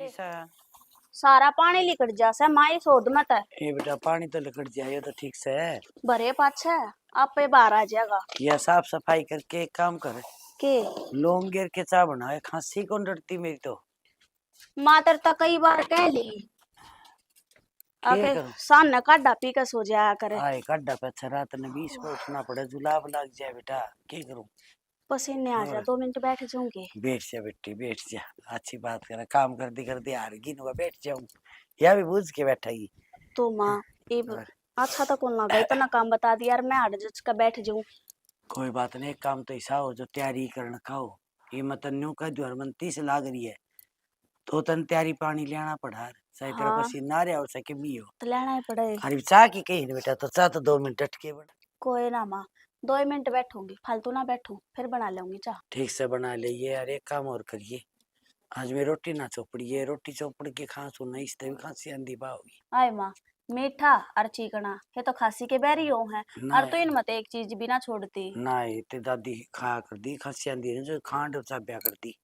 कैसा सारा पानी लिकट जासे माई सोध मत है। ये बेटा पानी तो लिकट जाए तो ठीक से है। भरे पाछे आपे बाहर आ जाएगा या साफ सफाई करके एक काम कर के लौंग गिर के चा बनाए खांसी कौन डरती मेरी तो मातर तो कई बार कह ली क्या आके करूं सामने काढ़ा पी के सो जाया करे। आए कड्डा पे अच्छा रात ने 20 पे उठना पड़े जुलाब लग जाए बेटा क्या करूं। पसीने आ जा और 2 मिनट बैठ जाऊंगी। बैठ जा बेटी बैठ जा अच्छी बात कर काम करती हार गई नुआ बैठ जाऊं या भी बूझ के बैठेगी। तो माँ इब और अच्छा तो कौन लगा इतना काम बता दिया यार मैं हट जच का बैठ जाऊं। कोई बात नहीं एक काम तो ऐसा हो जो तैयारी करना खाओ ये मतन न्यू का जो हरमंती से लाग रही है तो तन तैयारी पानी लेना पड़ा सही तेरा हाँ पसीना आ रहा और सके भी हो तो लेना ही पड़े। अरे चाह की कही ना बेटा तो चाह तो 2 मिनट अटके बड़ा कोई ना माँ 2 मिनट बैठूंगी फालतू ना बैठूं फिर बना लूंगी चाह। ठीक से बना लिए यार एक काम और करिए आज मैं रोटी ना चोपड़ी है रोटी चोपड़ के खांसू नहीं इससे भी खांसी आंधी बा होगी। आए माँ मीठा और चिकना ये तो खांसी के बैरी हो है ना और तो इन मत एक चीज भी ना छोड़ती। ना ते दादी खा कर दी खांसी आंधी है जो खांड चाब्या कर दी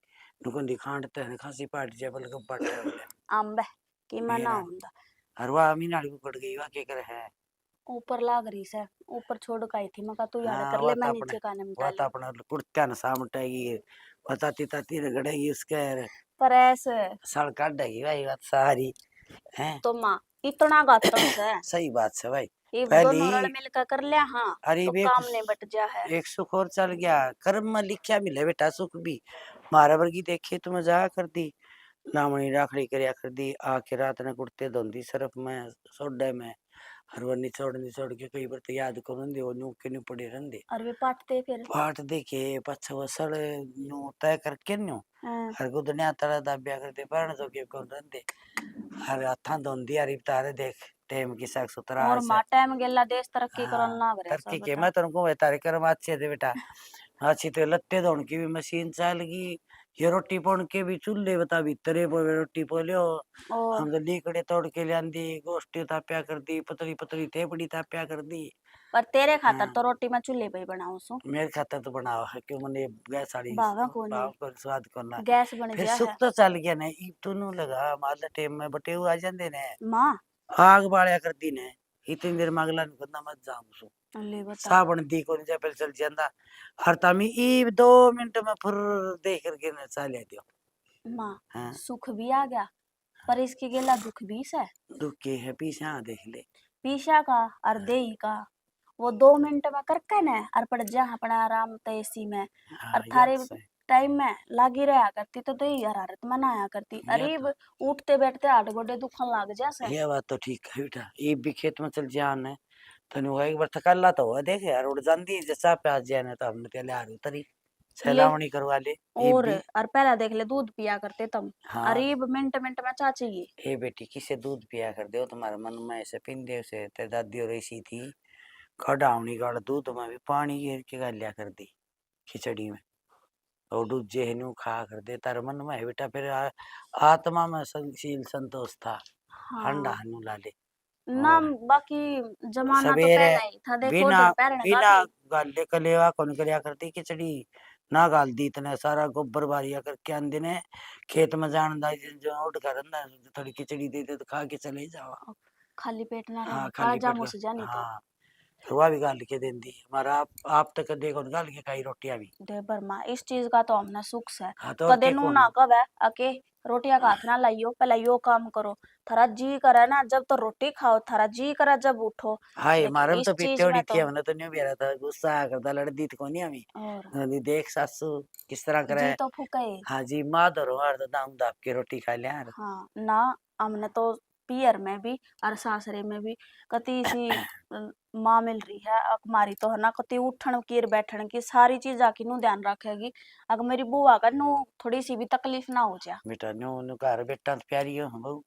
नुकंदी खांड ते खांसी पाट जाए बल्कि बट बोले आंबे की मना मेरा होंदा हरवा मीना को पड़ गई वा के कर है। ऊपर लाग रही से ऊपर छोड़ का आई थी मैं कहा तू याद हाँ कर ले मैं नीचे का निपटा ली। अपना कुर्ता न सामटेगी बताती ताती रगड़ेगी उसके पर ऐसे सड़ काटेगी भाई बात सारी है। तो माँ इतना गातन से सही बात है भाई ये दोनों रल पहली मिलकर कर लिया हाँ अरे तो काम ने बट जा है। एक सुख और चल गया कर्म में लिखा मिले बेटा सुख भी मारा वर्गी देखे तो मजा कर दी लामणी राखड़ी करया कर दी आके रात ने कुर्ते धोंदी सरफ में सोडे में हर वर निचोड़ के कई बार तो याद करूँ दे न्यू के न्यू पड़े रहंदे और वे पाटते फिर पाठ देखे पछ वसड़ न्यू तय करके न्यू हाँ। हर गुदनिया तरह दाबिया करते परण जो के कौन रहंदे हर हथा धोंदी हरी तारे देख टेम की साख सुतरा और से माँ टाइम गेला देश तरक्की करन हाँ लाग रहा तरक्की सब के बता। मैं तुमको तारे कर्म अच्छे थे बेटा अच्छी तो लत्ते धोने की भी मशीन चल गई ये रोटी पोन के भी चूल्हे बता भीतरे रोटी पोलियो और हम तो लीकड़े तोड़ के लियांदी गोष्ठी ताप्या कर दी पतली पतली थेपड़ी ताप्या कर दी। पर तेरे खातर हाँ तो रोटी मैं चूल्हे पे ही बनाऊं सु मेरे खाता तो बनावा है क्यों मैंने गैस साड़ी बागा को भाव नहीं को स्वाद करना गैस बन फिर जा सुख है। तो चल गया ने ई तूनु लगा माल टेम में बटे हुआ आ जांदे ने माँ आग बाळ्या कर दी ने इतनी देर मांगला न मत जाऊं सु ले बता साबण दी को जा पर चल ਜਾਂਦਾ हर तामी ई 2 मिनट में फुर देख करके न चाले दियो। माँ हाँ सुख भी आ गया पर इसके गेला दुख भी से दुख के है पीछे देख ले पीछा का और देही का वो 2 मिनट में करके न और पड़ जा अपना आराम तेसी में और हाँ याद थारे से टाइम में लागी रहा करती तो दही हरारत मनाया करती ये अरे तो उठते बैठते हाथ गोडे दुखन लग जा। ये बात तो ठीक है बेटा ये भी खेत में चल जान है तनु एक बार थकाला तो हुआ देख यार उड़ जाती जैसा प्याज जाने तो हमने तेले हारू तरी ले सैलावणी करवा ले ये भी और पहला देख ले दूध पिया करते तुम हाँ अरे मिनट मिनट में चा चाहिए। ए बेटी किसे दूध पिया कर दो तुम्हारे मन में ऐसे पिंदे से ते दादी और ऐसी थी कढ़ावनी का दूध में भी पानी घेर के गालिया कर दी खिचड़ी में और दूजे हनु खा कर दे तार मन में है बेटा फिर आत्मा में संशील संतोष था हंडा हाँ हनु लाले ना और बाकी जमाना तो सवेरे पहला ही था देखो बिना तो पहले का बिना भी गाले कलेवा कौन करया करती खिचड़ी ना गाल दी इतने सारा गोबर बारिया करके आंदे ने खेत में जान दा जो उठ कर अंदर थोड़ी खिचड़ी दे दे तो खा के चले जावा। खाली पेट ना हाँ रहो काला खाली पेट जामो से जानी तो हाँ रुआ भी गाल के देंदी हमारा आप तक देखो गाल के खाई रोटियां भी देबर माँ इस चीज का तो हमने सुख है। हाँ तो और कदे के नू कौन ना कवे अके रोटियां का हाथ ना लाइयो पहले यो काम करो थारा जी करे ना जब तो रोटी खाओ थारा जी करे जब उठो। हाय लेकिन मारम इस तो चीज पित्तौड़ी में थी तो हमने तो नहीं बेरा था गुस्सा आया करता लड़ती थी कोनी हमी और देख सासू किस तरह करे। जी तो फूके हाँ जी माँ धरो यार तो दाम दाप के रोटी खा लिया यार हाँ ना हमने तो पियर में भी और सासरे में भी कती सी माँ मिल रही है हमारी तो है ना कती उठन की और बैठन की सारी चीज आकी नु ध्यान रखेगी। अगर मेरी बुआ का नु थोड़ी सी भी तकलीफ ना हो जा बेटा न्यू न्यू घर बेटा तो प्यारी हो बहु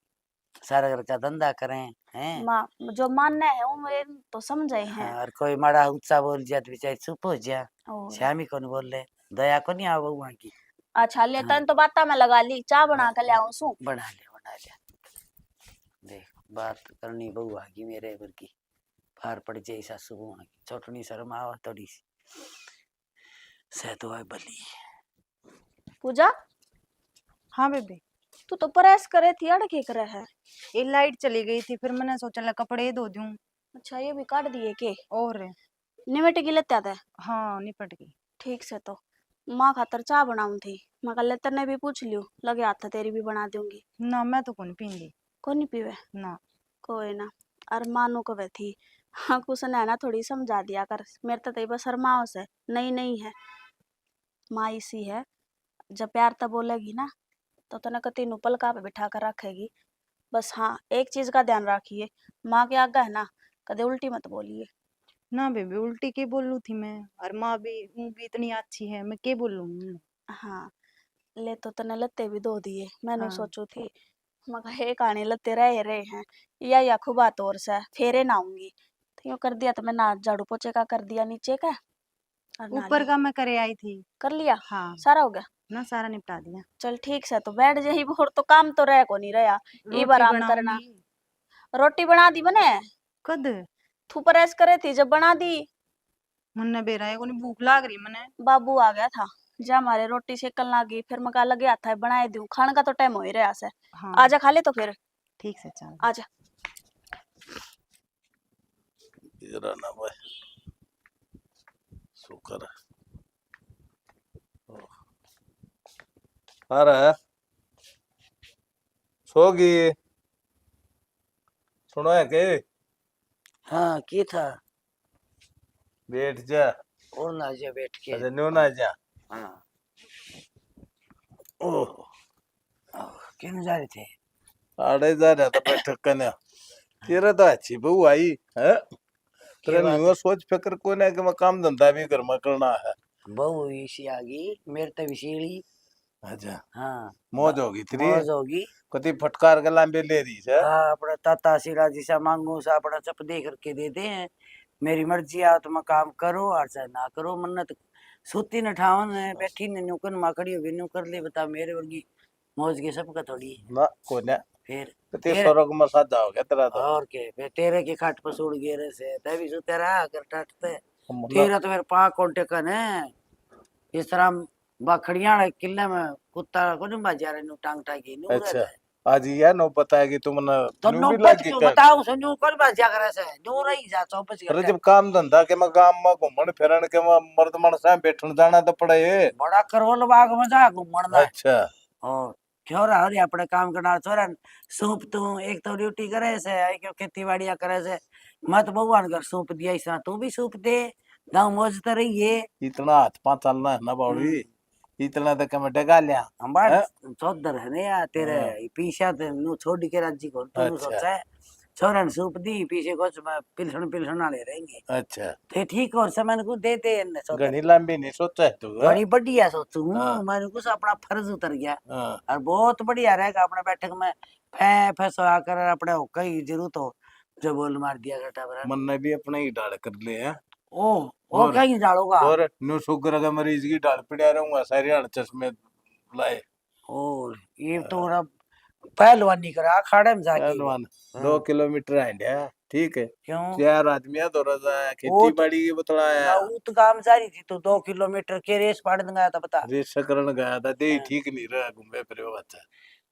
सारा घर का धंधा करें हैं। माँ जो मानना है वो मेरे तो समझे हैं। हाँ, और कोई माड़ा ऊंचा बोल जाए तो बेचारी चुप हो जा और श्यामी कौन बोल ले दया को नहीं आओ वहां की। अच्छा ले हाँ तन तो बात में लगा ली चाय बना के ले आऊं सु बना ले देख बात करनी बहु आगी मेरे घर की फार पड़ जाए सासू वहां की छोटनी शर्म आवा थोड़ी सी सह तो है भली पूजा हाँ बेबे तू तो प्रेस करे थी, अड़के करे है। ये लाइट चली गई थी, फिर मैंने सोचा ला कपड़े धो दूं। अच्छा ये भी काट दिए के? और निमेट की लेते आते? हाँ, निपट गई। ठीक से तो माँ खातर चाय बनाऊं थी, मैं कल तेने भी पूछ लियो, लगे हाथ था तेरी भी बना दूंगी। ना मैं तो कौन पींदी कौन नहीं पीवे? ना। कोई ना। और मानो को वे थी, हाँ कुछ ना ना थोड़ी समझा दिया कर, मेरे तो बस शर्माओ से नहीं नहीं है। माँ इसी है, जब प्यार तब बोलेगी ना तो तने कती नु पलका पे बिठा कर रखेगी। बस हाँ एक चीज का ध्यान रखिए, माँ के आगे है ना कदे उल्टी मत बोलिए। ना बेबी, उल्टी के बोलू थी मैं, और माँ भी वो भी इतनी अच्छी है, मैं के बोलूं। हाँ ले तो तने लत्ते भी धो दिए, मैंने हाँ सोचू थी मगर हे कहानी लत्ते रहे हैं या खुबा तौर से फेरे ना आऊंगी, तो यूं कर दिया, तो मैं ना झाड़ू पोछे का कर दिया नीचे का और ऊपर नाली का मैं करे आई थी। कर लिया। हाँ सारा हो गया? ना, सारा निपटा दिया। चल ठीक से तो बैठ जाही, और तो काम तो रह को नहीं रहा, इब रोटी आराम करना। बनाऊंगी। रोटी बना दी बने? कद तू प्रेस करे थी जब बना दी। मन्ने बेरा है, कोनी भूख लाग रही मने। बाबू आ गया था, जा हमारे रोटी सेकन लागी, फिर मैं कहा लगे हाथ है बनाए दूं, खाने का तो टाइम हो ही रहा से। हाँ आजा खा ले तो फिर। ठीक से चल। आजा। जरा ना भाई शुक्र है। अरे सोगी सुनो है के हाँ की था? बैठ जा। और ना जा बैठ के। अच्छा न्यू ना जा। हाँ ओह क्यों जा रहे थे? आड़े जा रहा था बैठक करने। तेरा तो अच्छी बहू आई है। तेरा बात न्यू सोच फिक्र कोई ना कि मैं काम धंधा भी घर में करना है। बहू इसी आ गई मेरे तो विशीली। अच्छा हाँ मौज होगी तेरी। मौज होगी। कति फटकार के लांबे ले रही है। हाँ अपना ताता सिरा जिसा मांगू सा अपना चप दे करके देते हैं। मेरी मर्जी आओ तो मैं काम करो और चाहे ना करो, मन्नत सूती न ठावन है बैठी ने नुकन माकड़ी होगी नु कर ले, बता मेरे वर्गी मौज के सबका थोड़ी है। ना कोई ना फिर कति तेरे स्वर्ग में साजा हो गया तेरा तो। और के फिर तेरे के खाट पर सूड़ गिरे से तभी सु तेरा कर टाटते मतलब तेरा तो फिर पा कोंटे कन है। इस तरह बखड़िया किले में कुत्ता को नहीं बाजा रहे नु टांग टांगी नु अच्छा रहता है। आज यह नो पता है कि तुमने तो न्यू भी नौबत लागी क्यों कर। बताओ सुनो कर बाजा करे से नु रही जा चौपच अरे कर जब काम धंधा के मैं गांव में घूमन फिरन के मैं मर्द मानस है बैठन जाना तो पड़े। बड़ा करोल बाग में जा घूमण ना। अच्छा और क्यों रहा रे अपने काम करना छोरा सूप तू एक तो ड्यूटी करे से आई क्यों खेती बाड़िया करे से मत भगवान कर सूप दिया इस तू भी सूप दे दाऊ मौज तो रही है। इतना हाथ पांच चलना है ना बावड़ी। इतना तक मैं डगा लिया। हमार हैं? चौधर है ना यार तेरे हाँ। पीछा ते नु छोड़ के राज्य को तू अच्छा सोचा है छोरा ने सूप दी पीछे कुछ पिलसन पिलसन वाले रहेंगे अच्छा ते ठीक और समय को दे दे ने चौधर घनी लंबी नहीं सोचा है तू। हैं? बड़ी बढ़िया सोचू हाँ। मैंने कुछ अपना फर्ज उतर गया हाँ और बहुत बढ़िया रहेगा अपने बैठक में फै फैसो आकर अपने हो कहीं जरूरत हो जो बोल मार दिया घटा बरा। मन ने भी अपने ही डाल कर ले हैं। ओ कहीं डालोगा और न्यू शुगर का मरीज की डाल पड़ा रहूंगा सारे हड़ चश्मे लाए। और ये तो अब पहलवानी करा अखाड़े में जाके। पहलवान हाँ। 2 किलोमीटर है ठीक है। क्यों 4 आदमी है दौरा जा वो खेती तो बाड़ी की बतलाया। वो तो काम जारी थी तो 2 किलोमीटर के रेस पाड़ दूंगा था बता। रेस करण गया था दे हाँ। ठीक नहीं रहा घूमे फिरे बच्चा।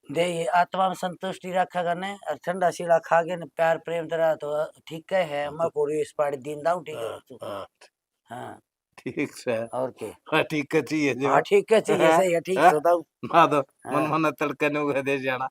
दे ये आत्मा में संतुष्टि रखा करने और ठंडा सीढ़ा खा के न प्यार प्रेम तेरा तो ठीक है मैं को रेस पाड़ दिन दाऊ ठीक है हाँ, तू। हाँ, हाँ ठीक से। और के हाँ ठीक है चाहिए जो। हाँ ठीक है चाहिए सही है ठीक हाँ? से बताऊं। ना तो मन हाँ। मन तड़के नु दे जाना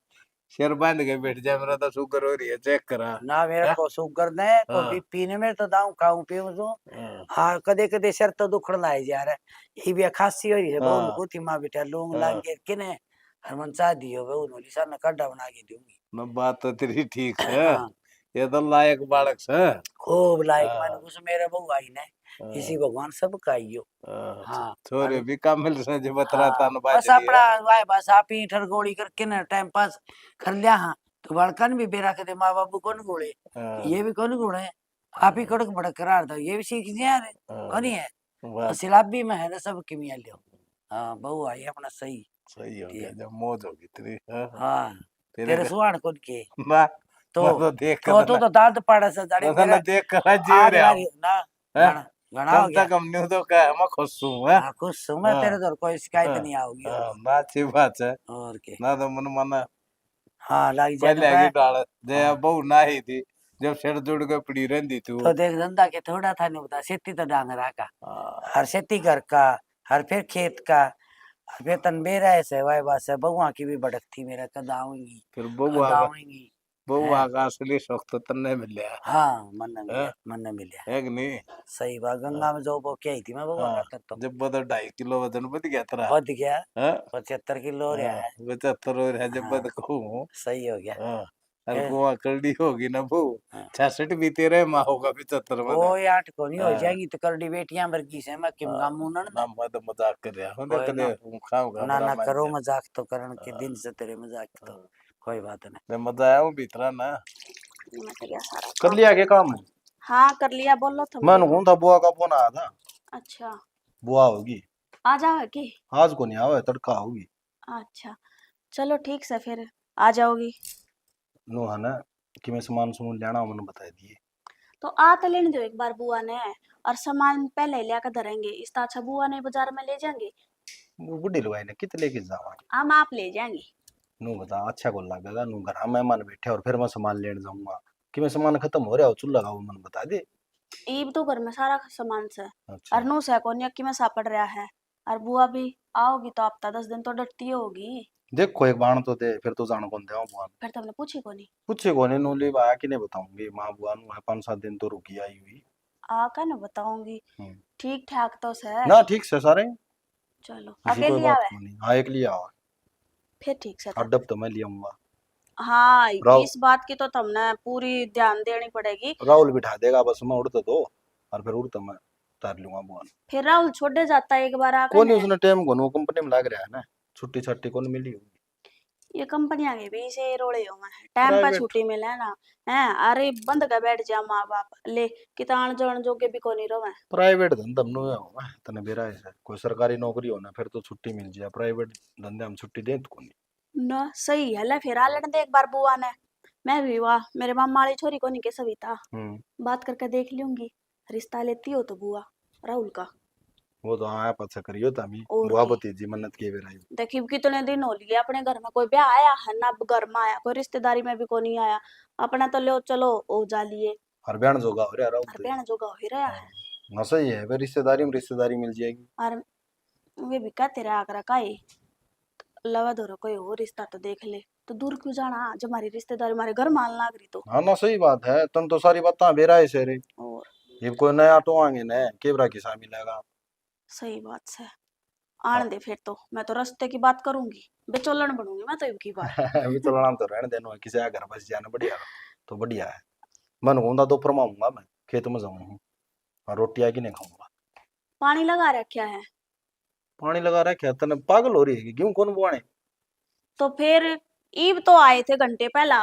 सिर बांध के बैठ जा मेरा तो शुगर हो रही है चेक करा। ना मेरे हाँ? को शुगर ने को हाँ। बीपी ने मेरे तो दाऊ खाऊं पीऊं तो हाँ, हाँ कदे कदे सर तो दुखड़ लाए जा रहा है ये भी खांसी हो रही है बहु हाँ, को थी मां बेटा लोंग हाँ। लांगे किने हरमन चा दियो बहु नो लिसा ने कड्डा बना के दूंगी। ना बात तो तेरी ठीक है। हाँ ये तो लायक बालक से। खूब लाइक हाँ, माने उस मेरे बहु आई ने हाँ, इसी भगवान सब का आइयो। हाँ, हाँ छोरे अरे भी कामिल से जो बतरा हाँ तन बस बाजरी अपना है। वाय बस आप ही ठरगोड़ी करके ना टाइम पास कर लिया। हाँ तो बड़कन भी बेरा के दे माँ बाबू कौन गोड़े हाँ, ये भी कौन गोड़े आप ही कड़क बड़क करार दो ये भी सीख दिया यार हाँ, कौन है बात सिलाबी में है ना सब किमिया लियो। हाँ बहु आई अपना सही सही हो गया ठीक। जब मौज होगी तेरी। हाँ, हाँ तेरे तेरे सुहान कौन के ना तो मैं तो देख तो कर तो दांत पाड़ा से जाड़े ना मेरा देख कर जी आज रहा वाली हूँ। ना हैं? ना घना हो कम गया। से कम न्यू तो क्या मैं खुश हूँ है। हाँ, खुश हूँ मैं, हाँ, तेरे तो कोई शिकायत हाँ, नहीं आओगी। हाँ, ना अच्छी बात है। और के ना तो मन माना हाँ लग जाए पहले की डाल जय हाँ। बहू ना ही थी जब सिर जुड़ के पड़ी रहती थी तो वो। देख धंधा के थोड़ा था नहीं बता, खेती तो डांगरा का, हाँ, हर खेती घर का, हर फिर खेत का, हर फिर तनबेरा ऐसे वाई बात है। बहुआ की भी भड़क थी मेरा, कद आऊंगी फिर कद आऊंगी बउआ है। का असली शौक तो तन्ने मिले हाँ मन न है, मिले, मन न मिले। है कि नहीं। सही बात, गंगा में जो वो क्या ही थी मैं बहुआ हाँ, का तो जब बता 2.5 किलो वजन बढ़ गया तेरा। बच गया, हाँ, 75 किलो हो रहा हाँ, है। 75 हो रहा है जब हाँ बद कहूँ। सही हो गया। हाँ, और फिर गोवा करड़ी होगी ना बहू हाँ। 66 भी तेरे माँ होगा 75 में ओ यार को नहीं हो हाँ, जाएगी तो करडी बेटियां बरकी से मैं किम हाँ, गामू नन ना मैं तो मजाक कर रहा हूँ कोई कदे ना खाऊंगा ना बड़ा ना मान करो जा। मजाक तो करण के हाँ, दिन से तेरे मजाक तो हाँ, कोई बात नहीं। मैं मजा आया हूँ भीतरा ना। निमट गया सारा कर काम। लिया के काम? हाँ कर लिया, बोलो तुम मैं भी। कौन था, बुआ का फोन आया था। अच्छा, बुआ होगी आ जाओ है की? आज को नहीं आवे, तड़का होगी। अच्छा चलो ठीक से, फिर आ जाओगी नो है ना कि मैं सामान सुन लेना मैंने बता दिए। तो आ तो लेने दो एक बार बुआ ने, और सामान पहले ले आकर धरेंगे, इससे अच्छा बुआ ने बाजार में ले जाएंगे। वो बुढ़ी लुगाई ने कित लेके जावा। हम आप ले जाएंगे। नु बता अच्छा को लगेगा, नु घर मेहमान बैठे और फिर मैं सामान लेने जाऊंगा कि मैं सामान खत्म हो रहा हो चूल्हा का, वो मैंने बता दे। ईब तो घर में सारा सामान से, अच्छा और नू से कोनिया की में सापड़ रहा है, और बुआ भी आओगी तो हफ्ता 10 दिन तो डरती होगी। देखो एक बाण तो दे, फिर तो जान कौन दे बुआ। फिर तुमने पूछी कोनी? पूछे को ने नु ले आया कि नहीं बताऊंगी, मां बुआ नु है 5-7 दिन तो रुकी आई हुई। आकर ना बताऊंगी। हम्म। ठीक ठाक तो से। ना ठीक से सारे, चलो किसी कोई अकेली बात आवे? को नहीं। हाँ एक लिया हुआ, फिर ठीक से था। अड्डब तो मैं लिया आऊंगा। हाँ राहुल इस बात की तो तुमने पूरी ध्यान देनी पड़ेगी। राहुल बिठा देगा बस, मैं उड़ता दो और फिर उड़ता मैं उतार लूंगा बुआ। फिर राहुल छोड़े जाता है एक बार आकर कौन ने। उसने टाइम को कंपनी में लग रहा है ना, छुट्टी छट्टी कौन मिली होगी। ये कंपनियां के भी से रोड़े हो हैं, टाइम पर प्राइवेट छुट्टी मिले ना है। अरे बंद कर बैठ जा माँ बाप ले, कितान जन जोगे भी कोनी रोवे। प्राइवेट धंधा में हो तने बेरा है कोई सरकारी नौकरी हो ना फिर तो छुट्टी मिल जाए, प्राइवेट धंधे में छुट्टी दे तो नहीं। ना सही है ले, फिर आ लड़ दे एक बार बुआ ने। मैं भी वाह मेरे मामा वाली छोरी कोनी के सविता, बात करके देख लूंगी। रिश्ता लेती हो तो बुआ राहुल का। वो तो हाँ पता करियो तमी और बुआ की भतीजी मन्नत के बेरा। देखी कितने दिन हो लिए अपने घर में कोई ब्याह आया है ना, अब घर में आया कोई रिश्तेदारी में भी कोनी आया। अपना तो लो चलो ओ जा लिए, हर बयान जोगा हो रहा राहुल और तो। बहन जोगा हो ही रहा हाँ है। ना सही है, फिर रिश्तेदारी में रिश्तेदारी मिल जाएगी। और वे भी कहते रहे आकर का लवा धोरा कोई और रिश्ता तो देख ले, तो दूर क्यों जाना जब हमारी रिश्तेदारी हमारे घर मान लाग रही तो। हाँ ना सही बात है, तुम तो सारी बातें बेरा है शेरे। और ये कोई नया तो आएंगे न केबरा की सा मिलेगा। सही बात से हाँ आन दे, फिर तो मैं तो रास्ते की बात करूंगी, बेचोलन बनूंगी मैं तो इनकी बार। अभी तो लड़ान तो रहने देना, किसी का घर बस जाना बढ़िया तो बढ़िया है। मन होता तो फरमाऊंगा मैं खेत में जाऊंगा और रोटी आके नहीं खाऊंगा। पानी लगा रखा है पानी लगा रखा है तने, पागल हो रही है क्यों कौन बुआने। तो फिर ईब तो आए थे घंटे पहला।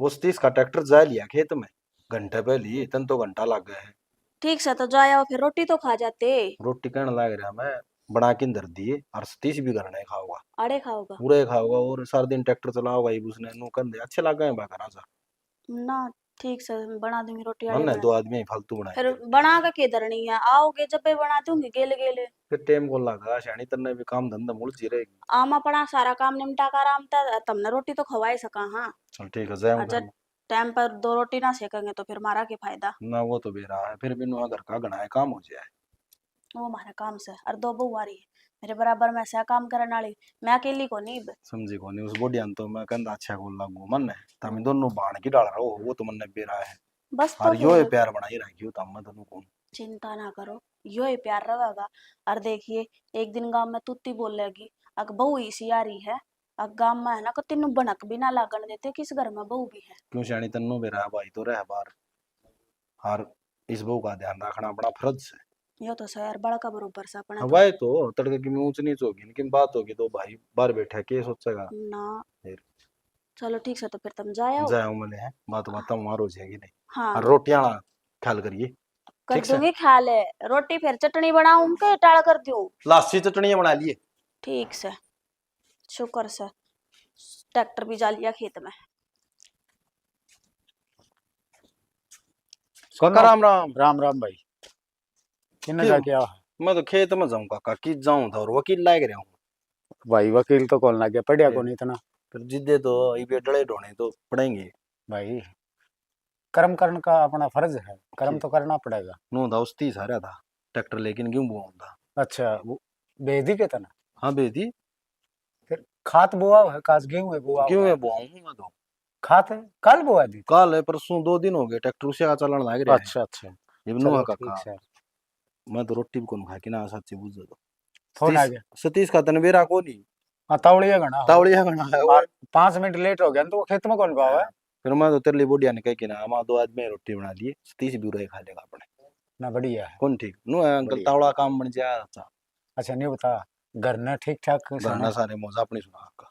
वो 30 का ट्रैक्टर जा लिया खेत में घंटे पहले, तन तो घंटा लग गया है। ठीक से तो जाया फिर रोटी तो खा जाते। रोटी कहने लग रहा मैं बना के धर दिए और 30 भी घर नहीं खाऊंगा, अड़े खाओगा पूरे खाऊंगा और सारा दिन ट्रैक्टर चलाओगा ही उसने नु कंधे अच्छे लग गए बाकर आजा। ना, ठीक से बना दूंगी रोटी आड़े मन है बना। 2 आदमी फालतू फिर बनाएंगे रोटी। बना के किधर नहीं है, आओगे जब भी बना दूंगी गेले गेले। फिर टाइम को लगा शानी तन्ने भी काम धंधा मुलझी रहेगी। आम अपना सारा काम निपटा कर आम तमने रोटी तो खवाई सका। हाँ चल ठीक है जाऊं और फिर जब टाइम पर 2 रोटी ना सेकेंगे तो फिर मारा के फायदा। ना। वो तो बेरा है फिर भी नु घर का घना है काम हो जाए। वो हमारा काम से, और 2 बहुआरी है मेरे बराबर में से काम करने वाली, मैं अकेली को नहीं। समझी को नहीं उस बोडियान तो मैं कहंदा अच्छा को लागू मन है तमी दोनों बाण की डाल रहो, वो तो मन ने बेरा है। बस तो और यो फिर प्यार बनाई रखियो तम दोनों को। चिंता ना करो, यो ही प्यार रहेगा। और देखिए एक दिन गांव में तुत्ती बोलेगी अग बहू इसी आ रही है, अग गांव में है ना, को तीनों बनक भी ना लागण देते किस घर में बहू भी है। क्यों शानी तन्नो बेरा है भाई तो रह बार, और इस बहू का ध्यान रखना अपना फर्ज है। यो तो शहर बड़ा का बरोबर से अपना तो। हवाए तो तड़के की ऊंच नीच होगी लेकिन बात होगी तो भाई बाहर बैठा के सोचेगा। ना फिर चलो ठीक से, तो फिर तुम जाओ। जाए मैंने है बात बात मार हो जाएगी नहीं। हाँ और रोटियां ख्याल करिए कर ठीक से। दूंगी, ख्याल है। रोटी फिर चटनी बनाऊं के टाल कर दूं? लासी चटनियां बना लिए। ठीक से, शुक्र से ट्रैक्टर भी जा लिया खेत में। काका राम राम। राम राम भाई। किन्ने क्यों? जाके आ मैं तो खेत में जाऊँ काका, की जाऊँ था और वकील लायक रहा हूँ। भाई वकील तो कौन लगे पढ़िया फिर कौन इतना फिर जिद्दे तो ये डले ढोने तो पड़ेंगे। भाई। कर्म करने का अपना फर्ज है, कर्म तो करना पड़ेगा। नू था उस 30 हारा था ट्रैक्टर लेकिन क्यों बुआ था। अच्छा वो बेदी के तना हाँ बेदी फिर खात बुआ है काज गेहूं है बुआ क्यों हुआ है है बुआ हूँ मैं तो। खात है कल बुआ दी थी। कल है परसों 2 दिन हो गए ट्रैक्टर उसे का चलन लग रहा है। अच्छा अच्छा ये चलो नुआ ठीक काका है। मैं तो रोटी भी कौन खा के ना सच्ची बुझ तो फोन आ सतीश गया। सतीश का तनवेरा को नहीं हाँ तावड़िया गणा हो तावड़िया का ना है वो। 5 मिनट लेट हो गया तो वो खेत में कौन पावा है। फिर मैं तो तेरे लिए बुढ़िया ने कह के ना हमारा 2 आदमी रोटी बना दिए सतीश भी रहे खा लेगा अपने। ना बढ़िया है कौन ठीक नु है अंकल बढ़िया। तावड़ा काम बन जाया था। अच्छा नहीं बता घर ने ठीक ठाक से घरना ना सारे मौजा अपनी सुना का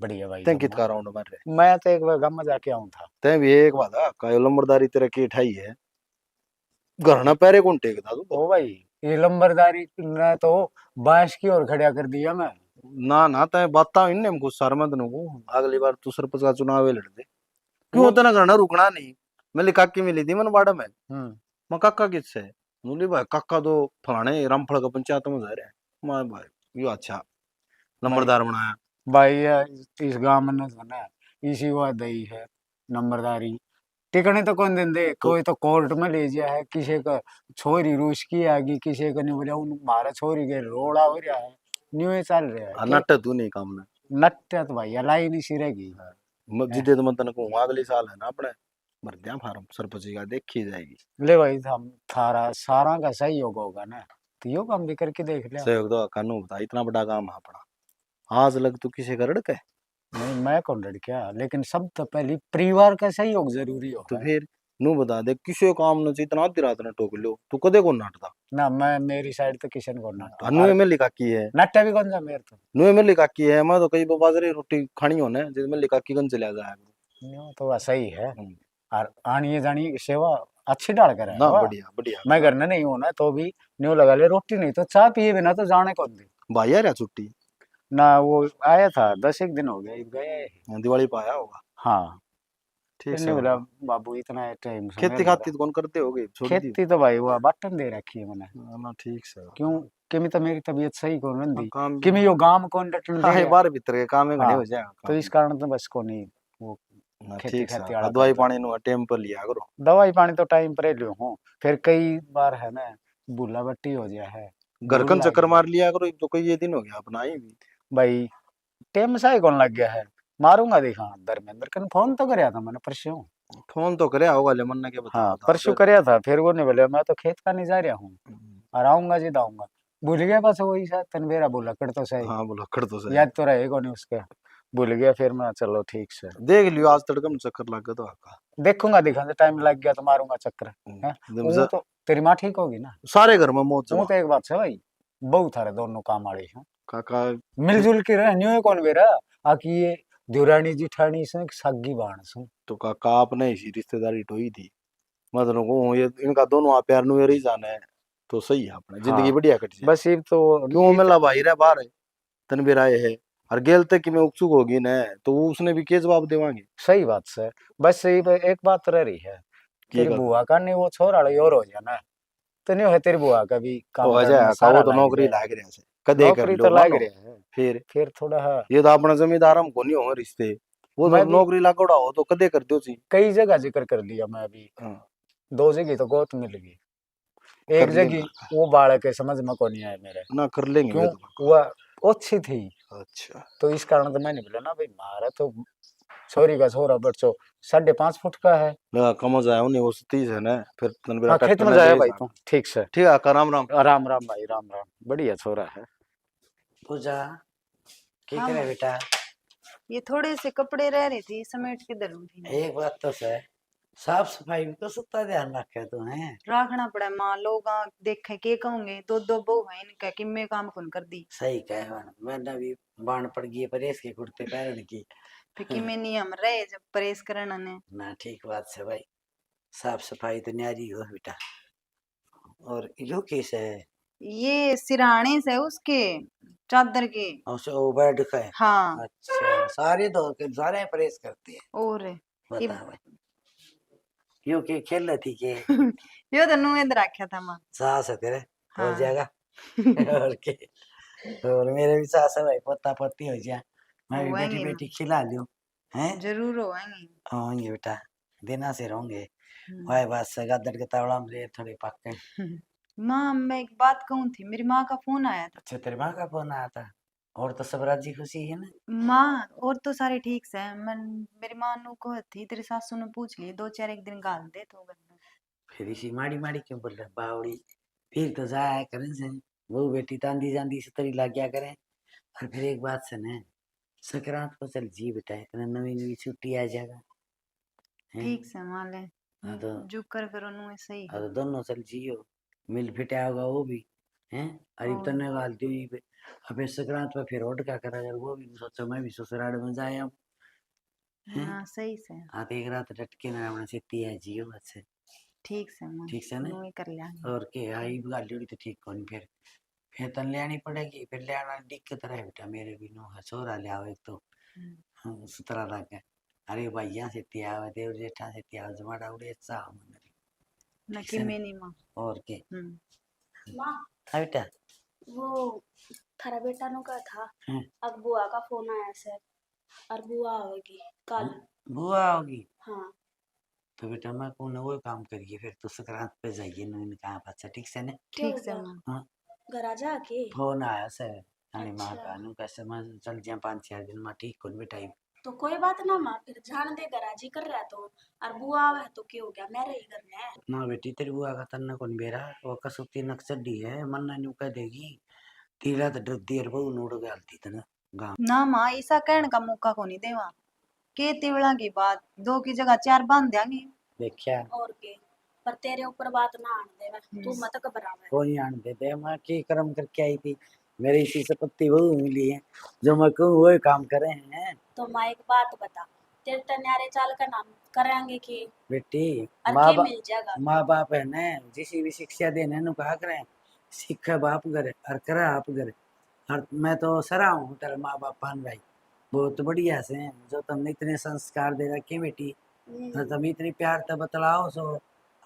बढ़िया भाई तै कित जम्मा। का राउंड मार रहे मैं तो एक बार गाँव में जाके आऊँ था। तै भी एक बात है का लंबरदारी तेरे की ठाई है घरना पैरे कौन टेकता तू तो। ओ भाई ये लंबरदारी ने तो बांस की ओर खड़ा कर दिया मैं। ना ना तै बाता इनने हमको सरमत नु को अगली बार तू सरपंच का चुनाव लड़ दे क्यों वो तना घरना रुकना नहीं। मैं काकी मिली थी मन बाड़ा में हम्म मैं काका किससे बोली भाई काका तो फलाने रामफल का पंचायत में जा रहे हैं मैं भाई यो अच्छा भाई नंबरदार बनाया। भाई इस गांव में ना सुना है, इसी वो दई है नंबरदारी टिकने तो कौन दिन दे तो कोई तो कोर्ट में ले गया है किसी का छोरी रूस की आगी किसी का नहीं बोला उन मारा छोरी के रोड़ा हो रहा है न्यू ही चल रहा है के नट तू नहीं काम ना नट्टा तो भाई अलाई नहीं सिरेगी है। जिदे तो मैं तने कहूँ अगले साल है ना अपने भर दिया फार्म सरपंच का देखी जाएगी। ले भाई हम थारा सारा का सहयोग होगा ना तो यो काम भी करके देख लिया। सहयोग तो कानू बता इतना बड़ा काम है अपना आज लग तू किसी का रड़क है नहीं मैं कौन लड़ क्या लेकिन सब तो पहले परिवार का सहयोग जरूरी तो होगा। फिर नू बता दे किसी काम ने इतना आधी रात ने टोक लो तू कदे को नाटता। ना मैं मेरी साइड तो किशन को नट्टो नु में लिखा की है नट्टा भी कौन सा मेरे तो नु में लिखा की है मैं तो कई बाजरे रोटी खानी होने जिसमें लिखा की गन चला जाए। न्यू तो वैसा ही है हम्म, और आनी जानी की सेवा अच्छी डाल कर है ना वाह। बढ़िया बढ़िया मैं घर में नहीं हूं ना तो भी न्यू लगा ले रोटी नहीं तो चाय पिए बिना तो जाने कौन दी भाई यार छुट्टी ना वो आया था 10 एक दिन हो गए गए। दिवाली पाया होगा। हाँ ठीक फिर से नहीं बोला बाबू इतना टाइम से खेती खाती तो कौन करते होगे छोड़ दी। खेती तो भाई वो बटन दे रखी है मैंने ना ठीक से क्यों कि मैं तो मेरी तबीयत सही कौन हाँ, रही काम कि मैं यो गांव में कौन डटन दे हाँ रहा। बार भीतर के काम में घने हाँ हो जाएगा तो काम। इस कारण तो बस को नहीं वो ना खेती ठीक से खेती वाला दवाई करता। पानी नु टाइम पर लिया करो। दवाई पानी तो टाइम पर लियो हूँ फिर कई बार है ना भूला बट्टी हो गया है घर भूल कन लग चक्कर गई। मार लिया करो तो कई ये दिन हो गया अपना ही भी। भाई टाइम सा ही कौन लग गया है मारूंगा देखा धर्मेंद्र कन फोन तो कराया था मैंने परसों। फोन तो करे होगा ले मन ने के बता हाँ बता परसों कराया था फिर वो नहीं बोले मैं तो खेत का नहीं जा रहा हूँ और आऊंगा जी आऊंगा भूल गया बस वही सा तनवेरा बोला कर तो सही हाँ बोलो खड़ तो सही याद तो रहेगा नहीं उसका भूल गया फिर मैं चलो ठीक से देख लियो आज तड़के में चक्कर लग गया तो आका। देखूंगा दिखा टाइम लग गया तो मारूंगा चक्कर है वो तो तेरी माँ ठीक होगी ना। सारे घर में मौत वो तो एक बात है भाई बहुत थारे दोनों काम वाले हैं काका मिलजुल के रह न्यू कौन बेरा आकी ये देवरानी जिठानी से सग्गी बाण से तो काका आपने इसी रिश्तेदारी टोई थी मतलब को ये इनका दोनों आप प्यार नु ही जाना है तो सही है अपना जिंदगी हाँ बढ़िया कट जाए। बस ये तो क्यों मिला भाई रे बाहर तनवीर आए है और गेल तक कि मैं उत्सुक होगी ना तो वो उसने भी के जवाब देवांगे। सही बात से बस यही एक बात रह रही है तेरी बात? बुआ का नहीं वो छोरा और हो जाना तो नहीं है तेरी बुआ का भी काम हो करने जाए में का सारा वो तो लाग नौकरी जाए। लाग रहा है कदे कर नौकरी लो तो लाग मानो रहा है फिर थोड़ा हाँ ये तो अपना जमींदार हम को नहीं हो रिश्ते वो तो मैं भी नौकरी लागोड़ा हो तो कदे कर दो ची। कई जगह जिक्र कर लिया मैं अभी हाँ 2 जगह तो गोत मिल गई एक कर जगह लेंगे वो बालक है समझ में को नहीं आया मेरे ना कर लेंगे क्यों वे तो। वह अच्छी थी अच्छा तो इस कारण तो मैंने बोला ना भाई मारा तो छोरी का छोरा बच्चो 5.5 फुट का है। लगा कम जाए उन्हें वो 30 है ना फिर तनवीर हाँ खेत ट्रैक्टर में ने जाया दे भाई सा तू ठीक से ठीक है का राम राम। राम राम भाई राम राम बढ़िया छोरा है। पूजा की हाँ करे माँ, बेटा ये थोड़े से कपड़े रह रही थी समेट के धरूं थी एक बात तो है साफ सफाई भी तो सत्ता ध्यान रखे तू है। रखना पड़ा माँ लोग देखे के कहूंगे दो दो बहू है इनका कि मैं काम कौन कर दी सही कहे मैंने भी बाण पड़ गई है परेश के कुर्ते पहन की। फिर कि मैं नियम रहे जब परेश करना ने ना ठीक बात से भाई साफ सफाई तो न्यारी हो बेटा। और यो किस है ये सिराने से उसके चादर के वो बेड का है। हाँ अच्छा सारे धो के सारे परेश करते हैं और बता भाई यो के खेल रही थी के यो तो नुए रखा था माँ सास है तेरे हो हाँ जाएगा। और के, और मेरे भी सास भाई पोता पोती हो जाए, मैं भी बेटी होएंगे ना, बेटी खिला लूं हैं। जरूर होएंगे। होंगे बेटा, देना से रहेंगे। हम्म। वाह बस गदर के तावड़ा में रेत थोड़ी पक्के। माँ मैं एक बात कहूँ थी, मेरी माँ का फोन आया था। अच्छा तेरे माँ का फोन आया था, और तो सब राजी खुशी है ना। माँ और तो सारे ठीक से हैं। मैं मेरी माँ नु को थी तेरी सासू ने पूछ ली, दो चार एक दिन गाल दे तो घर में। फिर इसी माड़ी माड़ी क्यों बोल रहे बावड़ी, फिर तो जाया करें से वो बेटी तांदी जांदी से तरी लग गया करें। और फिर एक बात सुने, संक्रांत को चल जी बेटा, इतना नवी नवी छुट्टी आ जाएगा हैं। ठीक से माँ ले हाँ तो जो कर करो नु सही हाँ है। तो दोनों चल जियो, मिल फिटा होगा वो भी हैं। अरे और तने गालती हुई पे अबे संक्रांत पे फिर और क्या करा, अगर वो भी सोचो मैं भी ससुराल में जाए अब हैं। हाँ सही से, हाँ तो एक रात डटके ना अपना सिद्धि है जियो अच्छे। ठीक से माँ ठीक से ना, नु ही कर लिया। और के आई गाली उड़ी तो ठीक कौन फिर तन ले आनी पड़ेगी, फिर ले आना दिक्कत रहे बेटा, मेरे भी नो है छोरा ले आओ एक तो सुतरा लग गया। अरे भैया से त्याव देव जेठा से त्याव जमाड़ा उड़े सा मन न ठीक कि है ना। मैंने माँ। और के माँ हाँ बेटा वो थारा बेटा नु का था, हैं, अब बुआ का फोन आया से, और बुआ आवेगी कल। बुआ होगी हाँ तो बेटा मैं कौन वो काम करिए, फिर तो संक्रांत पे जाइए न कहाँ अच्छा ठीक से ना। क्या हो ठीक से गया, माँ। हाँ घर आ जा के। फोन आया से यानी माँ अच्छा का नु कैसे मैं चल जाए 5-4 दिन में ठीक कौन बेटा। तो कोई बात ना माँ, फिर जान दे गराजी कर रहा तो, और बुआ आवे तो क्या हो गया, मेरे ही घर में है। ना बेटी तेरी बुआ का तन्ना कौन बेरा, वो कसुती नक्सडी है मन्ना न्यू कह देगी तीरा तो डर देर बहु नोड़ गालती तना गाँव। ना माँ ऐसा कहने का मौका को नहीं देवा, के तिवड़ा की बात दो की जगह चार बांध देंगे। देखा और के, पर तेरे ऊपर बात ना आने देवे, तू हम्म। मत घबरावे। कोई आन दे दे, मैं की कर्म करके आई थी, मेरी इसी से पत्ती बहु मिली है, जो मैं कहूँ वही काम करे हैं। तो माँ एक बात बता, तेरे तन्यारे चाल का नाम करेंगे कि, बेटी और माँ के बाप, मिल जाएगा। माँ बाप है न जिसी भी शिक्षा देने नु कहा करें, शिक्षा बाप करे और करा आप करे। और मैं तो सरा हूँ तेरे माँ बाप पान भाई, बहुत बढ़िया से हैं, जो तुमने इतने संस्कार दे रखे बेटी, और तुम इतनी प्यार से बतलाओ सो,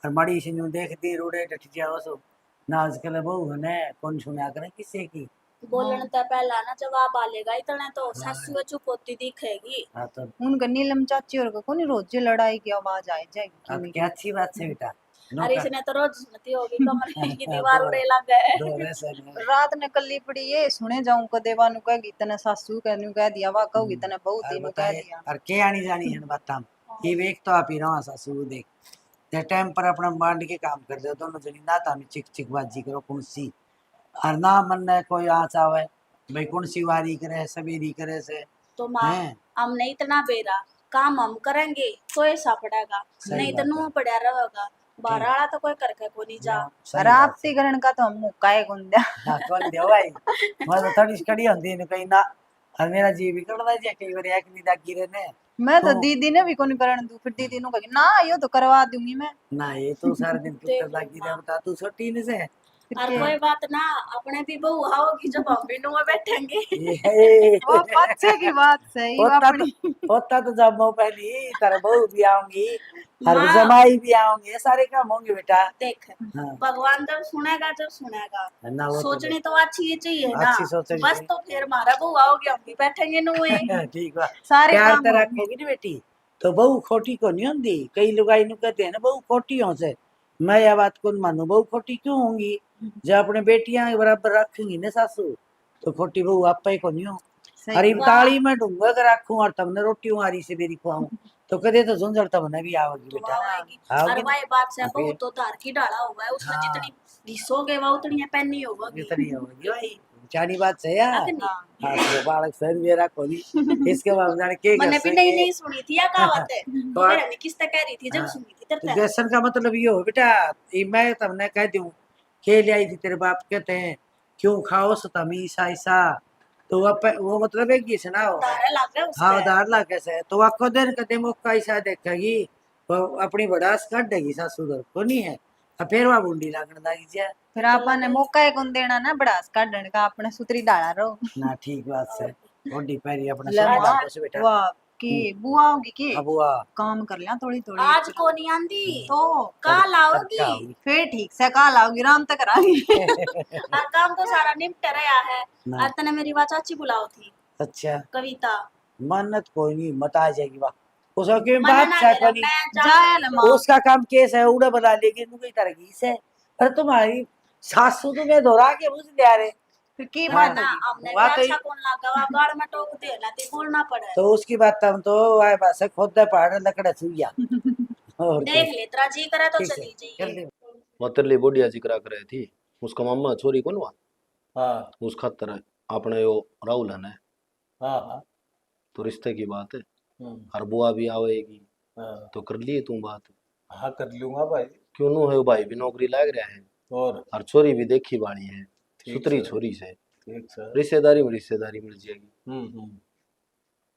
और बड़ी सी न्यू देख दी रोड़े डट जाओ सो ना, आजकल बहू ने कौन सुना करे किसी की। बोलने तो पहला ना जवाब आलेगा, इतने तो सासू चुप होती दिखेगी। हाँ तो उनका नीलम चाची और का कोनी रोज लड़ाई की आवाज आए जाएगी अब किमी क्या की। अच्छी बात है बेटा। अरे नौकर इसने तो रोज सुनती होगी, कमरे की दीवार उड़े लग गए। दो वैसे नहीं। रात ने कल्ली पड़ी ये सुने जाऊं कदे वानु कहेगी तने सासू कहनु कह दिया, वा कहूगी तने बहू और तीनू कह बताए दिया। और के आनी जानी है बात हम ये वेख तो आप ही रहा सासू देख ते टाइम पर अपना मांड के काम कर दो दोनों जनी ना तामी चिक चिक बाजी करो कुंसी, और ना मन ने कोई आस आवे भाई कुंसी वारी करे सवेरी करे से तो माँ हैं। हमने इतना बेरा काम हम करेंगे तो ऐसा पड़ेगा, सही नहीं तो बात नुआ है, पड़ा रहेगा। बाहर ठीक वाला तो कोई करके को नहीं जा। सही बात राप्ती है। करण का तो हम मुक्का है गुंदा। हाँ कौन दे भाई, मैं तो थोड़ी कड़ी होती है कहीं ना, और मेरा जी भी करता है कई बार एक नहीं दागी रहने मैं तो तो दीदी ने भी कोनी करण दू, फिर दीदी नु कहेगी ना यो तो करवा दूंगी मैं। ना ये तो सारे दिन देख कुत्ते लो दागी रहे माँ, बता तू छोटी नहीं से फिर और के कोई बात ना, अपने भी बहू होगी जब हम भी नुआ बैठेंगे। ये वो पच्छे की बात सही वो होता तो अपनी। होता तो जब मैं पहली तेरा बहू भी आऊंगी और माँ जमाई भी आऊंगे सारे काम होंगे बेटा। देख, हाँ भगवान जब सुनेगा ना वो तो सोचनी तो अच्छी ही चाहिए ना। अच्छी सोचनी बस तो फिर हमारा बहू आओगे हम भी बैठेंगे नुए। ठीक बा, सारे प्यार काम तो होंगे। रखोगी ना बेटी तो बहू खोटी को नहीं होंगी। कई लुगाई नु कहते हैं ना बहू खोटी हो से, मैं यह बात को मानू बहू खोटी क्यों होंगी, जब अपने बेटियां के बराबर रखेंगी ना सासू तो खोटी बहू आप ही को नहीं हो। सही अरे बात। वाह, ताली में ढूंगा अगर रखूं और तमने रोटी हमारी से मेरी खुआऊं तो कदे तो झुंझड़ तमने भी आओगी तो बेटा, आएगी। आओगी और ना। भाई बात से हाँ, बहू फिर तो धार की डाला हुआ है, उसने हाँ जितनी घिसोगे वह उतनी पहनी होगी। इतनी होगी भाई, जानी बात से यार। अग्नि हाँ हाँ तो बालक सर मेरा कोनी, इसके बाद जाने के मैंने भी नई घसेंगे नई सुनी थी या कहावत है, तो मेरे ने किससे कह रही थी जब हाँ सुनी थी तेरे तो से। व्यसन का मतलब ये हो बेटा, ये मैं तमने कह दूं के ले आई थी तेरे बाप कहते हैं क्यों खाओ सतमी ऐसा ऐसा, तो वो मतलब है कि सुना हो धारा लग गया हाँ उसके। उधार ला कैसे तो आखो दिन कदे मौका ऐसा देखेगी वो अपनी बड़ास काट देगी सासू घर को नहीं है, और फिर वह बूंदी लागण लागी जा। फिर आपने मौका है कौन देना ना बड़ास काढ़ने का, अपने सुतरी डाला रहो। ना ठीक बात से ओडी पैरी अपना ले सोने माँ लागो से बेटा। वाह कि बुआ होगी कि हाँ बुआ काम कर लिया थोड़ी थोड़ी आज को नहीं आंदी तो कल तड़का आओगी होगी। फिर ठीक से कल आओगी राम तक करांगी। और काम तो सारा निपट रहा है। ना। और तने मेरी बात चाची बुलाओ थी अच्छा कविता मन्नत कोई नहीं मत आ जाएगी वाह उसका क्यों मना बात ना है करा कोनी मैं जाए ना माँ। उसका काम केस है उड़ा बना लेगी तू कोई तरगी से पर तुम्हारी सासू तुम्हें दोहरा के मुझे ले आ रहे फिर की हाँ। बात ना होगी। हमने वाह भी तो अच्छा कौन लगा वा गाड़ में टोक दे ना ते बोलना पड़े। तो उसकी बात हम तो आए पास खुद पहाड़ लकड़ा छुइया और क्या देख ले तेरा जी करे तो ठीक से चली कर जाइए। दे मतलब बढ़िया जिक्र कर रही थी उसका मामा छोरी कौन हुआ हाँ उस खातर अपने वो राहुल है ना हाँ हाँ तो रिश्ते की बात है हम्म, और बुआ भी आवेगी हाँ तो कर लिए तू बात हाँ कर लूंगा भाई। क्यों नो है वो भाई भी नौकरी लाग रहा है और और छोरी भी देखी बाड़ी है ठीक सुतरी सर छोरी से ठीक सर। रिश्तेदारी मिल जाएगी हम्म।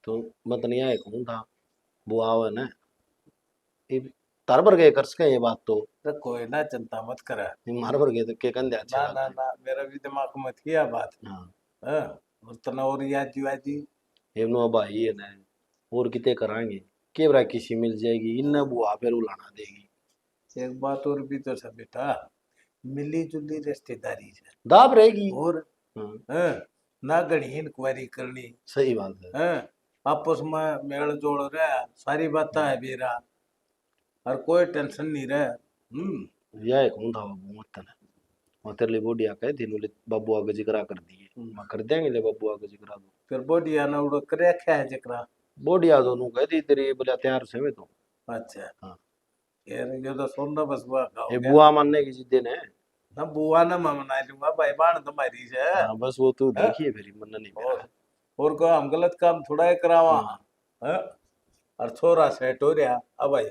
तो मत नहीं आए कहूँ था बुआ आवे ना ये तार भर गए कर सके ये बात तो तो कोई ना चिंता मत करा। मार भर गए तो के कंधे अच्छे ना बात ना है ना मेरा भी दिमाग में मत किया बात। हाँ हाँ और तना और याद जी ये नो भाई है ना और किते कराएंगे के बरा किसी मिल जाएगी इन बुआ फिर उलाना देगी एक बात और भी तो सब बेटा मिली जुली रिश्तेदारी है। दाब रहेगी और हाँ हाँ, ना गढ़ी इंक्वायरी करनी सही बात है है। आपस में मेल जोड़ रहा सारी बातें है बेरा और कोई टेंशन नहीं रहे। यह एक हूँ था बाबू मत ना मैं तेरे लिए बढ़िया कहे थी नुले बाबू आगे जिक्रा कर दिए मैं कर देंगे ले बाबू आगे जिक्रा दो फिर बढ़िया ना उड़ो करे क्या है जकरा। बढ़िया दोनों कह दी तेरी बोला तैयार से मैं तो अच्छा हाँ यार ये तो सुनना बस हुआ हो ये गया। बुआ मानने की जिद्दे ने ना बुआ ना मैं मना लूंगा भाई बाण तुम्हारी से। हाँ बस वो तू हाँ? देखिए फिर मन नहीं मेरा और को हम गलत काम थोड़ा ही करावा हाँ। हाँ? और छोरा सेट हो रहा अब भाई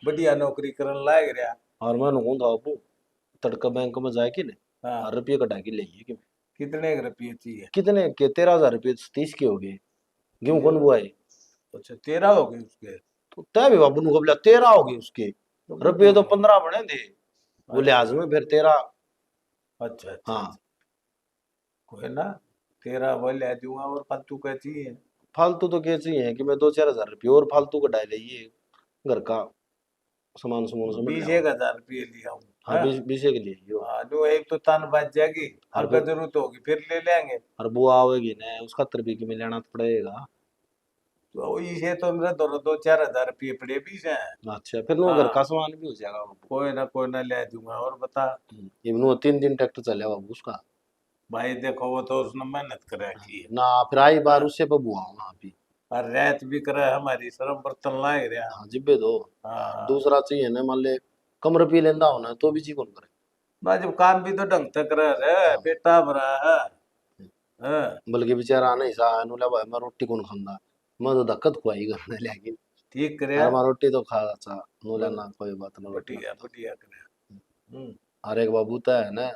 बढ़िया नौकरी करने लायक रहा। और मैं कहूँ था बाबू तड़का बैंक में जाए कि नहीं हाँ और रुपये कटा के ले कि कितने के रुपये चाहिए। कितने के 13,000 रुपये 30 के हो गए गेहूं कौन बुआ है अच्छा 13 हो गए उसके। तो तय भी बाबू को बोला 13 हो गए उसके तो रुपये तो बोलो। 15 बने थे वो लिहाज में फिर 13 अच्छा अच्छा हाँ कोई ना 13 वो ले दूंगा और फालतू क्या चाहिए। फालतू तो कैसे ही है कि मैं 2-4 हज़ार रुपये और फालतू का डाल ये घर का सामान सामान समझ 20-1 हज़ार रुपये लिया हूँ। हाँ 20 के लिए यो हाँ जो एक तो तन बच जाएगी और अगर फिर जरूरत होगी फिर ले लेंगे। और बुआ आवेगी ना उसका 70 की में लेना तो पड़ेगा तो इसे तो मेरे 2-4 हज़ार रुपये पड़े भी से। अच्छा फिर वो घर हाँ का सामान भी हो जाएगा बाबू कोई ना ले दूंगा और बता। ये वो 3 दिन ट्रैक्टर चलेगा बाबू उसका भाई देखो वो तो उसने मेहनत कर रखी है। ना फिर आई बार हाँ उससे पे बुआ वहां भी और रात भी करे हमारी शर्म बर्तन लाए रहा। हाँ जिब्बे दो हाँ दूसरा चाहिए ना मान ले कम रुपये लेंदा होना तो भी जी कौन करे ना जब काम भी तो ढंग से करे रे हाँ बेटा भरा है। हाँ, बल्कि बेचारा आने सा नुला भाई मैं रोटी कौन खांदा मैं तो धक्कत खुआई करने लेकिन ठीक करे अरे मैं रोटी तो खा चा नुला बर- ना कोई बात ना रोटी बढ़िया खाता बढ़िया करे। हर एक बाबू तो है ना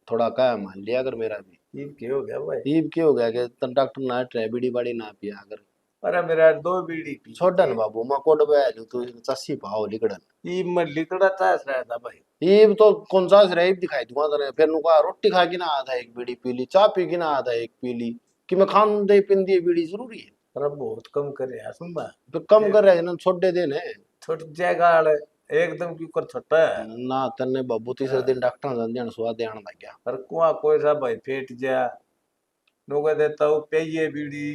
थोड़ा क्या मान लिया अगर मेरा भी ठीक क्या हो गया भाई। ईब क्या हो गया कि तन डॉक्टर ना ट्रे बीड़ी बाड़ी ना पिया अगर अरे मेरा 2 बीड़ी पी छोड़न बाबू मैं कोड पे आलू तो चस्सी पाओ लिकड़न ये मैं लिकड़ा चास रहा था भाई। ईब तो कौन सा रहे दिखाई दूंगा तेरे फिर नुका रोटी खा के ना आधा एक बीड़ी पी ली चाय पी के ना आधा एक पी ली कि मैं खान दे पिन दी बीड़ी जरूरी है अरे बहुत कम करे यार सुन बा फिर कम कर रहे ना छोड़ दे देने छोट जाएगा आले, एकदम क्यों कर छोटा है। ना तन्ने बाबू तीसरे दिन डॉक्टर ने देन सुआ देन लग गया और कुआ कोई सा भाई फेट जा नुका देता हूँ पेये बीड़ी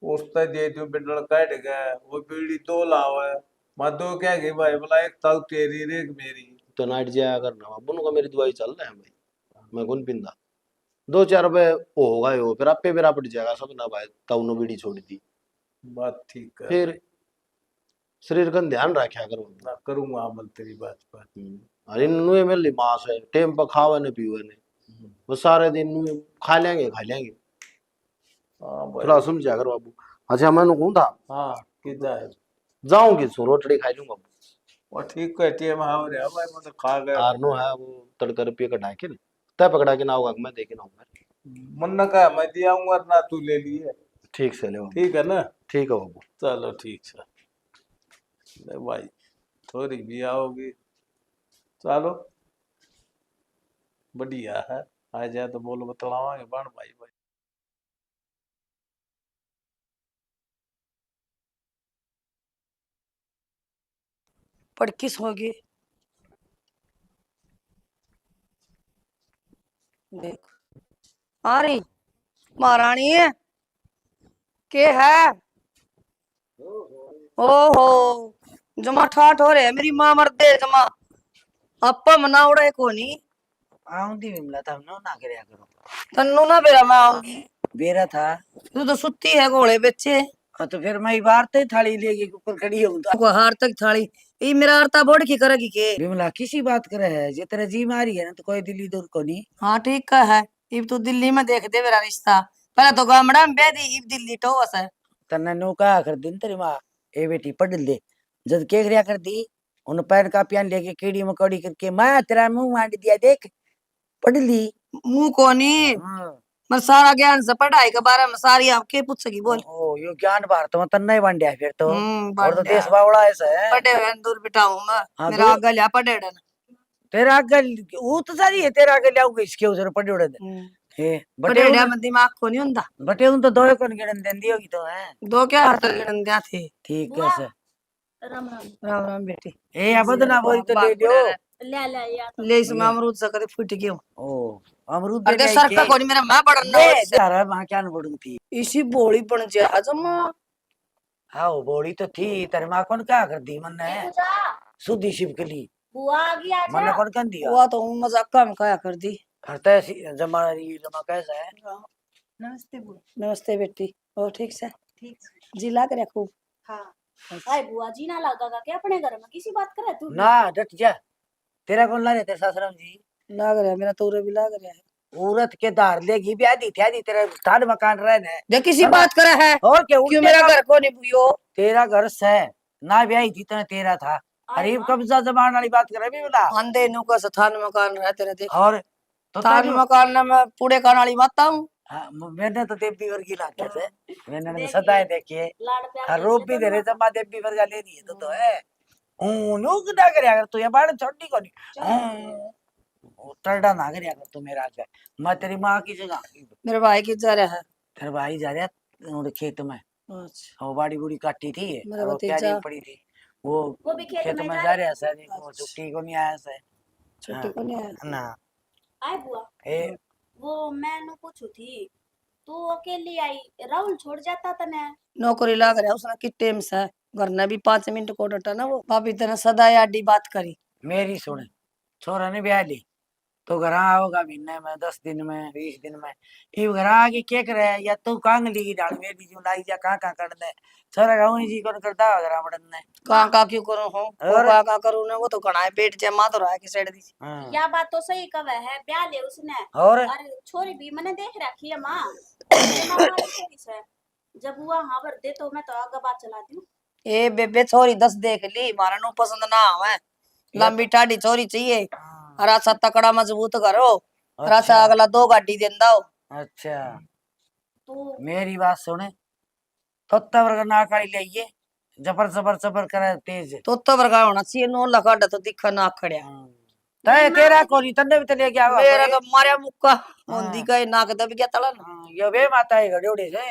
उसका दे दो बिंडल काट गया वो बीड़ी 2 लाओ है। मैं 2 क्या गई भाई बोला एक ताऊ तेरी रे एक मेरी। तो नाइट जाया करना बाबू नुका मेरी दवाई चल रहा है भाई मैं कौन पिंदा 2-4 रुपए होगा यो फिर आपे मेरा पड़ जाएगा सब ना भाई ताऊ ने बीड़ी छोड़ दी बात ठीक है फिर भाई शरीर का ध्यान रखा करो ना करूंगा अमल तेरी बात पर। अरे इन्नु मेरी मास है टेम पर खावे ने पीवे ने वो सारे दिन नु खा लेंगे हाँ भाई थोड़ा समझा कर बाबू अच्छा मैं कहूँ था हाँ किधर है जाऊंगी सो रोटड़ी खाई लूंगा वो ठीक है टेम हाँ रे भाई मैं तो खा गया आरनो है वो तड़का रुपये कटा के ना तय पकड़ा के ना होगा मैं देखे ना होगा मन का मैं दिया हूँ और ना तू ले लिए। ठीक से ले बाबू ठीक है ना ठीक है बाबू चलो ठीक है ले भाई थोड़ी भी आओगी चलो बढ़िया है आ जाए तो बोलो बतलावांगे बन भाई भाई। पर किस होगी देख आ रही महारानी है के है ओहो जमा ठाठ हो रहे मेरी माँ मर दे जमा अपा मना उड़ा कोनी आऊंगी विमला तब ना करया करो तन्नू ना बेरा मैं आऊंगी बेरा था तू तो सुती है घोड़े बच्चे हाँ तो फिर मैं बाहर ते थाली लेके ऊपर खड़ी हूँ को हार तक थाली ये मेरा आरता बोर्ड की करेगी के विमला किसी बात करे है जे तेरा जी मारी है ना तो कोई दिल्ली दूर को नहीं हाँ ठीक का है इब तू दिल्ली में देख दे मेरा रिश्ता पहले तो गामड़ा में बेदी इब दिल्ली टोवस है तन्ने नो कहा कर दिन तेरी माँ ए बेटी पढ़ ले जब के गरिया कर दी उन पैन का पियान लेके कीड़ी मकोड़ी करके मैं तेरा मुंह मांड दिया देख पढ़ ली मुंह कोनी हाँ। मैं सारा ज्ञान से पढ़ाई के बारे में सारी आपके पूछेगी बोल ओ यो ज्ञान भारत में तन्ने ही बांट दिया फिर तो और तो बढ़िया। देश बावड़ा ऐसा है पढ़े हुए दूर बिठाऊं मैं हाँ, मेरा दूर- आगे लिया पढ़े तेरा आगे वो तो सारी है तेरा आगे लाऊंगा इसके उधर पढ़े उड़े हे बटे पढ़े में दिमाग को नहीं होता बटे उन तो दो कौन गिनन देन दी होगी तो है दो क्या हाथ गिनन दिया थे ठीक है सर राम राम राम राम बेटी ए अब ना बोली तो ले लियो ले ले या तो ले इसमें अमरूद से कदे फूट गयो ओ अमरूद अरे दे सर का कोनी मेरा मैं पढ़ना दे सारा मां क्या न बढ़ू थी इसी बोली बन जा जमा हाँ वो बोली तो थी तेरे मां कौन क्या कर दी मन ने सुधी शिव के लिए बुआ आ गई मन ने आजा कौन कर दिया हुआ तो मजाक काम काया कर दी करता है जमा रही जमा कैसा है नमस्ते बुआ। नमस्ते बेटी और ठीक से ठीक है। जी लाग रहा खूब हाँ आए बुआ जी ना लगा क्या अपने घर में किसी बात करे तू ना डट जा तेरा कौन ला रहे थे सासराम जी लाग रहा मेरा तोरे भी लाग रहा है औरत के दार लेगी ब्याह दी थी आदि तेरा थान मकान रहने देख किसी बात करे है और क्या क्यों उल्टे मेरा काम- घर को नहीं बुयो तेरा घर से ना ब्याही थी तो तेरा था गरीब कब्जा जमान वाली बात कर रही बोला अंधे नु का स्थान मकान रहा तेरा देख और तो थान तेरी- मकान में मैं पूरे कान वाली माता हूँ हाँ, मैंने तो देवी वर्गी लाके से मैंने तो सदाए देखिए लाड़ प्यार हर कैसे रूप भी तो दे रहे जमा देवी वर्गा ले रही है तो है नुक ना करे अगर तू ये बाण छोटी को नहीं टरडा ना करे अगर तू मेरा आगे मैं तेरी माँ की जगह मेरे भाई की जा रहा है तेरे भाई जा रहा उनके खेत में अच्छा वो बाड़ी बूड़ी काटी थी मेरा और वो भतीजा। क्यारी पड़ी थी वो भी खेत खेत में में जा जा रहे रहा सर वो छुट्टी को नहीं आया सर छुट्टी को नहीं आया ना आए बुआ ए वो मैंने पूछू थी तू अकेली आई राहुल छोड़ जाता तने नौकरी लाग रहा है उसने कि टेम से घर ने भी 5 मिनट को डटा ना वो भाभी तेने सदा याडी बात करी मेरी सुन छोरा ने ब्याह ली तो घर आओगा महीने में 10 दिन में 20 दिन में ये घर आके क्या करे या तू कांग ली डाल मेरी जो लाई जा कहाँ कर दे छोरा गाँव जी कौन करता है घर बड़न ने कहाँ का क्यों करूँ हूँ और- कहाँ करूँ ना वो तो कना है पेट जमा तो रहा है कि साइड दी हाँ। या बात तो सही कवे है ब्याह ले उसने और अरे छोरी भी मैंने देख रखी है माँ ये माँ वाली छोरी से जब हुआ हाँ भर दे तो मैं तो आगे बात चला दूं ए बेबे छोरी 10 देख ली मारा नु पसंद ना आवे लंबी टाडी छोरी चाहिए और अच्छा तकड़ा मजबूत करो और अच्छा अच्छा। अगला 2 गाड़ी देंदा हो अच्छा तो मेरी बात सुने तत्ता वर्ग ना काली लाइए जबर जबर जबर करे तेज तो वर्गा होना चाहिए नो लगा तो दिखा ना खड़िया तय तेरा कोनी तन्ने भी तले क्या हुआ मेरा तो मारिया मुक्का हाँ। मुंदी का नाक दब गया तड़न ये वे माता है गड़ोड़े से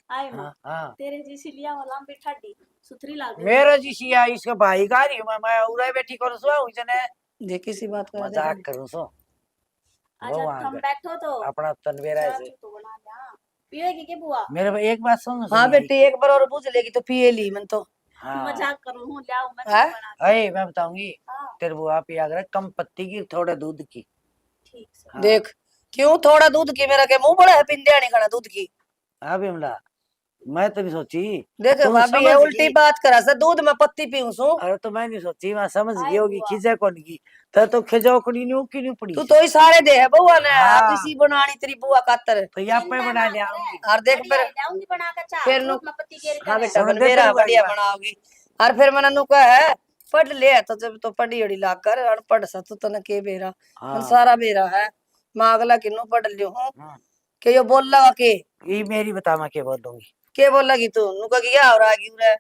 आए माँ हाँ तेरे जैसी लिया वाला बिठाडी सुथरी लाग मेरा जी सिया इसका भाई का रही मैं उरे बैठी करूं सो उसने देखी सी बात कर मजाक करूं सो अच्छा वो आ तुम गए। बैठो तो अपना तनवेरा चाय से तो बना लिया पिएगी के बुआ मेरे भाई एक बात सुन हाँ बेटी एक बार और पूछ लेगी तो पिए ली मन तो हाँ मजाक करूं हूं लाओ मैं हैं? चाय बना अरे मैं बताऊंगी हाँ तेरे बुआ पिया करे कम पत्ती की थोड़े दूध की ठीक से हाँ। देख क्यों थोड़ा दूध की मेरा के मुंह बड़ा है पिंडिया नहीं खाना दूध की हाँ बिमला मैं तो नहीं सोची देख तू भाभी समझ ये उल्टी गई। बात करा से दूध में पत्ती पीऊं सू अरे तो मैं नहीं सोची मैं समझ आए गई होगी बुआ। खिजे कौन की तो खिजाओ कुड़ी नहीं की नहीं पड़ी तू तो ही सारे दे है बुआ ने हाँ। आप इसी बनानी तेरी बुआ खातर तो यहाँ पे बना लिया और देख बढ़िया फिर लाऊंगी बना के चाय फिर दूध नु- में पत्ती केरी हाँ करे बेटा समझ बनवेरा तेरी बढ़िया बात। बनाओगी और फिर मैंने नु कहा है पढ़ ले तो जब तो पढ़ी अड़ी ला कर और पढ़ सा तो तने के बेरा हाँ। मन सारा बेरा है मैं अगला किन्नु पढ़ लियो हूं हाँ। के यो बोल लगा के ये मेरी बता मैं क्या बोल दूंगी के बोल लगी तू नु का क्या हो रहा है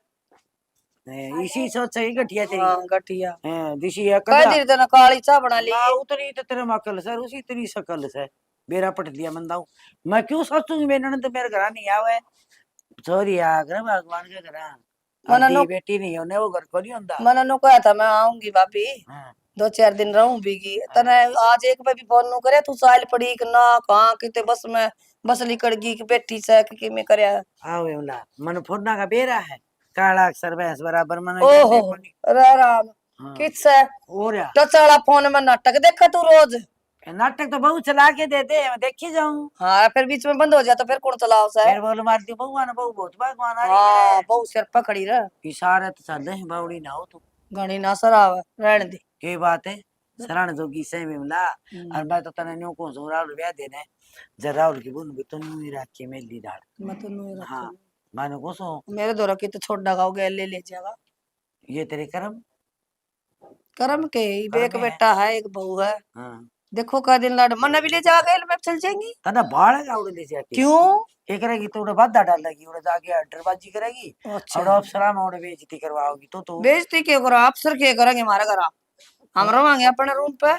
रे इसी सोच से ही गठिया तेरी हां गठिया दिशी है कह कदा दी तेने काली चा बना ली ना उतरी तो तेरे मकल सर उसी तेरी शकल से मेरा पट दिया मंदाऊ मैं क्यों सोचूंगी मेरे ननद मेरे घर नहीं आवे छोरी आ कर भगवान के घर मना दी नो बेटी नहीं होने वो घर को नहीं होता। मना नो कहा था मैं आऊंगी भाभी, हाँ 2-4 दिन रहूं बीगी। तने आज एक पे भी फोन नो करे तू साल पड़ी कि ना कहाँ किते बस में बस लिकड़ गई कि बेटी से कि मैं करया। आओ एवला मन फोड़ना का बेरा है, काला अक्षर भैंस बराबर मन ओहो रे राम हाँ किससे हो रहा टचाला फोन में नाटक देखा तू रोज। नाटक तो बहु चला के दे दे मैं देखी जाऊं। हाँ फिर बीच में बंद हो जाता फिर कौन चलाओ सा। फिर बोल मारती बहुआ ना बहु बहुत भगवान आ रही हाँ मेरे बहु सिर पकड़ी रे इशारे तो चल रहे बावड़ी ना हो तू घनी ना सराव रहने दे। के बात है शरण जोगी से मिला। और मैं तो तने न्यू को सो राहुल ब्याह देने जरा राहुल की बुन भी तो न्यू ही रख के मेली डाल। मैं तो नहीं रखा हाँ मानो को सो मेरे द्वारा की तो छोड़ डागा गया ले जाएगा। ये तेरे कर्म कर्म के कर्म एक है। बेटा है एक बहू है। हाँ देखो का दिन लाड मन्ना भी ले जाएगा मैं चल जाएंगी। तना बाढ़ गाउड ले जाके क्यों ये करेगी तो उड़े बाधा डाल लगी उड़े जाके डरबाजी करेगी अच्छा और अफसरा में उड़े बेइज्जती करवाओगी तो बेइज्जती क्यों करो अफसर क्या करेंगे हमारे घर हम रवांगे अपने रूम पे।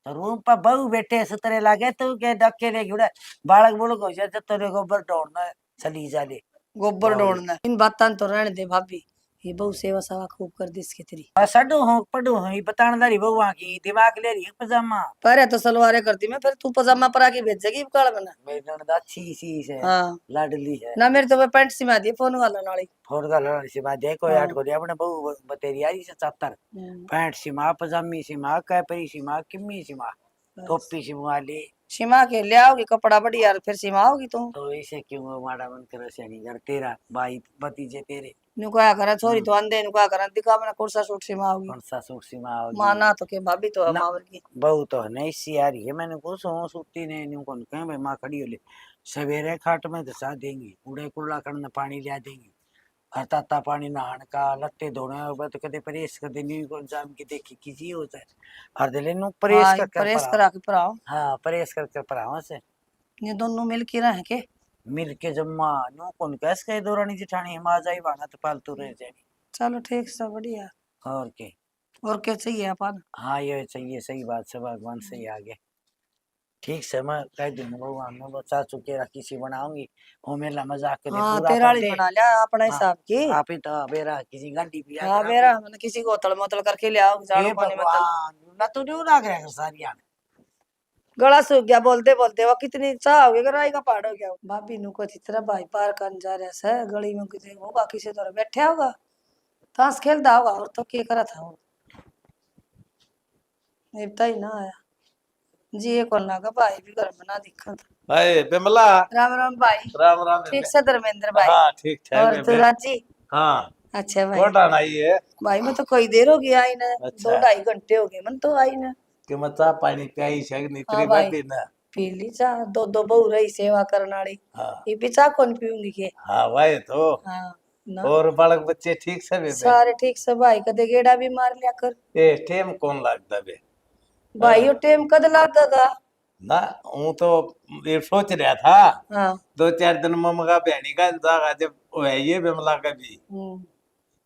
रूम पर बहु बेटे सतरे लागे तू के डके ले उड़े बालक बोलो को जब तेरे गोबर ढोड़ना चली जा ले गोबर बावड़ी। ढोड़ना इन बातां तो रहने दे भाभी ये बहु सेवा सावा खूब कर दी इसकी तेरी। सडू हो पडू हो ये बतानदारी बहुआ की दिमाग ले रही है पजामा पहले तो सलवारे करती मैं फिर तू पजामा परा के भेजेगी काल बना। मेरी ननद अच्छी सी है हाँ लाडली है ना मेरे तो वो पैंट सिमा दी फोन वाला नाली। फोन का लड़ से बात देखो हाँ। यार को अपने बहु बतेरी आई से 70 पैंट सीमा पजामी सीमा कैपरी सीमा किम्मी सीमा टोपी सीमा ले सीमा के ले आओगी कपड़ा बढ़िया फिर सीमा आओगी तू। तो ऐसे क्यों माड़ा मन कर से नहीं कर तेरा भाई भतीजे तेरे नु क्या करा छोरी तो अंधे नु क्या करा दिखा अपना कुर्सा सूट सीमा आओगी कौन सा सूट सीमा होगी माना तो के भाभी तो ना। मावर की बहु तो नहीं सी आ रही है मैंने को सो सुती ने न्यू कौन कहे भाई माँ खड़ी हो ले सवेरे खाट में घसा देंगी उड़े कुल्ला करने पानी लिया देंगी और ताता पानी नहाने का लत्ते धोने और तो कदे परेश कर देनी को जाम की देखी किसी होता है हर दिले नु परेश हाँ, कर परेश करा के पराओ हाँ परेश कर पराओ से ये दोनों मिल के रहे के मिल के जम्मा नु कौन कैस कहे दौरानी जिठानी हिमा जाई वाना तो पालतू रह जाएगी चलो ठीक सब बढ़िया और के और क्या चाहिए अपन। हाँ ये चाहिए सही बात से भगवान से ही आगे ठीक से मैं कह दूंगा भगवान में वो चाचू के रखी सी बनाऊंगी वो मेला मजाक के हाँ पूरा तेरा कर वाली दे बना लिया अपने हाँ, हिसाब की। आप ही तो बेरा किसी गंडी पिया हाँ करा मेरा मैंने किसी को तल मतल करके ले आओ हे झाड़ू पानी में तल भगवान ना तो नहीं लाग रहा है सारिया गला सूख गया बोलते बोलते वो कितनी चाह हो गई राई का पहाड़ हो गया। भाभी नु को इतना भाई पार कर जा रहा है गली में किसी होगा किसी तरह बैठा होगा ताश खेलता होगा और तो क्या करा था वो निपटा ही ना आया जी ये कौन लगा भाई भी घर में ना दिखा था। भाई बिमला राम राम भाई। राम राम ठीक से धर्मेंद्र भाई। हाँ ठीक ठाक और है तू राजी। हाँ अच्छा भाई कौन आना ही है भाई मैं तो कोई देर हो गया आई ना अच्छा। 2-2.5 घंटे हो गए मन तो आई ना कि मैं चाह पानी प्याई शगनी हाँ तेरी भाई। भाभी ना पी ली चाह 2-2 बहु रही सेवा करने वाली हाँ ये भी चाह कौन पीऊंगी के। हाँ भाई तो हाँ ना और बालक बच्चे ठीक से बेबे सारे ठीक से भाई कदे गेड़ा भी मार लिया कर ए टेम कौन लगता बे भाई वो टाइम कद लागेगा। ना हूँ तो ये सोच रहा था हाँ 2-4 दिन में मगा बहनी का जागा जब वो है ये बिमला का भी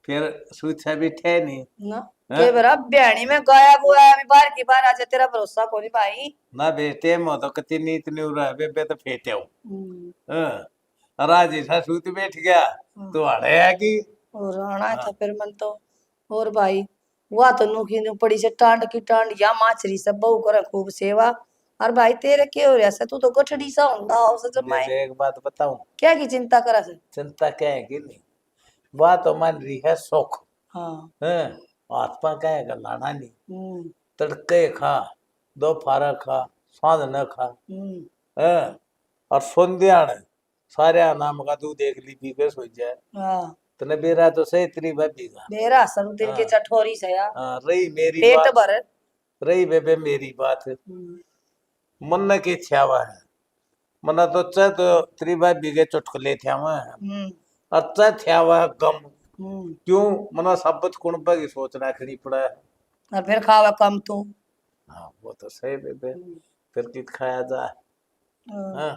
फिर सूचा भी थे नहीं ना हाँ? के बरा ब्याणी में गाया गुआ अभी बाहर की बाहर आ जा तेरा भरोसा कोनी भाई। ना बेटे मो तो कति नीत नहीं उड़ा बेबे तो फेटे हूँ हम्म, राजी सा सूत बैठ गया तो अड़े है कि और आना था फिर मन तो और भाई हुआ तो नुकी नु पड़ी से टांड की टांड या माचरी सब बहु करे खूब सेवा और भाई तेरे के हो रहा तू तो गठड़ी सा हुंदा हो से जमाए बेबे एक बात बताऊं क्या की चिंता करा से। चिंता क्या है कि नहीं बात तो मान रही है सुख हाँ हैं आत्मा क्या है लाना नहीं हम्म तड़के खा दोपहर खा सांझ न खा हम्म हैं और संध्या ने सारे नाम का तू देख ली पी के सो जाए हाँ तने बेरा तो सही तेरी भाभी का बेरा सब दिन के हाँ। चठोरी से या हाँ, रही मेरी पेट बात भर। रही बेबे मेरी बात मन की छावा है मना तो च तो तेरी भाभी के चुटकुले थे हम्म अच्छा छावा गम हम्म क्यों मना सबत कुणबा की सोच रखनी पड़ा है और फिर खावा कम तू। हाँ वो तो सही बेबे फिर कित खाया जाए हाँ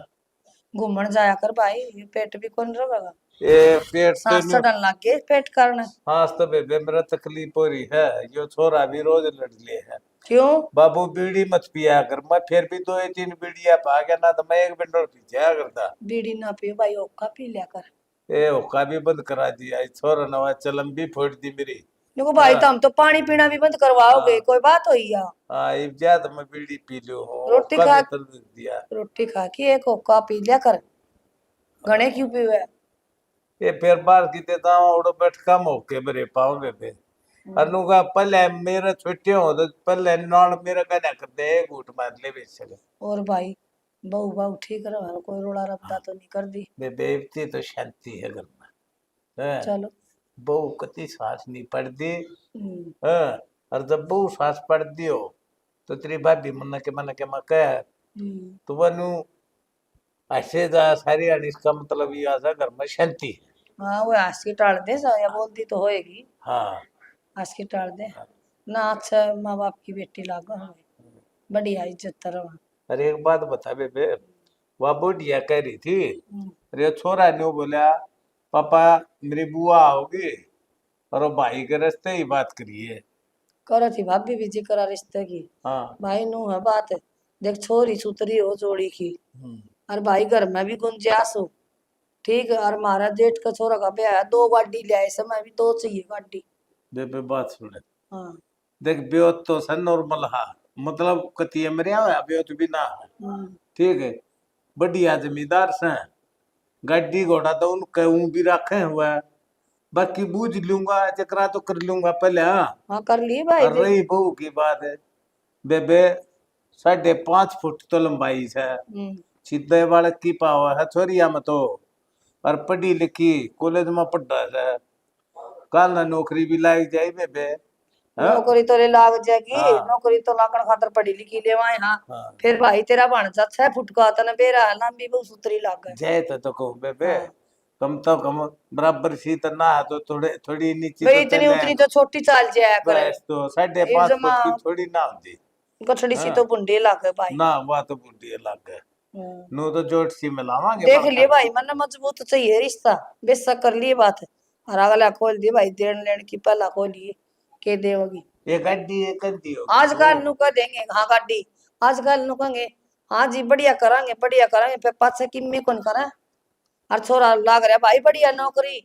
घूमन जाया कर भाई ये पेट भी कौन रहेगा ये पेट तो सांस चढ़न लग गए पेट करने। हाँ तो बेबे मेरा तकलीफ हो रही है यो छोरा भी रोज लड़ ले है क्यों बाबू बीड़ी मत पिया कर मैं फिर भी 2-3 बीड़िया पा गया ना तो मैं एक बिंडल पीछे करता बीड़ी ना पियो भाई ओका पी लिया कर। ये हुक्का भी बंद करा दिया, ये छोरा नवा चलम भी फोड़ दी मेरी। देखो भाई हाँ। तो हम तो पानी पीना भी बंद करवाओगे, हाँ। कोई बात हुई या? हाँ, ये ज्यादा मैं बीड़ी पी लो हूँ, रोटी हुक्का खा भी तर दिया। रोटी खा के एक हुक्का पी लिया कर, घने क्यों पीवे? ये फिर बार की देता हूँ उड़ो बैठ कम होके मेरे पाँव पे अनुगा पहले मेरा छुट्टी हो तो पहले नाल मेरा कहना कर दे घूट मार ले बेच और भाई बहू बहू ठीक रहा, कोई रोड़ा रब्दा तो नहीं कर दी? बेबती तो शांति है घर में। हैं? चलो। बहू कति सांस नहीं पड़ती। हम्म, हैं? और जब बहू सांस पड़ती हो तो तेरी भाभी मन के मैं कह हम्म। तो वनु ऐसे जा सारी आनी, इसका मतलब ये आजा घर में शांति है। हाँ वो हंस के टाल दे, या बोलती तो होएगी, हाँ। हंस के टाल दे ना। अच्छा माँ बाप की बेटी लागो हमें, बढ़िया इज्जत रहा। अरे एक बात बता बेबे, वह बुढ़िया कह रही थी, हम्म, अरे छोरा ने बोला पापा मेरी बुआ आओगी और वो भाई के रास्ते ही बात करिए। करो थी भाभी भी जी करा रिश्ते की। हाँ। भाई नू है बात है, देख छोरी सुतरी हो जोड़ी की, हम्म। और भाई घर में भी गुंजाइश हो, ठीक है। और मारा जेठ का छोरा का ब्याह है, 2 गाड़ी ले आए, समय भी 2 चाहिए गाड़ी। बेबे बात सुन, हाँ। देख ब्योत तो सन नॉर्मल हा, मतलब कति मेरे यहाँ ब्योत भी ना है, हम्म, ठीक है। बढ़िया जमींदार से गाड़ी घोड़ा तो उनके ऊं भी रखे हुआ है, बाकी बूझ लूंगा चकरा तो कर लूंगा पहले। हाँ। हाँ कर लिए भाई और देख। रही बहू की बात है बेबे, 5.5 फुट तो लंबाई है, सीधे बालक की पावर है छोरिया में तो, और पढ़ी लिखी कॉलेज में पढ़ा है, कल ना नौकरी भी लाग जाए बेबे। हाँ? नौकरी तो ले लाग जाएगी, हाँ। नौकरी तो लागण खातर पढ़ी लिखी ले वहां। हाँ। हाँ। फिर भाई तेरा भाणजा 6 फुट का तने बेरा है, लंबी बहुत सुतरी लागे। जय तो कहूँ बेबे, हाँ। कम तो कम बराबर सी तो ना तो थोड़े थोड़ी नीचे भाई तो इतनी चले। उतनी तो छोटी चाल जाया करे, बस तो इब 5.5 फुट जमा की थोड़ी ना होती। गठड़ी सी हाँ। तो बुंडी लागे भाई। ना वह तो बूढ़ी अलग है, हम्म। नो तो जोट सी मिलावांगे देख बड़का। लिए भाई, मन मजबूत चाहिए रिश्ता, बेशक कर लिए बात। और अगला खोल दिए भाई, देन लेन की पहला खोलिए के देवगी। ये गड्डी ये कंदी होगी आजकल नु कह देंगे हाँ गाड़ी, आजकल नु कहेंगे हाँ जी बढ़िया करांगे बढ़िया करांगे, फिर पाछे किम्मी कौन करे? और छोरा लाग रहा भाई बढ़िया नौकरी,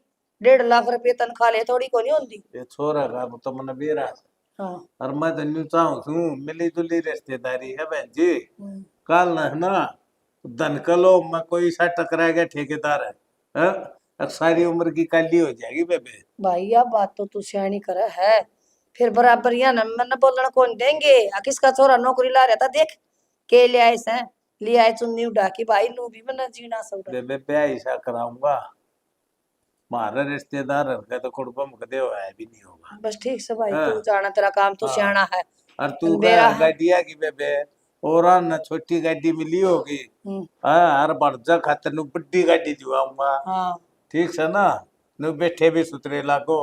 1.5 लाख रुपये तनख्वाह ले, थोड़ी को नहीं होती। ये छोरा का तो मन बेरा है। हाँ। और मैं धन्यू चाहूँ छू मिली जुली रिश्तेदारी है बहन जी, हम्म। कल ना है ना धन कलो मैं कोई सा टकराएगा ठेकेदार है, हाँ? अब सारी उम्र की काली हो जाएगी बेबे। भाई यह बात तो तू सियानी करे है, फिर बराबर या न मन बोलना कौन देंगे? किसका छोरा नौकरी ला रहा था, देख के ले आए से, ले आए चुन्नी उड़ा की, भाई नू भी मना जीना सौड़ा। बेबे ब्याह ऐसा कराऊंगा, मारा रिश्तेदार का तो कुड़बम कदे है भी नहीं होगा। बस ठीक से भाई, हाँ। तू जाना तेरा काम, तू हाँ। सियाना है। और तू बेरा का है। गाड़िया की बेबे और न छोटी गाड़ी मिली होगी, हम्म। हाँ और बढ़जा खातर नु बड़ी गाड़ी जुआऊंगा, हाँ। ठीक है ना, नु बैठे भी सुतरे लागो।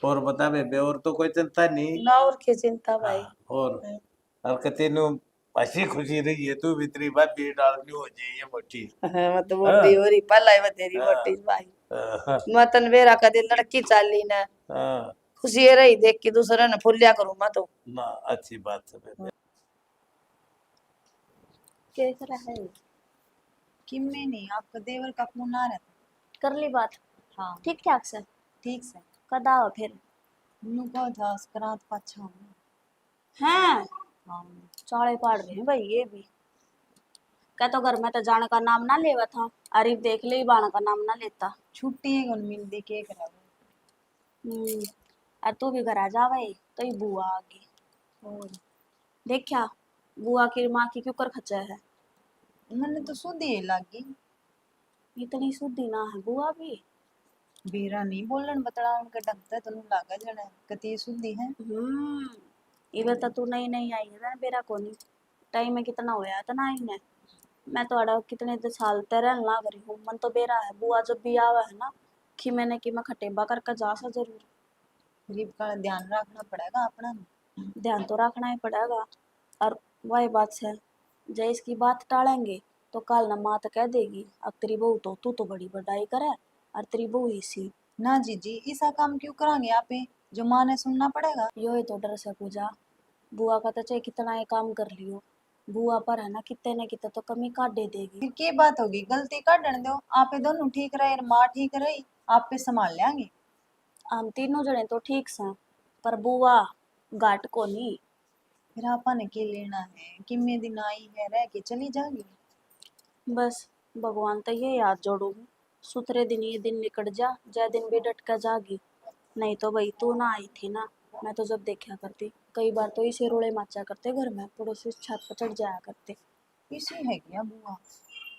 और बता बेबे और तो कोई चिंता नहीं। ना और क्या चिंता भाई। हाँ, और कहते नु हंसी खुशी रही है तू भीतरी बात भी डालनी हो जाइए मोटी। मतलब हाँ। मोटी हो रही पहला ही तेरी हाँ। मोटी भाई। हाँ। मतन बेरा कदे लड़की चाली ना, हाँ। खुशी ये रही देख के दूसरा ने फुलिया करूँ मैं तो। ना अच्छी बात है बेबे। क्या कर रहा है? कि मैं नहीं, आपका देवर का फोन आ रहा था। कर ली बात? हाँ ठीक ठाक से? ठीक से। कदा हो फिर? नु कहा था सकरात पाछा हूँ। हैं हाँ चाड़े पाड़ रहे हैं भाई ये भी। क्या तो घर में तो जाने का नाम ना लेवा था, अरीफ देख ले बाण का नाम ना लेता। छुट्टी है कौन मिल दे के करा। और तू भी घर आ जा भाई, तो ही बुआ आ गई। और देखा बुआ की माँ की क्यों कर खचा है? मैंने तो सुधी लगी, इतनी शुद्धि ना है बुआ भी। बेरा नहीं बोलन बतड़ा उनका डंगता तो लागा जड़ा कती सुधी है। इवे तो तू नई नई आई है ना बेरा कोनी, टाइम में कितना होया इतना ही ने। मैं तो अड़ा कितने साल तेरे लाग रही हूँ, मन तो बेरा है बुआ जब भी आवा है ना कि मैंने कि मैं खटेबा करके जा सा जरूर। गरीब का ध्यान रखना पड़ेगा अपना। ध्यान तो रखना ही पड़ेगा। और वही बात है, जय इसकी बात टालेंगे तो कल ना माँ तो कह देगी अब तेरी बहू तो तू तो बड़ी बड़ाई करे और तेरी बहू ही सी। ना जीजी ऐसा काम क्यों करांगे आप ही, जो माँ ने सुनना पड़ेगा। यो ही तो डर से पूजा, बुआ का तो चाहे कितना ये काम कर लियो बुआ पर है ना कितने न कितने तो कमी काटे देगी। फिर की बात होगी, गलती काटने दो, आपे दोनों ठीक रहे, माँ ठीक रही, आप पे संभाल लेंगे। हम तीनों जने तो ठीक से, पर बुआ घाट को नहीं। फिर आपा ने के लेना है, कितने दिन आई है, रह के चली जाएगी। बस भगवान तो ये याद जोड़ू, सुथरे दिन ये दिन निकट जा, जय दिन भी डट कर जागी। नहीं तो भाई तू ना आई थी ना, मैं तो जब देखा करती, कई बार तो इसे रोड़े माचा करते घर में, पड़ोसी छत पर चढ़ जाया करते। इसी है क्या बुआ?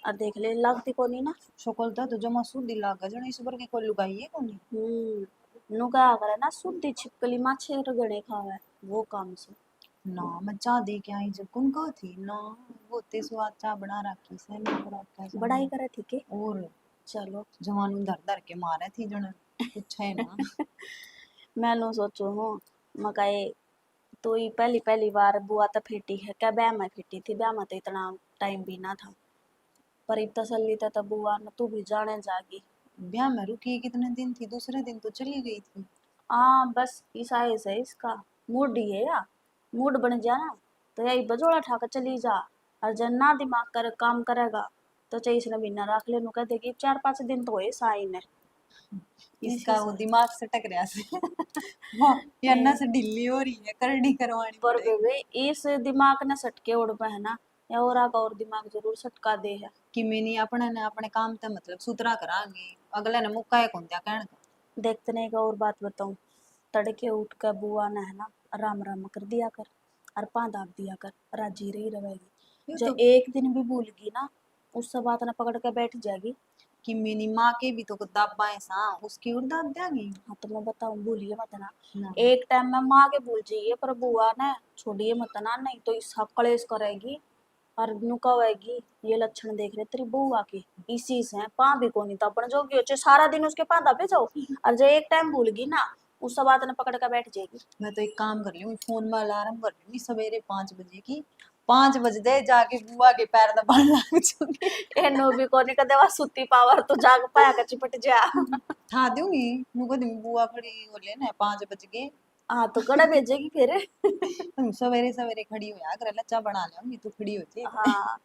और देख ले लगती को नहीं ना। शक्ल तो जमा सुधी लागा जण इस पर की कोई लुगाई है कोनी। नु क्या करे ना, शुद्ध छिपकली माछे रगड़े खावे, वो काम से। ना मैं चाह दे के आई जब कौन को थी ना, वो ते स्वाद चाह बना रखी से ना रखा है बड़ाई करे थी के। और चलो जवान धर धर के मारे थी जण कुछ है ना। मैं नो सोचू हूँ मकाए, तो ही पहली बार बुआ तो फेटी है क्या, ब्याह में फेटी थी, ब्याह में तो इतना टाइम भी ना था, पर इत तसल्ली तो बुआ न तू भी जाने जागी। ब्याह में रुकी कितने दिन थी, दूसरे दिन तो चली गई थी। हाँ बस इस आयस है इसका, मूड ही है या, मूड बन जा ना तो यही बजोड़ा ठाकर चली जा, और जब ना दिमाग कर काम करेगा तो चाहिए इसने बिना रख ले, नु कह देगी 4-5 दिन तो है साइन है। इसका वो दिमाग से टक रहा से वो ये अन्ना से ढीली हो रही है, करनी करवानी पर पड़ेगी। बेबे इस दिमाग ने सटके उड़ पे है ना, या और आगा और दिमाग जरूर सटका दे है। कि मैंने अपने ने अपने काम ते मतलब सुतरा करांगे, अगले ने मुक्का है कौन दिया कहने का। देखते नहीं का और बात बताऊं, तड़के उठ कर बुआ ने है ना राम राम कर दिया कर, और पाँ दाब दिया कर, राजी रही रहेगी। ये जो तो एक दिन भी भूल गई ना, उससे बात ना पकड़ के बैठ जाएगी। कि मेरी माँ के भी तो दाबाए सा, उसकी और दाब देंगे हाँ तो मैं बताऊं, भूलिए मत ना। ना। एक टाइम में माँ के भूल जाइए, पर बुआ ने छोड़िए मत ना, नहीं तो इसका कलेश करेगी और नुकावेगी। ये लक्षण देख रहे तेरी बुआ के, इसी से पा भी को नहीं था अपन जो कि सारा दिन उसके पा दबे जाओ, और जो एक टाइम भूल गई ना, उस बात ने पकड़ कर बैठ जाएगी। मैं तो एक काम कर लूँ, फोन में अलार्म कर लूँ सवेरे 5 बजे की, 5 बजे जाके बुआ के पैर दबाने लग जाऊंगी। एनो भी कोनी का देवा सुती पावर तो जाग पाया का चिपट जा। था दूंगी नुको दूंगी, बुआ खड़ी हो लेना 5 बज के। हाँ तो कड़ा भेजेगी फिर। तुम सवेरे सवेरे खड़ी हो यार, कर लच्चा बना लूंगी तू खड़ी हो जे। हाँ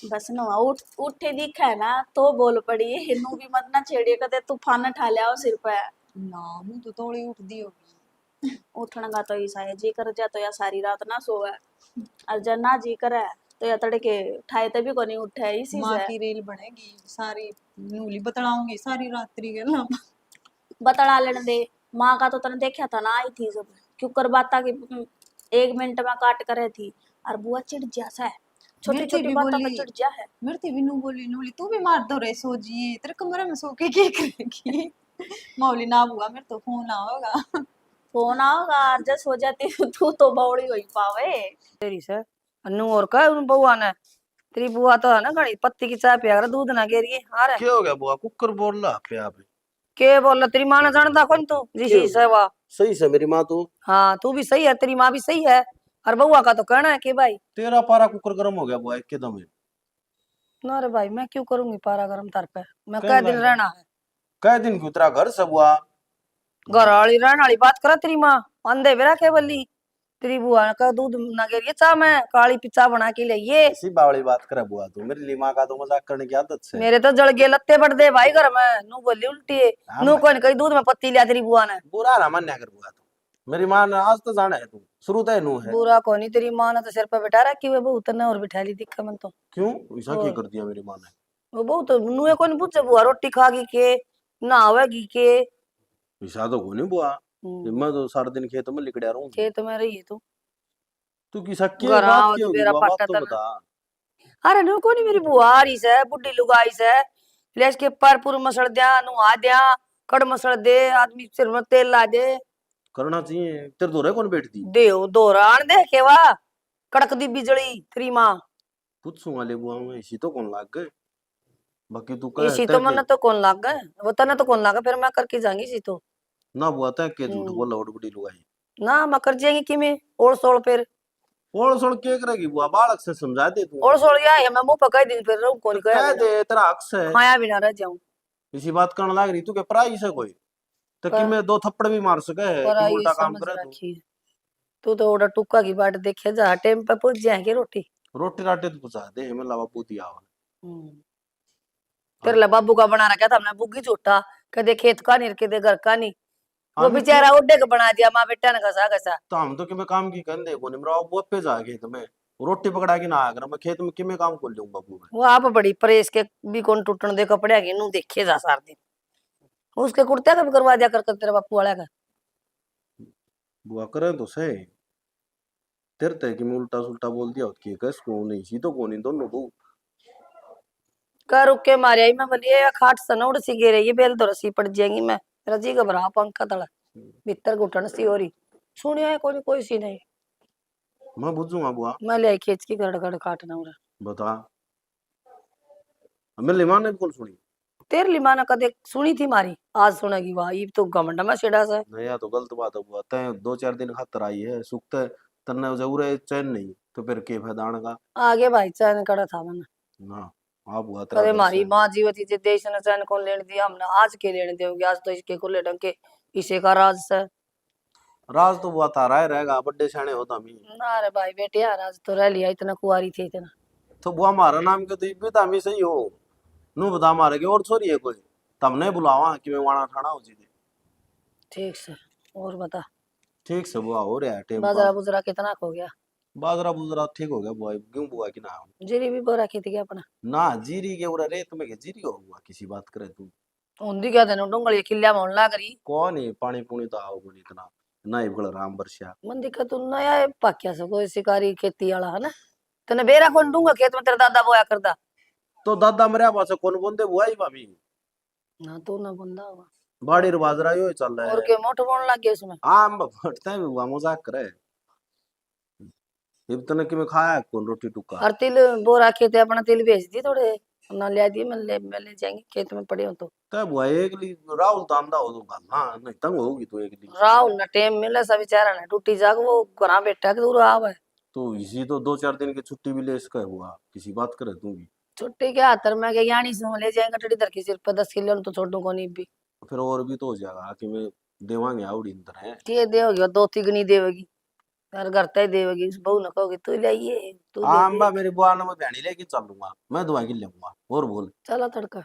बस नो उठ उठे दिखा है ना तो बोल पड़ी, इनू भी मत ना छेड़िए कदे तूफान ठा लिया सिर पे। ना मुँह तो थोड़ी उठ दी होगी। उठने का तो ऐसा है, जी कर जा तो या सारी रात ना सोवे, और जब ना जी करे तो या तड़के ठाए तभी को नहीं उठे, इसी माँ से। की रेल बनेगी सारी, नूली बतलाऊंगी सारी रात्रि के। बतला लेने दे, माँ का तो तने देखा था ना, आई थी जब क्यों कर बाता की 1 मिनट में काट करे थी, और बुआ चिढ़ जा सा है, छोटी मिर्ची छोटी भी बातों पे बोली, चिढ़ जा है। मिर्ची भी नू बोली, नूली तू भी मार दो रे सो जी, तेरे कमरे में सो के क्या करेगी। मौली ना हुआ मेरे तो फोन आओगा। फोन आओगा और जब सो जाती तू तो बौड़ी हुई पावे। तेरी से अन्नू और का उन बुआ ने, तेरी बुआ तो है ना घड़ी पत्ती की चाय पिया कर, दूध ना गेरिए आ रहा क्या हो गया बुआ, कुकर बोल रहा पे आप? के बोल रहा, तेरी माँ ने जानता कौन तू जिसी से वाह। सही से मेरी माँ तू। हाँ तू भी सही है, तेरी माँ भी सही है, और बुआ का तो कहना है कि भाई। तेरा पारा कुकर गर्म हो गया बुआ एकदम ही। ना रे भाई मैं क्यों करूंगी पारा गरम तार पे, मैं कई कै दिन बार रहना है। कई दिन की उतरा घर से बुआ। घर वाली रहने वाली बात करा तेरी माँ, अंधे बेरा के बल्ली। तेरी बुआ का दूध ना गेरिए चाह में काली पिचा बना के लाइए। ऐसी बावली बात करे बुआ तू, मेरी माँ का तो मजाक करने की आदत से। मेरे तो जल गए लत्ते बढ़ दे भाई घर में, नू बोली उल्टी हाँ, नू कौन कही दूध में पत्ती लिया तेरी बुआ ने। बुरा ना मान्या कर बुआ तू, मेरी माँ ने आज तो जाना है तू, शुरू तो नू है। बुरा कोनी, तेरी माँ ने तो सिर पे बैठा रखी हुई बहुत ने, और बिठा ली दिक्कत मन तो। क्यों ऐसा क्या और कर दिया मेरी माँ ने? वो बहुत नुए कौन पूछे बुआ रोटी खागी के नहावेगी के। ऐसा तो नहीं बुआ, मैं तो सारा दिन खेत में लिकड़िया रहूं। खेत में रही है तू किसा के घर बात आओ की तो होगी बेरा बुआ, बात पाटा तो तन। बता। अरे नु कोनी मेरी बुआ आ रही से, बुढ़ी लुगाई से, लेस के परपुर मसड़ दिया नुहा दिया, कड़ मसड़ दे, आदमी सिर में तेल ला दे। करना चाहिए, तेरे दोरे कौन बैठती? देव दोरान दे के वाह कड़क दी बिजली तेरी माँ। पूछूंगा ले बुआ, मैं इसी तो कौन लाग गए। बाकी तू कह इसी तो तय मन के तो कौन लाग गए, वो तने तो कौन लागा, फिर मैं करके जाऊंगी इसी तो। ना बुआ, तय के झूठ हम्म। बोला उड़ बुड़ी लुगाई। ना मैं कर जाएंगी कि मैं ओड़ सोड़ फिर ओड़ सोड़ के करेगी बुआ, बालक से समझा दे तू। ओड़ सोड़ गया है, मैं मुंह पकाई दिन फिर रहूं कौन कह कह दे तेरा हक से। खाया भी ना रह जाऊं। इसी बात करने लाग रही तू के पराई से कोई तो कि मैं 2 थप्पड़ भी मार सके है पर कि आई उल्टा काम समझ करे तू। रखी है। तू तो ओड़ा टुक्का की बाट देखे जा टाइम पे पहुंच जाएंगे रोटी। रोटी राटी तो पूछा दे हमें लावा पूती आवा। तेरे ला बाबू का बना रखा था हमने बुग्गी झूठा, कदे खेत का नहीं कदे घर का नहीं। वो हमें बेचारा ओडे का बना दिया माँ बेटा ने घसा घसा। तो हम तो कि काम की कंधे को नहीं मरा वो पे जा खेत में रोटी पकड़ा के ना आया कर मैं खेत में किमे काम कर लूं बाबू मैं। वो आप बड़ी परेश के भी कौन टूटन दे कपड़े के नू देखे जा सार दिन। उसके कुर्ते का भी करवा दिया कर तेरे बापू वाला का। बुआ करे तो सही तेरे ते कि मैं उल्टा सुल्टा बोल दिया कि कस को नहीं सी तो को नहीं दोनों को का रुक के मारिया ही मैं बोलिए या खाट सनोड़ सी गिरे ये बेल तो रसी पड़ जाएगी मैं रजी घबरा पंखा तड़ा भीतर घुटन सी हो रही सुनिया है कोई सी नहीं। मैं बुझूंगा बुआ मैं ले आई खींच की गड़ गड़ काटना उरा। बता मैं लिमान ने कौन सुनी तेरे लिमाना कदे सुनी थी मारी आज सुनेगी वाह ये तो घमंड में छिड़ा सा। नहीं या तो गलत बात है बुआ तय 2-4 दिन खातर आई है सुखत तन्ने जरूर है चैन नहीं तो फिर के फायदा आने का आगे भाई चैन कड़ा था मैंने ना आप बुआ कदे तेरा मारी माँ जीवती जे देश ने चैन कौन लेने दिया हमने आज के लेने देंगे आज तो इसके खुले ढंग के इसे का राज से। राज तो बुआ तारा ही रहेगा बड्डे शाने होता मी ना रे भाई बेटे यार आज तो रह लिया इतना कुआरी थी इतना। तो बुआ हमारा नाम के तो भी तामी सही हो नु बता मारे के और छोरी है कोई तमने बुलावा कि मैं वाणा ठाणा हो जी ठीक से और बता ठीक से बुआ हो रहा है टाइम बाजरा बुजरा कितना हो गया। बाजरा बुजरा ठीक हो गया बुआ क्यों बुआ की ना जीरी भी बोरा खेती क्या अपना ना जीरी के उरा रे तुम्हें के जीरी हो बुआ किसी बात करे तू उन्दी क्या देनो डोंगली किल्ला मोन ला करी कौन है पानी पुनी तो आओ कोनी इतना ना ही बगल राम बरसिया मन दिक्कत तो नया है पाक्या से कोई शिकारी खेती वाला है ना तने बेरा कौन दूंगा खेत में तेरा दादा बोया करता। तो दादा मरिया पास कौन बोंदे बुआ ही भाभी ना तू ना बंदा हुआ बाड़ी रे बाजरा यो ही चल रहा और है के मोट बोन लग गया इसमें। आम फटता है बुआ मजाक करे इतने कि मैं खाया कौन रोटी टुक्का और तिल बोरा खेते अपना तिल बेच दी थोड़े ना ले दिए मैं ले जाएंगे खेत में पड़े हो तो। तब बुआ एक ली राहुल तांदा हो तो गल हां नहीं तंग होगी तो एक ली राहुल ना टेम मिले सब बेचारा ने टूटी जाग वो घरा बैठा के दूर आवे तो इसी तो 2-4 दिन की छुट्टी भी ले इसका हुआ किसी बात करे तू भी छुट्टी के हाथ में के यानी से ले जाएंगे टड़ी दर के सिर पे 10 किलो तो छोड़ू को नहीं भी फिर और भी तो हो जाएगा कि मैं देवांगे आवड़ी अंदर है के देओगी दो तिगनी देवेगी यार घर तय देवेगी बहू न कहोगी तू ले आइए तू ले आंबा मेरी बुआ ने मैं भैणी लेके चलूंगा मैं दुआ की लेऊंगा और बोल चलो तड़का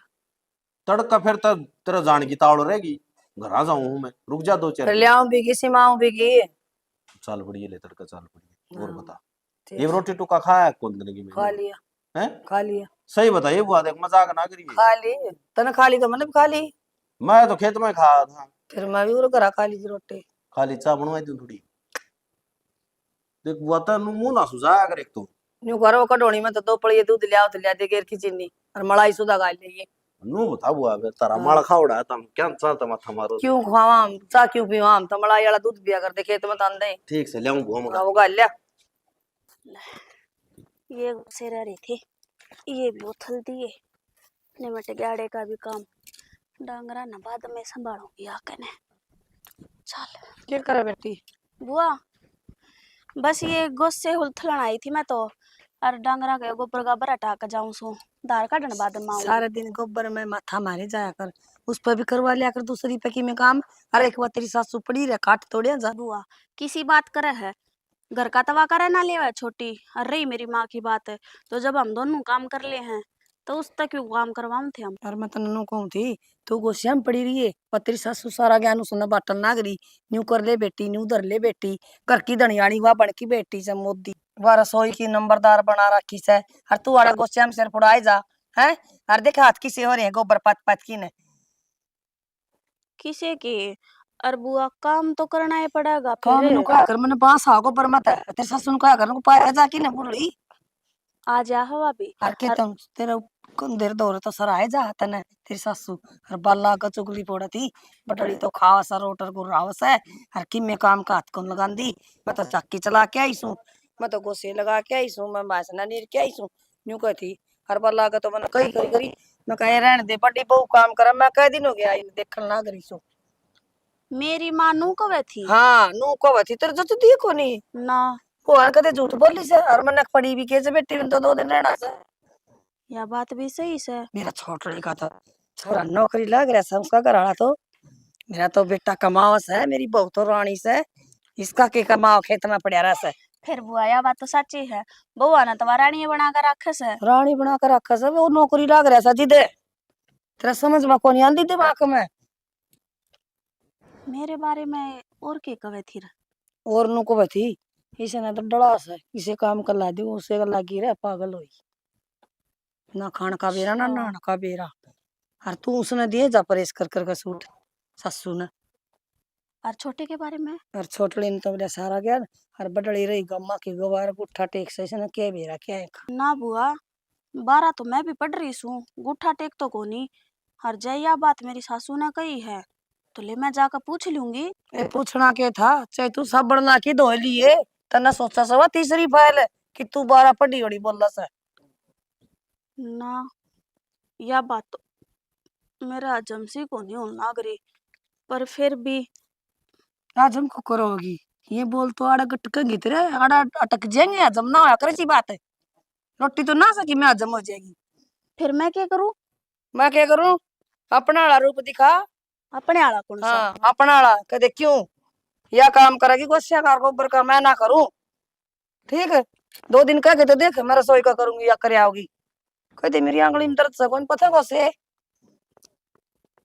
तड़का फिर तब तेरा जान की तावड़ रहेगी घर आ जाऊं मैं रुक जा 2-4 फिर दिन ले आऊं भी सिमाऊं भी चल बढ़िया ले तड़का चल बढ़िया और हाँ, बता ठीक ये रोटी टुक्का खाया कौन दिन की खा मैंने लिया हैं खा लिया सही बताइए बुआ देख मजाक ना करिए खा ली तने खा ली तो मैंने भी खा ली मैं तो खेत में खाया था फिर मैं भी घर खा ली थी रोटी। खाली चाय बनवाई दूं थोड़ी देख बुआ तो मुंह ना सुझाया कर एक तो न्यू करो कटोनी में तो दो पड़ी दूध लिया दे गेर की चीनी और मलाई सुधा खा लेगी। नु बता बुआ बे तारा हाँ। माल खावड़ा है तम क्या चाहता माथा मारो क्यों खावा चा क्यों पीवा हम तो मलाई वाला दूध पिया करते खेत में तान दे ठीक से लेऊं बुआ मगा वो गाल लिया ये से रह रहे थे ये भी उथल दिए निमट गाड़े का भी काम डांगरा न बाद में संभालूंगी आके ने। चल क्या करे बेटी बुआ बस ये गुस्से उथलन आई थी मैं तो और डांगरा के गोबर का बरा टाक जाऊं सो दार काटन बाद में आऊं। सारे दिन गोबर में माथा मारे जाया कर उस पर भी करवा लिया कर दूसरी पे में काम। अरे एक बार तेरी सासू पड़ी रहे काट तोड़िया जा बुआ किसी बात करे है घर का तवा करे ना ले छोटी और रही मेरी माँ की बात है तो जब हम दोनों काम कर ले हैं तो उस तक क्यों काम करवाम थे हम। और मैं तन्नू कहूँ थी तू गोसिया में पड़ी रही है और तेरी सासू सारा ज्ञान उसने बाटल ना करी न्यू कर ले बेटी न्यू धर ले बेटी घर की धनियाणी वह बन की बेटी से मोदी वह रसोई की नंबरदार बना रखी से और तू आड़ा गोसिया में सिर फुड़ाए जा है और देख हाथ किसे हो रहे हैं गोबर पात पात की ने किसे के और बुआ काम तो करना ही पड़ेगा काम फिर नु क्या कर मैंने बांस आगो पर मत तेरे सासू क्या कर पाया जा की ने बुढ़ी आ जा हवा भी और के तुम तेरा कौन देर दौर तो सर आए जा तने तेरी सासू और बाला का चुगली पोड़ा थी बटड़ी तो खावा सा रोटर को रावस है और कि मैं काम का हाथ कौन लगा दी मैं तो चक्की चला के आई सू मैं तो गोसे लगा के आई सू मैं बासना नीर के आई सू न्यू कहती हर बाला का तो मैंने कही करी करी मैं कह रहने दे बड़ी बहु काम कर मैं कई दिन हो गया देखल ना करी सू मेरी माँ नू कवे थी हाँ नू को थी तेरे जो दी को नहीं ना वो हर कदे झूठ बोली से और मैंने पड़ी भी कैसे बेटी में तो 2 दिन रहना से यह बात भी सही से मेरा छोटा लड़का था छोरा नौकरी लग रहा है उसका घर वाला तो मेरा तो बेटा कमावस है मेरी बहू तो रानी से इसका के कमाओ खेत में पड़ा रहा से फिर बुआ यह बात तो सच्ची है। बुआ ने तो रानी बना कर रखे से। रानी बना कर रखा सब वो नौकरी लाग रहा सा जिदे तेरा समझ में कौन आंदी दिमाग में। मेरे बारे में और के कवे थी। और नु को बथी इसे ना तो डला सा इसे काम कर ला दी उसे लगी रहे पागल हुई ना खान का बेरा ना अच्छा। नहान का बेरा। और तू उसने दिए जा परेश कर कर के सूट ससु ने। और छोटे के बारे में? और छोटड़ी ने तो बड़ा सारा गया और बडड़ी रही गम्मा की गवार गुट्ठा टेक से इसने क्या बेरा क्या है ना बुआ 12 तो मैं भी पढ़ रही हूँ, गुठा टेक तो कोनी। हर जया बात मेरी सासू ने कही है तो ले मैं जाकर पूछ लूंगी। ए पूछना के था चाहे तू सब बढ़ना की धो लिए तना सोचा सवा तीसरी फाइल है कि तू 12 पढ़ी होड़ी बोल सा। ना यह बात तो मेरा जमसी को नहीं होना नागरी, पर फिर भी आज हमको करोगी ये बोल तो आड़ा गटकेंगी तेरे आड़ा अटक जाएंगे हजम ना होया करे सी बात है। रोटी तो ना सकी मैं हजम हो जाएगी। फिर मैं क्या करूं? मैं क्या करूं अपना वाला रूप दिखा। अपने आला कौन सा? हाँ अपना वाला कदे क्यों या काम करेगी गोस्याकार गोबर का मैं ना करूं ठीक है। 2 दिन कह के तो देख मैं रसोई का करूंगी या करे आओगी कह दे मेरी आंगली में दर्द से कौन पता को से।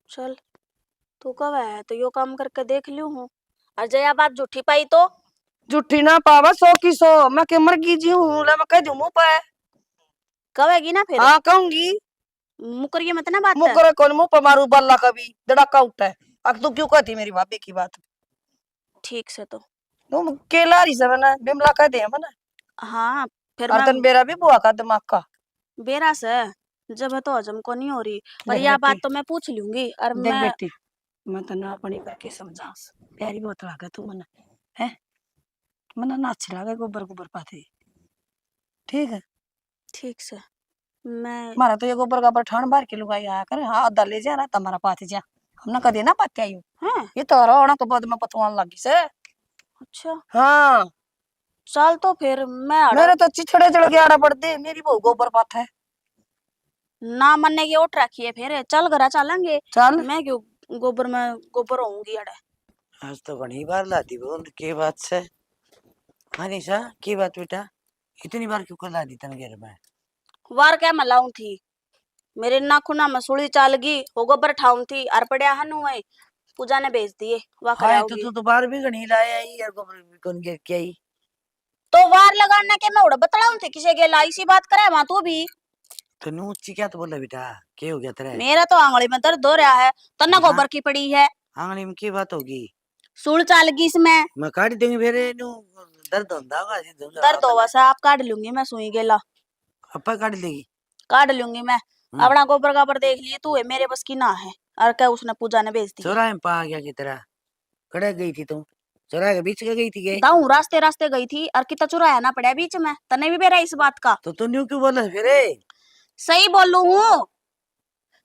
चल तू कब है तो यो काम करके देख लियो हूँ। और जया बात झूठी पाई तो जुट्ठी ना पावा 100 की 100 मैं के मर गई जी हूं ले मैं कह दूं मुंह पे। कवेगी ना फिर? हाँ कहूंगी मुकरिए मत ना बात। मुंह करे कौन मुंह पे मारू बल्ला कभी धड़ाका उठता है। अब तू क्यों कहती मेरी भाभी की बात ठीक से तो तुम केला रही से मैंने बिमला कह दिया मैंने। हाँ फिर और मैं तन बेरा भी बुआ का दिमाग का बेरा से जब है तो हजम को नहीं हो रही, पर देख यह बात बेटी तो मैं पूछ लूंगी। और देख मैं बेटी मैं तो ना अपनी करके समझा प्यारी बहुत लागे तू मने है मने ना अच्छी लागे गोबर गोबर पाते ठीक है। ठीक से मैं मारा तो ये गोबर का ठाण बार के लुगाई आया करे हाँ आधा ले जा रहा तुम्हारा पाते जा हमने कदी ना पाते आयु हैं। ये तो रोना तो बाद में पतवान लगी से। अच्छा हाँ चल तो फिर मैं आड़ा मेरे तो चिछड़े चढ़ के आड़ा पड़ते मेरी बहू गोबर पात है। ना मनने की ओट रखी है, फिर चल घरा चलेंगे। चल मैं क्यों गोबर में गोबर होऊंगी अड़े। आज तो घनी बार लादी बोल के बात से। हाँ निशा की बात बेटा इतनी बार क्यों कर ला दी तन घर में? वार क्या मलाऊं थी मेरे नाखूना में सुली चाल गई वो गोबर ठाऊं थी और पड़िया हनु है पूजा ने भेज दिए वा हाँ तो कराओगी। तू तो बार भी घनी लाया ही यार गोबर भी कौन गिर के आई। तो वार लगाने के मैं उड़ बतलाऊं थे किसे के लाई सी बात करे वहां तू भी। तो नू ची क्या तो बोला बेटा क्या हो गया तेरे? मेरा तो आंगली में दर्द हो रहा है तना हाँ गोबर की पड़ी है आंगली में की बात होगी? सुल चाल गई इसमें मैं काट दूंगी फिर नू दर्द होता होगा जी दूंगा दर्द होगा सा आप काट लूंगी मैं सुई गेला अपा काट देगी। काट लूंगी मैं। अपना गोबर गाबर देख लिए तू है मेरे बस की ना है। और क्या उसने पूजा ने भेज दी चौराहे में पा गया की तरह कड़े गई थी तुम चौराहे के बीच के गई थी के? दाऊ रास्ते रास्ते गई थी और कितना चुराया ना पड़ा बीच में तने भी बेरा इस बात का। तो तू न्यू क्यों बोला फिर? सही बोलू हूँ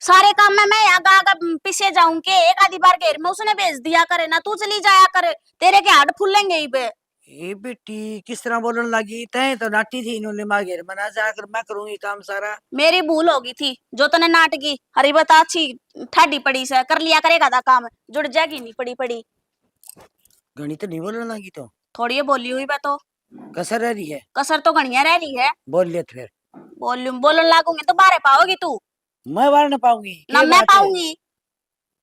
सारे काम में मैं आगा आगा पीछे जाऊं के एक आधी बार घेर में उसने भेज दिया करे ना तू चली जाया करे तेरे के हाथ फूलेंगे ही बे। ये बेटी किस तरह बोलने लगी तय तो नाटी थी इन्होंने माँ घेर मना जाकर मैं करूंगी काम सारा। मेरी भूल होगी थी जो तने नाटकी हरी बता अच्छी ठाडी पड़ी से कर लिया करेगा था काम जुड़ जाएगी नहीं पड़ी पड़ी। गणित नहीं बोलने लगी तो थोड़ी ये बोली हुई मैं तो कसर रह रही है कसर तो घनिया रह रही है। बोल ले फिर। बोलने लागूंगी तो बारे पाओगी तू मैं बार ना पाऊंगी ना ये मैं बात है। पाऊंगी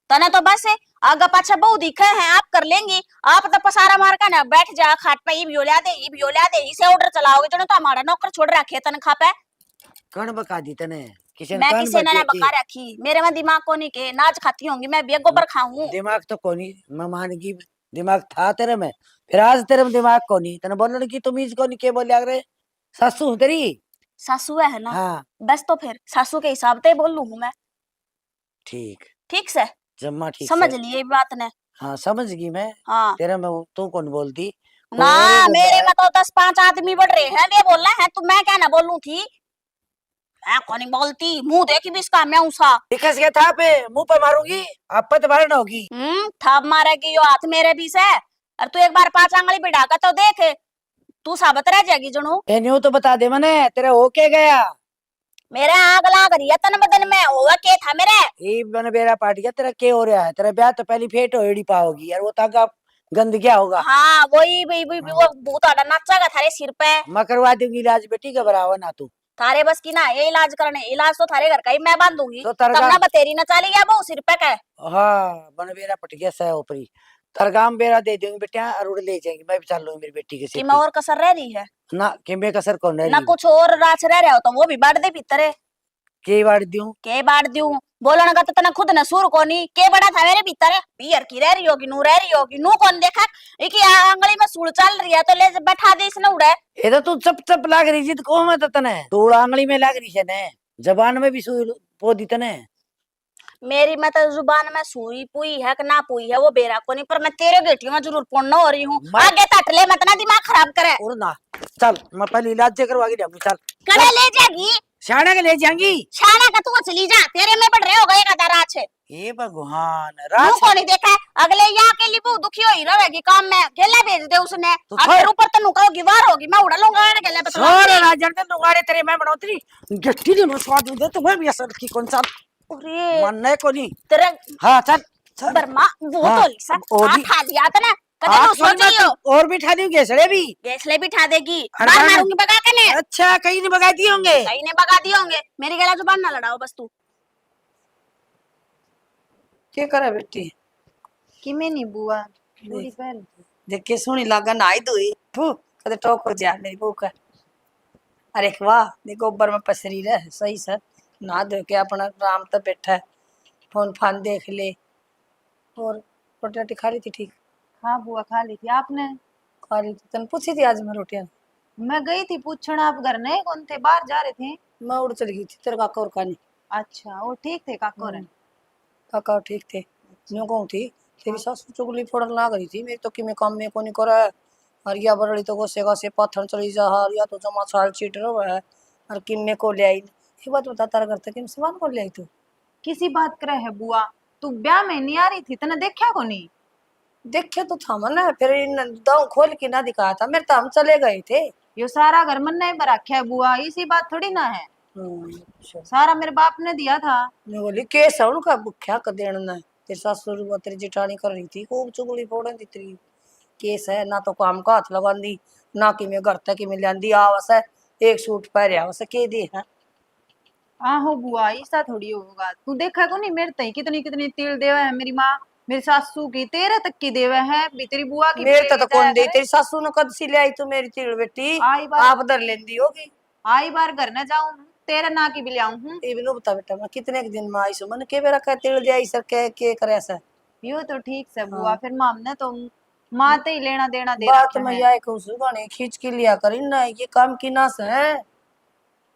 तने तो बस है आगा पाछा बहु दिखे हैं आप कर लेंगी। आप तो पसारा मार का ना बैठ जा खाट पे ये भी ओला दे इसे ऑर्डर चलाओगे जो तो हमारा नौकर छोड़ रखे तनखा पे। कौन बका दी तने किसी ने मैं कान किसी ने ना बकी बका रखी मेरे में दिमाग को नहीं के नाच खाती होंगी मैं भी गोबर खाऊं। दिमाग तो कोनी मैं मान गई दिमाग था तेरे में फिर आज तेरे में दिमाग कोनी तने बोलने की तुम इसको नहीं के बोलिया करे सासू हूं तेरी। सासू है ना हाँ बस तो फिर सासू के हिसाब से बोल लू मैं। ठीक ठीक से जम्मा ठीक समझ से। लिए बात ने। हाँ समझ गई मैं हाँ तेरा में तू कौन बोलती ना कोई मेरे में तो 10-5 आदमी बढ़ रहे हैं ये बोलना है तू मैं क्या ना बोलूं थी। मैं कौन बोलती मुंह देखी भी इसका मैं उसा दिखस के था पे मुंह पे मारूंगी आप पे तो मारना होगी। थाप मारेगी यो हाथ मेरे भी से और तू एक बार 5 आंगली बिठा कर तो देख तू साबित रह जाएगी जनू। न्यू तो बता दे मने तेरा हो के गया मेरा आग लाग रही है तन बदन में होगा के था मेरे। ये मैंने बेरा पाट गया तेरा के हो रहा है तेरा ब्याह तो पहली फेट हो एड़ी पाओगी यार वो तागा गंद क्या होगा? हाँ वही वो भूत आड़ा नाचेगा थारे सिर पे। मैं करवा दूंगी इलाज बेटी, घबराओ ना तू। थारे बस की ना ये इलाज करने, इलाज तो थारे घर का ही मैं बांधूंगी। तो तब तरगा ना बतेरी ना चाली गया वो सिर पे का। हाँ बन बेरा पट गया सह ऊपरी, तरगाम बेरा दे दूंगी बेटा और उड़ ले जाएंगी, मैं भी चल लूंगी मेरी बेटी के कि सिर मैं की। और कसर रह रही है ना कि मैं कसर कौन ना रही कुछ और राच रह रहा हो तो वो भी बांट दे भीतर है। के बाड़ दूं? के बांट दूं? बोलन का तो तना खुद न सुर कोनी के बड़ा था मेरे भीतर है। पियर की रह रही होगी, नू रह रही होगी, नू कौन देखा इकी आंगली में सूड़ चल रही है तो ले बैठा दे इसने उड़े। ये तो तू चप चप लाग रही जित को मैं तो तने तू आंगली में लाग रही है ने, जबान में भी सुई पोदी तने। मेरी मैं तो जुबान में सुई पुई है कि ना पुई है वो बेरा को नहीं, पर मैं तेरे गेटी में जरूर पुण्य हो रही हूँ। मैं- आगे तट ले मत ना दिमाग खराब करे। और ना चल मैं पहले इलाज करवा के जाऊंगी, चल कड़े ले जाएगी सियाने के ले जाएंगी। शाना का तू चली जा, तेरे में बढ़ रहे हो गए का दारा छे। हे भगवान तू राज को नहीं देखा है? अगले यहाँ के लिए बहुत दुखी हुई रहेगी काम में, गेला भेज दे उसने। तो अब फिर ऊपर तनु कहोगी वार होगी, मैं उड़ा लूंगा ना गेला पे छोड़ राजन के नुगाड़े तेरे मैं बनाऊतरी गट्टी दे मैं स्वाद दे तो मैं भी असर की कौन सा अरे मनने को नहीं। तेरे हाँ चल चल बर्मा वो हाँ, तो लिसा ओदी- खा दिया था ना कदे हाथ तू सोच खोल मत, रही हो और भी ठा दूंगी गेसड़े भी। गैस ले बिठा देगी, अरे मार बार- मारूंगी बगा के ने। अच्छा कहीं नहीं भगाती होंगे। कहीं ने बगा दिए होंगे, मेरी गला जुबान ना लड़ाओ बस तू। क्या करे बेटी? कि मैं नहीं बुआ पूरी पहन। देख के सोनी लागा नाई धोई फू कदे टोक हो जा मेरी बहू का। अरे वाह देखो ऊपर में पसरी रहे सही सर, ना धो के अपना आराम तो बैठा है, फोन फान देख ले। और रोटी राटी खा ली थी? ठीक हाँ बुआ खा ली थी आपने? खा ली थी। तन पूछी थी आज मैं रोटियां? मैं गई थी पूछना, आप घर नहीं कौन थे, बाहर जा रहे थे? मैं उड़ चली गई थी तेरे काका और कानी। अच्छा वो ठीक थे काका और? काका और ठीक थे। न्यू कहूँ थी तेरी सासू चुगली फोड़न लाग रही थी मेरी तो कि मैं काम में को नहीं करा है। और या बरड़ी तो गोसे गासे पाथर चली जा हार या तो जमा साल चीट रहा है और किम में को ले आई। ये बात बता तारा घर तक किम सामान को ले आई तू? किसी बात करे है बुआ, तू ब्याह में नहीं आ रही थी तने देखा को नहीं? देखे तो था मन फिर इन दाव खोल के ना दिखाया था मेरे तो हम चले गए थे। यो सारा घर मन नहीं बराख्या है बुआ, इसी बात थोड़ी ना है। अच्छा। सारा मेरे बाप ने दिया था। मैं बोली केस है उनका भुख्या कर देना ना, तेरी सासुर वो तेरी जेठानी कर रही थी खूब चुगली फोड़न दी तेरी। केस है ना तो काम का हाथ लगा दी ना कि मैं घर तक कि मैं लियांदी आवस है एक सूट पहरे आवस के दे है। आहो बुआ ऐसा थोड़ी होगा, तू देखा को नहीं मेरे तई कितनी कितनी तिल देवा है मेरी माँ, मेरी सासू की 13 तक की देवा है भी, तेरी बुआ की मेरे तो बेटी कौन दे जाया तेरी सासू ने कद सी ले आई तू मेरी तिल बेटी आई बार आप दर लेंदी होगी। आई बार घर न जाऊं तेरे ना की भी ले आऊं हूं। ये भी लो बता बेटा मैं कितने के दिन में आई सु मन के बेरा का तिल दे आई सर के करे ऐसा। यो तो ठीक से बुआ, हाँ। फिर मामने तो माते ही लेना देना दे बात रखा मैं है। यह कहूँ सु गाने खींच के लिया करी ना ये काम की नास है,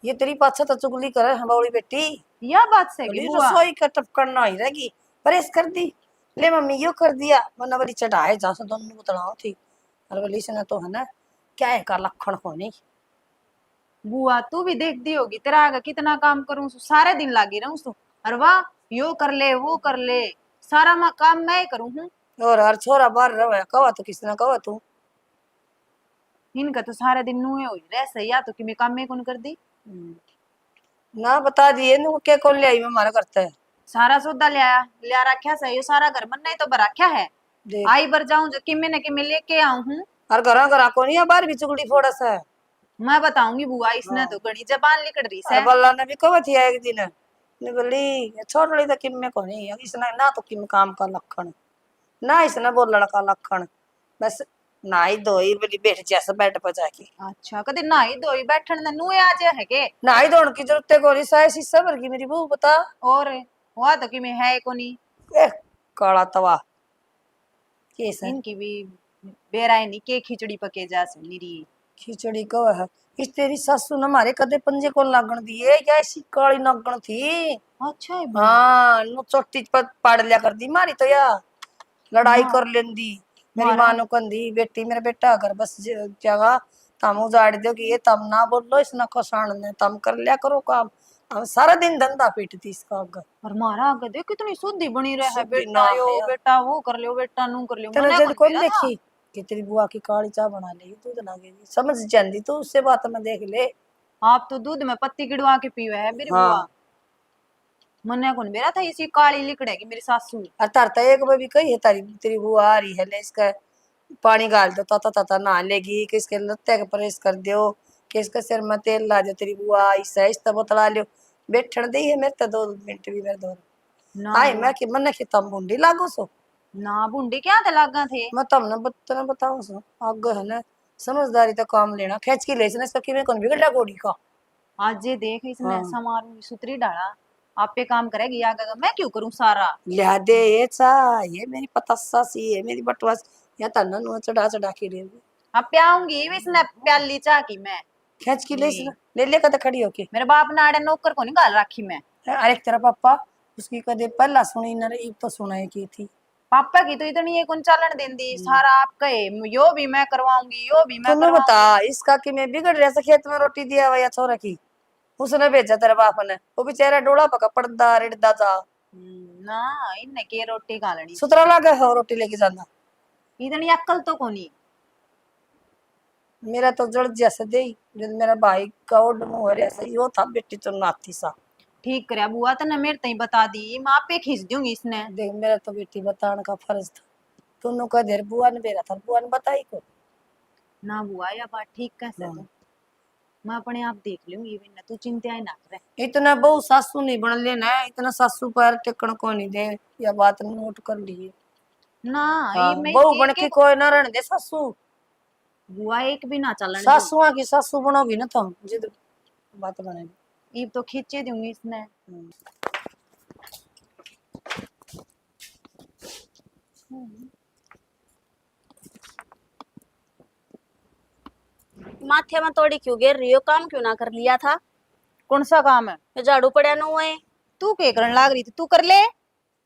ये तेरी पाछा तो चुगली करे है बौड़ी बेटी। यह बात से बोली बुआ रसोई का टपकना ही रहेगी परेश कर दी ले मम्मी यो कर दिया वरना बड़ी चढ़ाए जा सो दोनों बतलाओ थी। अरे बोली से तो है ना क्या है का लक्षण होनी। बुआ तू भी देख दी होगी तेरा आगे कितना काम करूं सु, सारे दिन लागी रहूं सु। अरे वाह यो कर ले वो कर ले, सारा काम मैं ही करूं हूं। और हर छोरा बाहर रहे कवा तो किसने कवा तू इनका तो सारे दिन नुए हो रहे सही, या तो कि मैं काम में कौन कर दी। ना बता दिए नु क्या कौन ले आई मैं हमारा करता है। सारा सौदा लिया रखा सही, सारा घर मन नहीं तो बराख्या है। देख आई बर जाऊं जो किमे न किमे लेके आऊं हूं। और घरा को नहीं बाहर भी चुगली फोड़ा सा। मैं बताऊंगी बुआ, इसने तो घड़ी जबान लिकड़ रही अरे से। बल्ला ने भी कवा थी एक दिन ने बोली छोड़ रही था किम में को नहीं इसने ना तो किम काम का लक्षण ना इसने बोलने का लक्षण बस नाई धोई बोली बैठ जैसे बैठ पर जाके। अच्छा कदे नहाई धोई बैठन न नुए आ जाए है के? नाई धोने की जरूरत को नहीं साय शीशा भर की मेरी बहू बता। और हुआ तो कि मैं है कोनी। ए काला तवा कैसा इनकी भी बेराय नहीं के खिचड़ी पके जा सुनीरी। खिचड़ी कवा है इस तेरी सासू ने हमारे कदे पंजे को लागण दिए क्या ऐसी काली नागण थी। अच्छा है बुआ। हाँ नु चोटी पर पाड़ लिया कर दी मारी तो या लड़ाई हाँ। कर लेंदी मेरी मारा। माँ नु कंदी बेटी मेरा बेटा अगर बस जगह तम उजाड़ दो कि ये तम ना बोलो इसने कसाण ने तम कर लिया करो काम। हम सारा दिन धंधा पीटती इसका अगर और मारा आगे देख कितनी शुद्धि बनी रहे है, शुद्धि बेटा ना यो है यार। बेटा वो कर लियो बेटा नू कर लियो। तेरा मने जद कौन मेरा था। देखी कि तेरी बुआ की काली चाय बना ले दूध लागेगी समझ जाती तू उससे बात में देख ले। आप तो दूध में पत्ती गिड़वा के पीवे है मेरी हाँ। बुआ। मने कौन मेरा था इसी काली लिकड़ेगी मेरी सासू। और तार तो एक भी कही है तारी तेरी बुआ आ रही है ले इसका पानी गाल दो ता नहा लेगी, किसके लत्ते के प्रेस कर दो, किसके सिर में तेल ला दो, तेरी बुआ ऐसा इस तब बतला लियो। बैठन दी है मेरे तो 2 मिनट भी मेरे दो ना आए बुआ, मैं कि मन की तम बूंदी लागो सो ना बुंडी क्या थे लागा थे। मैं तमने बताओ सो आगे है ना समझदारी तो काम लेना खेच की ले इसने कि मैं कौन बिगड़ा गोड़ी का। आज ये देख इसने हाँ। समारू सुतरी डाला, आप पे काम करेगी आगे का, मैं क्यों करूं सारा। लिया दे ये चा ये मेरी पतासा सी है मेरी बटवास या तन्ना नु चढ़ा के दे अब प्याऊंगी इसने प्याली चाह की मैं। खेच की ले नहीं। इसने ले का तो खड़ी होके मेरे बाप ने आड़े नौकर को नहीं गाल रखी मैं। अरे तेरा पापा उसकी कदे पहला सुनी न रे तो सुनाई की थी। पापा की तो इतनी ये कौन चालन देंदी, सारा आप कहे यो भी मैं करवाऊंगी यो भी मैं तुम्हें बता करवाऊंगी। इसका कि मैं बिगड़ रहा खेत में रोटी दिया हुआ या छोरा की उसने भेजा तेरे बाप ने वो बेचारा डोला पका पड़दा रिड़दा जा ना इन्हें के रोटी खालनी सुतरा लगा है रोटी लेके जाना। इतनी अक्ल तो कोनी। मेरा तो जड़ जैसे दे जब मेरा भाई का ओड मुंह ऐसा ही वो था बेटी तो नाती सा ठीक करे बुआ तने मेरे तई बता दी, माँ पे खींच दूंगी इसने। देख मेरा तो बेटी बताने का फर्ज था दोनों का देर बुआ ने बेरा था बुआ ने बताई को ना बुआ या बात ठीक कैसे हाँ। तो मैं अपने आप देख लूंगी बिना तू चिंता ही ना करे। इतना बहु सासू नहीं बन लेना इतना सासू पर टेकन को नहीं दे या बात नोट कर लिए। ना हाँ, ये मैं बहु बन एक की एक कोई ना रहने दे सासू बुआ एक भी ना चलन दूं। सासुआ की सासू बनोगी ना तो जिद बात बनेगी। ईब तो खींचे दूंगी इसने। माथे में तोड़ी क्यों गिर रही हो, काम क्यों ना कर लिया था। कौन सा काम है, ये झाड़ू पड़ा न हुए तू के करन लाग रही थी, तू कर ले।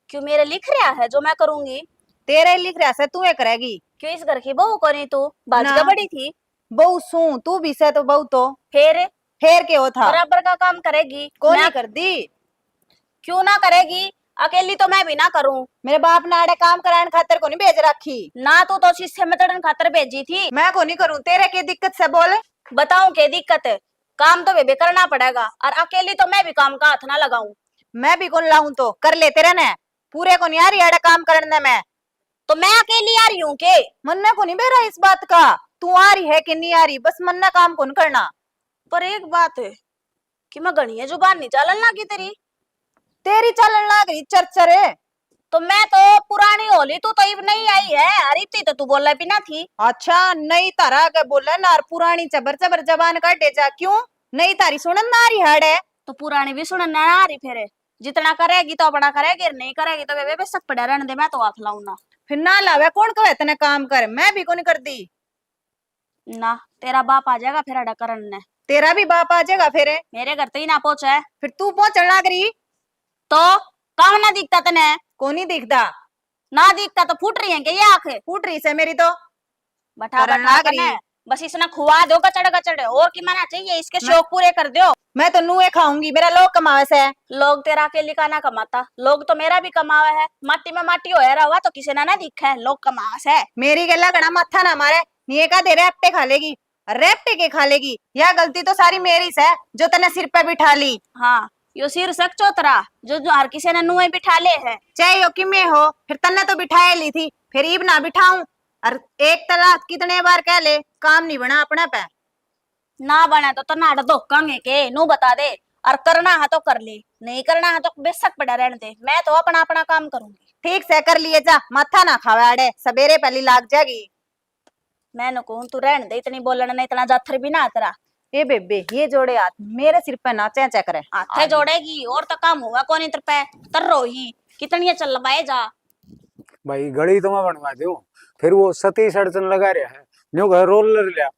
क्यों मेरे लिख रहा है जो मैं करूंगी। तेरे लिख रहा से तू ये करेगी। क्यों इस घर की बहू को नहीं तू बाजका ना। बड़ी थी बहु सू तू भी से तो बहु तो फिर फेर के हो था बराबर का काम करेगी। को मैं नहीं कर दी। क्यों ना करेगी, अकेली तो मैं भी ना करूं। मेरे बाप ने आड़े काम कराने खातिर को नहीं भेज रखी। ना तू तो शीशे में चढ़न खातर भेजी थी। मैं को नहीं करूं, तेरे की दिक्कत से बोले। बताऊं के दिक्कत है, काम तो बेबे करना पड़ेगा और अकेली तो मैं भी काम का हाथ ना लगाऊं। मैं भी कौन लाऊं तो कर ले तेरे ने पूरे को नहीं आ रही आड़े काम करने में। तो मैं अकेली आ रही हूँ के। मन्ना को नहीं बेरा इस बात का, तू आ रही है कि नहीं आ रही, बस मन्ना काम कौन करना। पर एक बात है कि मैं गणिया जुबान नहीं चलन लगी तेरी। तेरी चलन लाग रही चरचरे। तो मैं तो पुरानी होली, तू तो इब नहीं आई है। अरे इतनी तो तू बोला भी ना थी। अच्छा नई तारा के बोला ना पुरानी चबर चबर जबान काटे जा, क्यों नई तारी सुनन ना रही हाड़े। तो पुरानी भी सुनने ना आ रही फिर। जितना करेगी तो अपना करेगी और नहीं करेगी तो बेबे बेशक पड़ा रहने दे, मैं तो हाथ लाऊं ना। फिर ना लावे कौन कहे तने काम कर, मैं भी को नहीं कर दी। ना तेरा बाप आ जाएगा फिर अड़ा करन ने। तेरा भी बाप आ जाएगा फिर। मेरे घर तो ही ना पहुंचा है फिर तू पहुंचने लाग रही। तो काम ना दिखता तने। को नहीं दिखता। ना दिखता तो फूट रही है क्या ये आंखें। फूट रही से मेरी तो बता करन बता लाग रही। तने बस इसने खुआ दो कचड़ कचड़ और की माना चाहिए, इसके शौक पूरे कर दो। मैं तो नुए खाऊंगी, मेरा लोग कमावे से। लोग तेरा अकेली का ना कमाता, लोग तो मेरा भी कमावा है। माटी में माटी होया रहा तो किसी ने ना दिखा है, लोग कमावा से। मेरी गला गड़ा माथा ना मारे, ये का दे रेपटे खा लेगी, रेपटे के खा लेगी। यह गलती तो सारी मेरी से जो तने सिर पे बिठा ली। हाँ यो सिर सक चौतरा जो हर किसी ने नुए बिठा ले है। चाहे यो कि मैं हो, फिर तन्ने तो बिठाए ली थी, फिर ईब ना बिठाऊं। और एक तलाक कितने बार कह ले काम नहीं बना अपना पे। ना बना तो नाड़ धोकांगे के नू बता दे। और करना है तो कर ले, नहीं करना है तो बेशक पड़ा रहने दे, मैं तो अपना अपना काम करूंगी। ठीक से कर लिए जा, माथा ना खावे आड़े, सवेरे पहली लाग जाएगी। मैंने कहूं तू रहने दे, इतनी बोलना नहीं, इतना जाथर भी ना तेरा। ए बेबे ये जोड़े हाथ मेरे सिर पे ना चें करे। हाथे जोड़ेगी और तो काम होगा कौन इतर पे तर रोही कितनी चल पाए जा। भाई गड़ी तो मैं बनवा दूं, फिर वो सतीश अड़चन लगा रहा है न्यू घर रोलर लिया,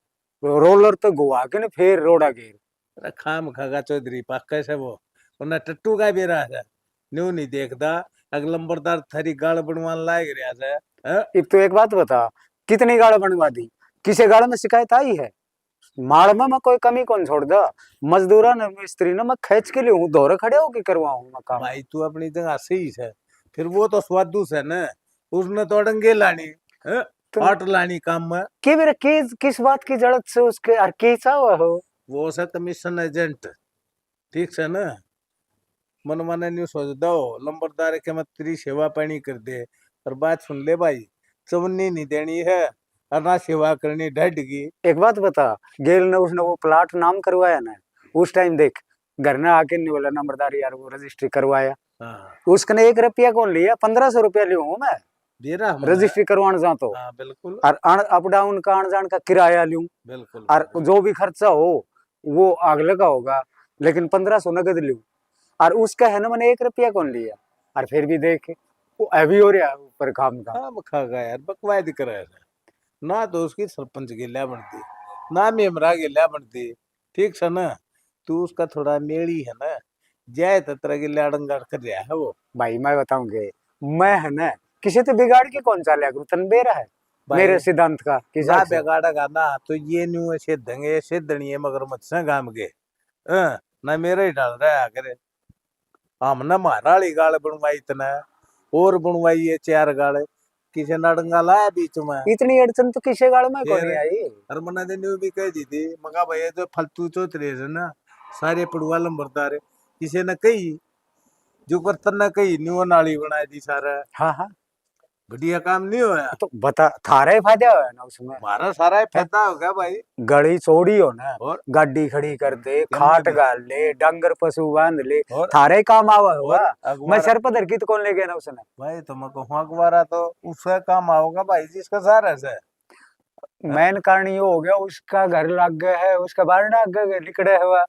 रोलर तो घुआ के ना फिर रोड़ा घेर। अरे खाम खागा चौधरी पाक कैसे वो वरना टट्टू का भी रहा है न्यू नहीं देखता अगल नंबरदार थारी गाड़ बनवान लायक रहा है। हैं? अब तो एक बात बता, कितनी गाड़ बनवा दी, किसे गाड़ में शिकायत आई है। माड़ में मैं कोई कमी कौन छोड़ दा, मजदूरा ने मिस्त्री ने मैं खींच के लिए दौरे खड़े होके करवाऊं मैं काम। भाई तू अपनी जगह सही है, फिर वो तो स्वादु है न, उसने तो अड़ंगे लानी हैं? तो- आट लानी काम में। के मेरे किस बात की जरूरत से उसके और कैसा हुआ हो। वो से कमीशन एजेंट ठीक है ना, मन माने न्यू सोच दो लंबरदार के मत तेरी सेवा पानी कर दे। और बात सुन ले भाई, चवन्नी नहीं देनी है और ना सेवा करनी ढड की। एक बात बता, गेल ने उसने वो प्लाट नाम करवाया ना, उस टाइम देख घर ने आके नहीं बोला नंबरदार यार वो रजिस्ट्री करवाया, हाँ उसने 1 रुपया कौन लिया, 1500 रुपया लियो हूँ मैं दे रहा हूँ मैं। रजिस्ट्री करवाने जा तो। हाँ बिल्कुल और अप डाउन का आन जान का किराया लूं, बिल्कुल और बिल्कुल। जो भी खर्चा हो वो अगले का होगा, लेकिन 1500 नगद लूं। और उसका है ना, मैंने 1 रुपया कौन लिया, और फिर भी देख वो अभी हो रहा ऊपर काम का। हाँ खा गया यार, बकवाद कर रहा है ना, तो उसकी सरपंच गिल्ला बनती ना मेमरा गिल्ला बनती। ठीक है ना, तू उसका थोड़ा मेड़ी है ना, जय तत्र गिल्ला डंगार कर रहा है वो। भाई मैं बताऊंगे, मैं है ना किसी तो बिगाड़ के कौन चा लिया करूं, तन बेरा है भाई मेरे सिद्धांत का कि ना से बेगाड़ेगा ना तो ये न्यू ऐसे दंगे ऐसे दणिए मगरमच्छ से गाम के ना मेरा ही डाल रहा है करे। हमने मारा वाली गाल बनवाई इतना, और बनवाई है 4 गाल, किसी नडंगा लाया बीच में। इतनी अड़चन तो किसी गाड़ में कौन फिर आई। और मना दिन भी कह दी थी मगा भैया जो फालतू चौतरे है ना सारे पड़ुआ लंबरदार किसी ने कही जो करतन ने कही न्यू नाली बना दी सारा। हाँ हाँ, बढ़िया काम नहीं होया, तो बता थारा ही फायदा है ना उसमें। हमारा सारा फायदा हो गया भाई। गली चौड़ी हो ना, और गाड़ी खड़ी कर दे, जम्मू खाट भी। गाल ले, डंगर पशु बांध ले, और थारे ही काम आवा होगा। और मैं अखबार सर पर धरकी तो कौन ले गया ना उसने। भाई तुम कहूँ अखबारा तो उसका काम आओगा भाई जिसका सारा से। मेन कारण ये हो गया, उसका घर लग गया है, उसका बार लग गया लिकड़े हुआ,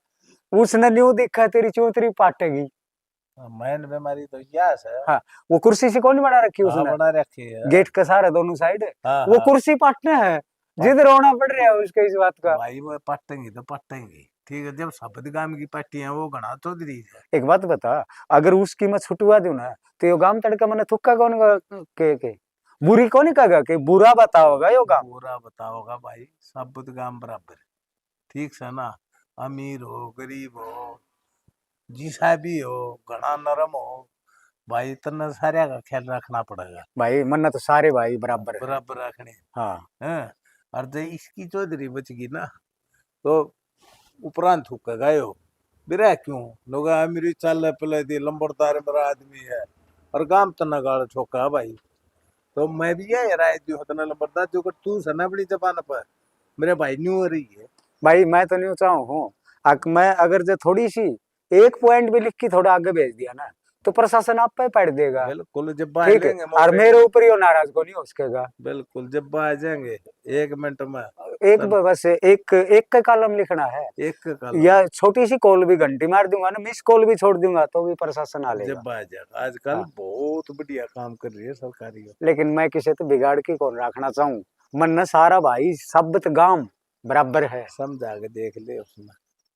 उसने न्यू देखा तेरी चौतरी पाटेगी। मैन बीमारी तो यस है। हाँ, वो कुर्सी से कौन बना रखी हाँ उसने, बना रखी है। गेट का सारा दोनों साइड, हाँ वो हाँ कुर्सी पाटने है, जिधर रोना पड़ रहा है उसके इस बात का। भाई वो पटेंगे तो पटेंगे, ठीक है। जब शपथ गाम की पट्टी है वो गणा चौधरी है। एक बात बता, अगर उसकी मैं छुटवा दूं ना तो यो गाम तड़का मैंने थुक्का कौन के बुरी कौन कहेगा कि बुरा बताओगा यो गाम। पूरा बताओगा भाई, शपथ गाम बराबर, ठीक है ना। अमीर हो गरीब हो जिसा भी हो, घना नरम हो, भाई इतना सारे का ख्याल रखना पड़ेगा। भाई मन्ना तो सारे भाई बराबर है। बराबर रखने हाँ हैं। और जब इसकी चौधरी बचगी ना तो उपरांत थूक गायो बिरा क्यों लोग अमीरी चाल पले दी लंबरदार मेरा आदमी है और गाम तना गाड़ छोका भाई। तो मैं भी यही राय दी होता लंबरदार जो कर तू सना बड़ी जबान पर मेरे भाई न्यू हो रही है। भाई, मैं तो नहीं चाहूँ हूँ, मैं अगर जो थोड़ी सी 1 पॉइंट भी लिख के थोड़ा आगे भेज दिया ना तो प्रशासन आप पे पड़ देगा। बिल्कुल जब ठीक है, लेंगे और मेरे ऊपर ही नाराज को नहीं हो सकेगा। बिल्कुल जब आ जाएंगे 1 मिनट में एक बस एक एक का कॉलम लिखना है, एक कल या छोटी सी कॉल भी घंटी मार दूंगा ना, मिस कॉल भी छोड़ दूंगा तो भी प्रशासन आ लेगा। जब आ जाएगा। आजकल हाँ। बहुत बढ़िया काम कर रही है सरकारी। लेकिन मैं किसी तो बिगाड़ के कौन रखना चाहूँ, मन न सारा भाई सबत गांव बराबर है। समझा के देख ले उसमें,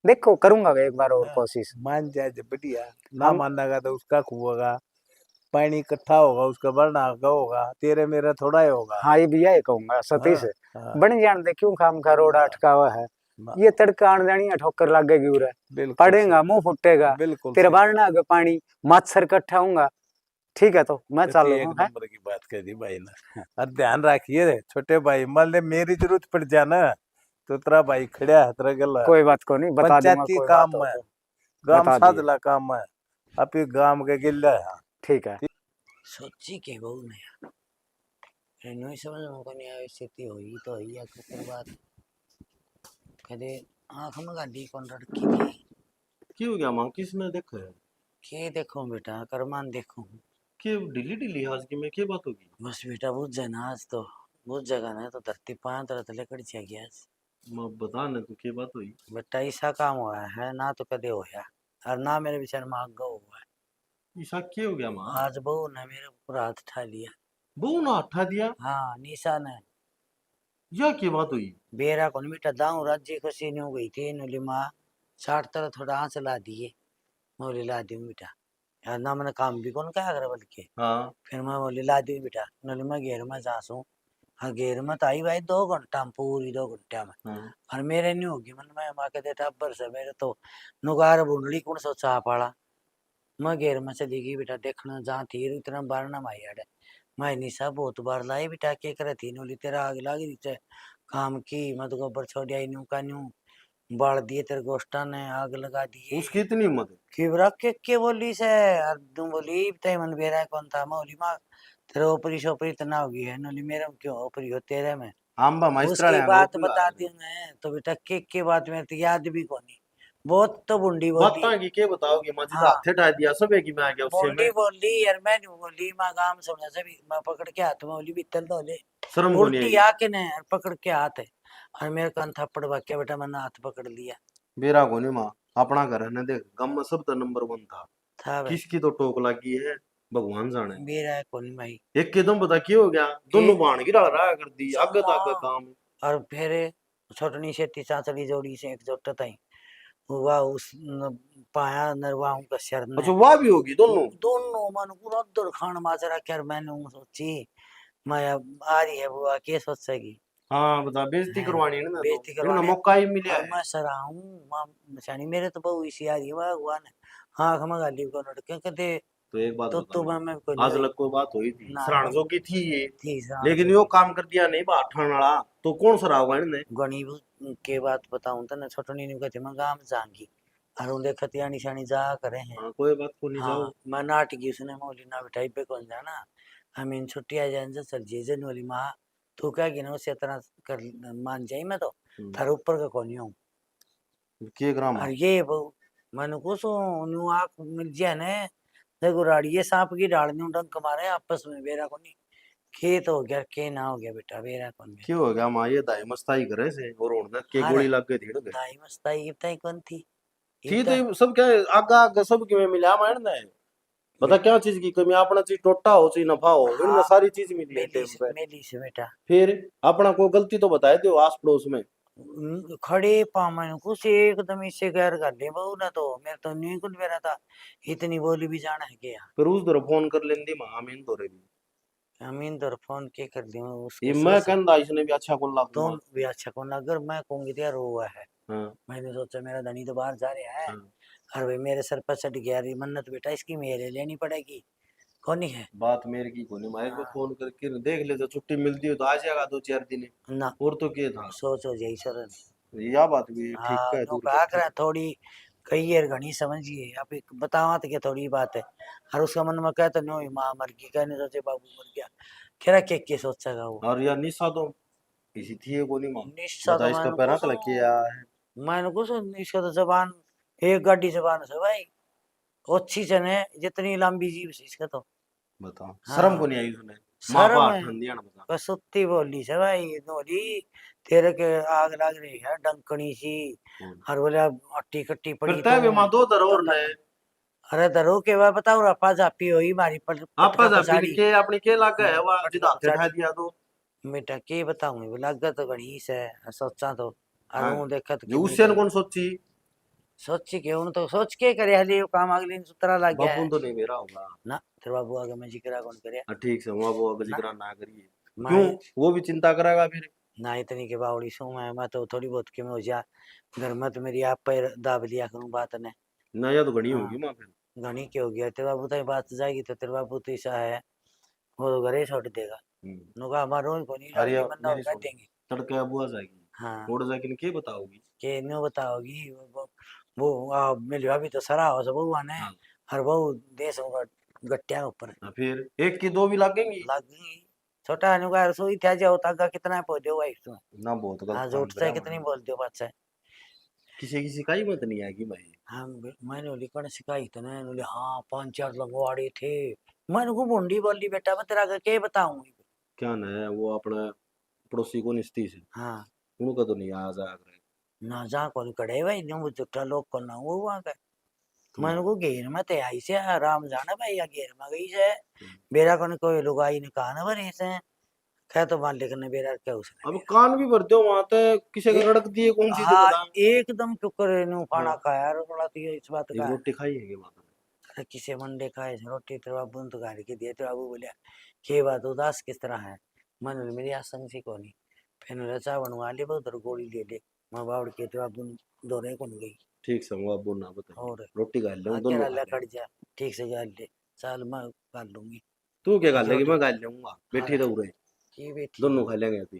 देखो करूंगा मैं एक बार और हाँ। कोशिश। मान जाए जब बढ़िया, ना हम मानेगा तो उसका खुआगा, पानी इकट्ठा होगा उसका बढ़ना का होगा, तेरे मेरा थोड़ा ही होगा। हाँ ये भी यही कहूंगा सतीश, हाँ, हाँ, बन जान दे क्यों काम का रोड हाँ, अटका हुआ है, हाँ, ये तड़का आन जानी है, ठोकर लगेगी उरे बिल्कुल पड़ेगा, मुंह फुटेगा, बिल्कुल तेरा सही। बाढ़ना आगे पानी मच्छर इकट्ठा होऊंगा। ठीक है, तो मैं तो चालू एक हूँ है। नंबर की बात कह दी भाई ने। और ध्यान रखिए छोटे भाई, मान ले मेरी जरूरत पड़ जाए ना तो तेरा भाई खड़ा है तेरा गला। कोई बात को नहीं, बता दूंगा पंचायती कोई काम बात हो में, तो गांव बता दिए। साधला काम में, अब ये गांव के गिल्ला है। ठीक है। सोची के बहु ने नहीं समझ में को नहीं आवे, स्थिति हुई तो हुई या कर बात कदे आंख में गाड़ी कौन रखी थी। की हो गया माँ, किसने देखा है? के देखो बेटा, करमान देखो। के ढीली ढीली आज की में क्या बात होगी? बस बेटा बुझ जाए ना, आज तो बुझ जगह ना तो धरती 5 तरह तले कड़ गया आज। माँ बता ना तू क्या बात हुई? बेटा ऐसा काम हुआ है ना तो कदे होया, और ना मेरे विचार में आग हुआ है। ऐसा क्या हो गया माँ? आज बहू ने मेरे ऊपर हाथ उठा लिया। बहू ना हटा दिया? हाँ निशा ने। यह क्या बात हुई? बेरा कौन बेटा दाऊ राज्य को सीने हो गई थी नोली माँ 60 तरह थोड़ा आँच ला दिए, मोली ला दी बेटा, यार ना मैंने काम भी कौन क्या कर बल्कि। हाँ फिर मैं बोली ला दी बेटा, नोली मैं घेर में जासूं। हाँ घेर में तो आई भाई 2 घंटा में, पूरी 2 घंटा में। हाँ और मेरे नहीं होगी मन मैं माँ के देता अब्बर से मेरे तो नुगार बुंडली कौन सो चाह पड़ा। मैं घेर में चली गई बेटा, देखना जहाँ थी इतना बार ना माई अड़े। मैं निशा बहुत बार लाई बेटा, के करे थी नोली तेरा आग लागी नीचे काम की, मैं तो गोबर छोड़ आई न्यू का न्यू बाढ़ दिए तेरे गोष्टा ने आग लगा दिए। उसकी इतनी हिम्मत है? खिबरा के बोली से और तुम बोली तय मन बेरा कौन था, मैं बोली माँ तेरे ऊपरी शोपरी इतना होगी है नोली मेरे में क्यों ऊपरी हो तेरे में। हम बा माइस्टर उसकी हैं बात बता दी मैं तो बेटा केक की बात मेरे तो याद भी कोनी। बहुत तो बुंडी बोली। बात की के बताओगी मां जी हाँ। हाथे ठा दिया सब एक ही में आ गया उससे बुंडी में बोली यार मैं नहीं बोली माँ काम समझा से भी मैं पकड़ के हाथ में बोली बीतल धोले शर्म को नहीं उल्टी आई आके ने और पकड़ के हाथ है और मेरे कान थप्पड़ वाक्य बेटा मैंने हाथ पकड़ लिया बेरा को नहीं मां अपना घर है ना देख गम में सब तो नंबर 1 था था भाई किसकी तो टोक लगी है भगवान जाने मेरा है कौन भाई एक कदम पता क्या हो गया दोनों बाण की डाल रहा कर दी आगे सम्मा। तक काम और फिर छोटनी से चाचड़ी जोड़ी से एक जोट तई हुआ उस पाया नरवाहू का शर ने अच्छा वाह भी होगी दोनों दोनों मन को उधर खान माजरा कर मैंने सोची मैं अब आ रही है बुआ के सोचेगी हाँ बता बेइज्जती है करवानी है ना तो बेइज्जती इन्हें करवाने मौका ही मिला और है मैं सराहूं मां मचानी मेरे तो बहु इसी आ रही है भगवान हाँ हम गाली को लड़के कहते तो एक बात तो बता मैं कोई नहीं आज हुई लग कोई बात हुई थी ना सराणजो की थी ये थी सराहना लेकिन जो यो थी काम कर दिया नहीं बात ठाण वाला तो कौन सराहोगा इन्हें गणित के बात बताऊं तो ना छोटनी ने कहते मैं गांव जाऊंगी और उन देखत या निशानी जा करे हैं हाँ कोई बात को नहीं हाँ जाओ मैं नाट गई उसने मौली ना बिठाई पे कौन जाना हम इन छुट्टी आ जाए चल जेजन वाली माँ तू क्या गिना उसे तरह कर मान जाई मैं तो थारे ऊपर का कौन हूँ के ग्राम और ये वो मैंने कुछ न्यू आँख मिल जाए ने देखो राड़ी ये सांप की डाल न्यू डंक मारे आपस में बेरा को नहीं खेत हो गया के ना हो गया बेटा बेरा कौन में क्यों हो गया माँ ये दाई मस्ताई करे से और उड़ने के हाँ गोली रे लग गई थी उड़के। दाई मस्ताई इब्ताई कौन थी थी तो इब्ता ये सब क्या आगा आगा सब की में मिला मार ने बता क्या चीज की कमी अपना चीज टोटा हो चाहे नफा हो इनमें हाँ सारी चीज मिली है मेली टाइम पे मेली से बेटा फिर अपना कोई गलती तो बताए दो आस पड़ोस में खड़े पामन कुछ एकदम इससे गैर कर ले बहू ना तो मेरे तो नहीं कुछ मेरा था इतनी बोली भी जाना है क्या फिर उस तरह फोन कर लेंदी माँ अमीन तो रे भी अमीन तो फोन के कर दी ये उसके मैं सोच कहंदा इसने भी अच्छा कौन लाग तुम माँ भी अच्छा कौन अगर मैं कहूंगी तो यार हुआ है हाँ मैंने सोचा मेरा धनी तो बाहर जा रहा है हाँ और भाई मेरे सर पर चढ़ गया रही मन्नत बेटा इसकी मेरे लेनी पड़ेगी कौन ही है बात मेरे की कोनी माँ एक बार हाँ फोन करके देख ले तो छुट्टी मिलती हो तो आ जाएगा 2-4 दिन ना और तो क्या था सोचो जय शरण यह बात भी ठीक हाँ है नो दूर कहा करके करा थोड़ी कई यार घनी समझिए आप एक बतावा तो क्या थोड़ी बात है और उसका मन में कहता नहीं माँ मर गई कहने सोचे बाबू मर गया खेरा के सोचेगा वो और यार निशा तो किसी थी ये कोनी माँ निश्चा बता तो इसका पैरा तला किया है मैंने कुछ इसका तो जबान एक गाड़ी जबान से भाई अच्छी चने जितनी लंबी जीभ से इसका तो बताओ शर्म को हाँ नहीं आई उसने माँ शर्म बात है ठंडी ना बता कसुत्ती बोली से भाई नोली तेरे के आग लग रही है डंकनी सी और बोले अट्टी कट्टी फिर पड़ी तय भी तो माँ दो दर और तो ने अरे दरो के बाद बताओ रफा जापी हुई मारी पर आपा पटका जापी पछाड़ी के अपनी के लागा है वह पटका जिदा हाथे ठा पछाड़ी दिया तो बेटा के बताऊं लागत तो बड़ी से सोचा तो और हाँ हूं देखा तो जो कितनी उससे करी कौन सोची सोची के उन तो सोच के करे हली वो काम अगले दिन सुतरा लग गया बापू है तो नहीं मेरा होगा ना तेरे बाबू आगे मैं जिक्र कौन करे ठीक से वहाँ वो अगर ना जिक्र ना करिए क्यों मैं वो भी चिंता करेगा फिर ना इतनी के बावड़ी सू मैं तो थोड़ी बहुत के में हो जा घर में तो मेरी आप पैर दाब लिया करूं बात ने नया तो घनी हाँ होगी माँ फिर घनी के हो गया तेरे बाबू तो बात जाएगी तो तेरे बाबू तो ऐसा है वो तो घरे छोड़ देगा नुका हमारा रोज को नहीं अरे लगनी बंदा मेरी कर सुन देंगे तड़के अब आ जाएगी हाँ उड़ जाके के बताओगी के न्यू बताओगी मिल भी तो सरा हो सब बहुआ ने हाँ हर बहु देश होगा गट्टिया ऊपर फिर एक की दो भी लगेंगी लग गई छोटा नुका रसोई था जाओ ताका कितना पौधे हुआ इसमें ना बहुत हाँ गलत जो काम उठता है करा कितनी मैंने बोलते हो बात से किसी किसी का ही मत नहीं आएगी भाई हम मैंने बोली कौन सिखाई तो ना बोले हाँ 5-4 लगवाड़े थे मैंने को बूंदी बोली बेटा मैं तेरा के बताऊं क्या ना है वो अपना पड़ोसी को निस्ती से हाँ उनका तो नहीं आ जा ना जा कौन कड़े भाई न्यू जुट्टा लोग को ना वो वहाँ का मैंने को घेर में ते आई से आराम जाना भाई या घेर में गई से बेरा कौन कोई लुगाई ने कहा ना भरे से कह तो मान लेकिन बेरा क्या उसने अब कान भी भरते हो वहां तक किसी का ए- रड़क दिए कौन सी तो हाँ बता एकदम चुकर नु खाना हाँ खाया और थोड़ा तो ये इस बात एक का रोटी खाई है माता अरे किसे मंडे खाए रोटी तेरे बाबू ने तो गाड़ी के दिए तेरे बाबू बोलिया के बात उदास किस तरह है मन बोले, मेरी आसंग सी कोनी फिर रचा बनवा ले बहुत और गोली ले ले मैं बावड़ के तेरे बाबू दोरे को गई ठीक से वो अब ना बता और रोटी खा ले आके दोनों खा अल्लाह ले कट जा ठीक से गाल ले चल मैं कर लूंगी तू क्या खा एक लेगी रोटी मैं खा लूंगा बैठी तो उरे की बेटी दोनों खा लेंगे अभी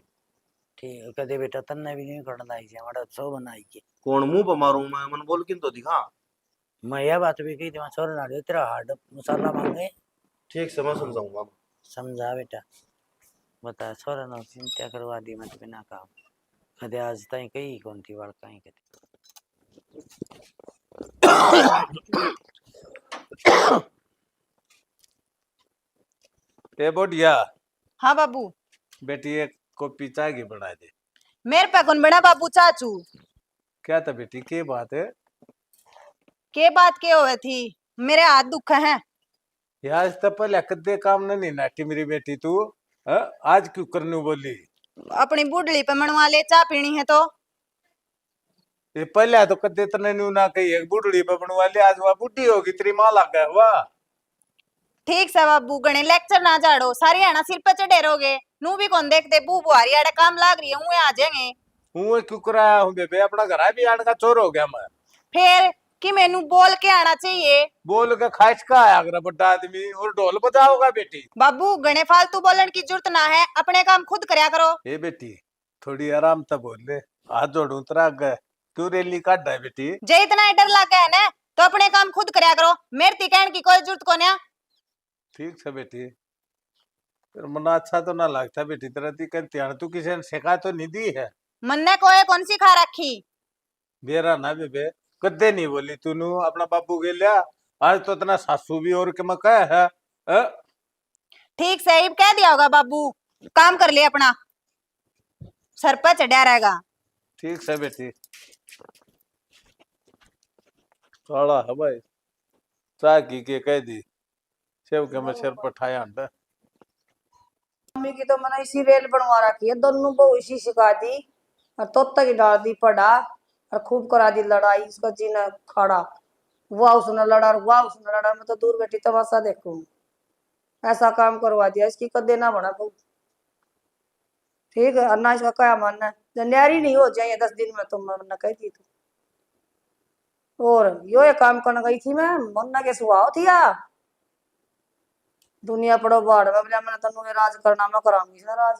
ठीक कदे बेटा तन्ने भी नहीं करना आई से हमारा सौ बनाई के कौन मुंह पर मारूं मैं मन बोल किन तो दिखा मैं यह बात भी कही थी मैं छोड़ ना तेरा हार्ड मसाला मांगे ठीक से मैं हाँ समझाऊंगा समझा बेटा बता छोरा नो चिंता करवा दी मत बिना काम कदे आज ताई कही कौन थी वाल कहीं कदे ए बढ़िया हाँ बाबू, बेटी एक कॉपी चाय की बना दे। मेरे पे कौन बना बाबू चाचू? क्या था बेटी, क्या बात है? के बात के हुए थी? मेरे हाथ दुख है। यार इस तो पहले कदे काम नहीं नाटी मेरी बेटी तू, आज क्यों करने बोली? अपनी बुढ़ली पे मनवा ले, चाय पीनी है तो। ये पहले तो कदे तने न्यू ना कही एक बुढ़ड़ी पे बनवा ले, आज वह बुढ़ी होगी तेरी माँ लग गया वाह। ठीक से बाबू, गणे लेक्चर ना झाड़ो, सारी है ना सिर पे चढ़े रहोगे। नू भी कौन देखते, बू बुआरी आड़े काम लाग रही है, हुए आ जाएंगे। हूँ क्यों कराया हूँ बेबे, अपना घर भी आने का चोर हो गया मैं। फिर कि मैनू बोल के आना चाहिए। बोल के खाइश का आया अगर बड़ा आदमी, और ढोल बजाओगा बेटी। बाबू गणे फालतू बोलने की जरूरत ना है, अपने काम खुद करया करो। ए बेटी थोड़ी आराम तक बोल ले, हाथ जोड़ू तेरा आगे, क्यों रैली काट है बेटी? जे इतना डर लग गया है ना, तो अपने काम खुद करया करो, मेरे ती कहने की कोई जरूरत को नहीं। ठीक है बेटी, तेरा मन अच्छा तो ना लगता बेटी, तेरा ती कहती है तू किसी ने शिकायत तो नहीं दी है? मन ने कोई कौन सी खा रखी? बेरा ना बेबे, कदे नहीं बोली तूनू अपना बाबू के लिया, आज तो इतना सासू भी और के मैं कह है, ठीक से ही कह दिया होगा बाबू, काम कर ले अपना, सर पर चढ़ा रहेगा। ठीक है बेटी। काला है भाई, चाय की के कह दी, सेव के मैं सिर पर ठाया अंडा। मम्मी की तो मैंने इसी रेल बनवा रखी है, दोनों को इसी सिखा दी और तोता की डाल दी पड़ा और खूब करा दी लड़ाई, इसका जीना खड़ा, वाह उसने लड़ा और वाह उसने लड़ा, मैं तो दूर बैठी तमाशा देखूं, ऐसा काम करवा दिया, इसकी कदे ना बना बहु। ठीक है, अन्ना इसका क्या मानना है, न्यारी नहीं हो जाए 10 दिन में, तुम मन्ना कहती थी। और यो ये काम करने गई थी मैं, मन्ना के सुहाव थी या दुनिया पड़ो बाढ़ में, बोला मैंने तनु राज करना, मैं कराऊंगी सर राज।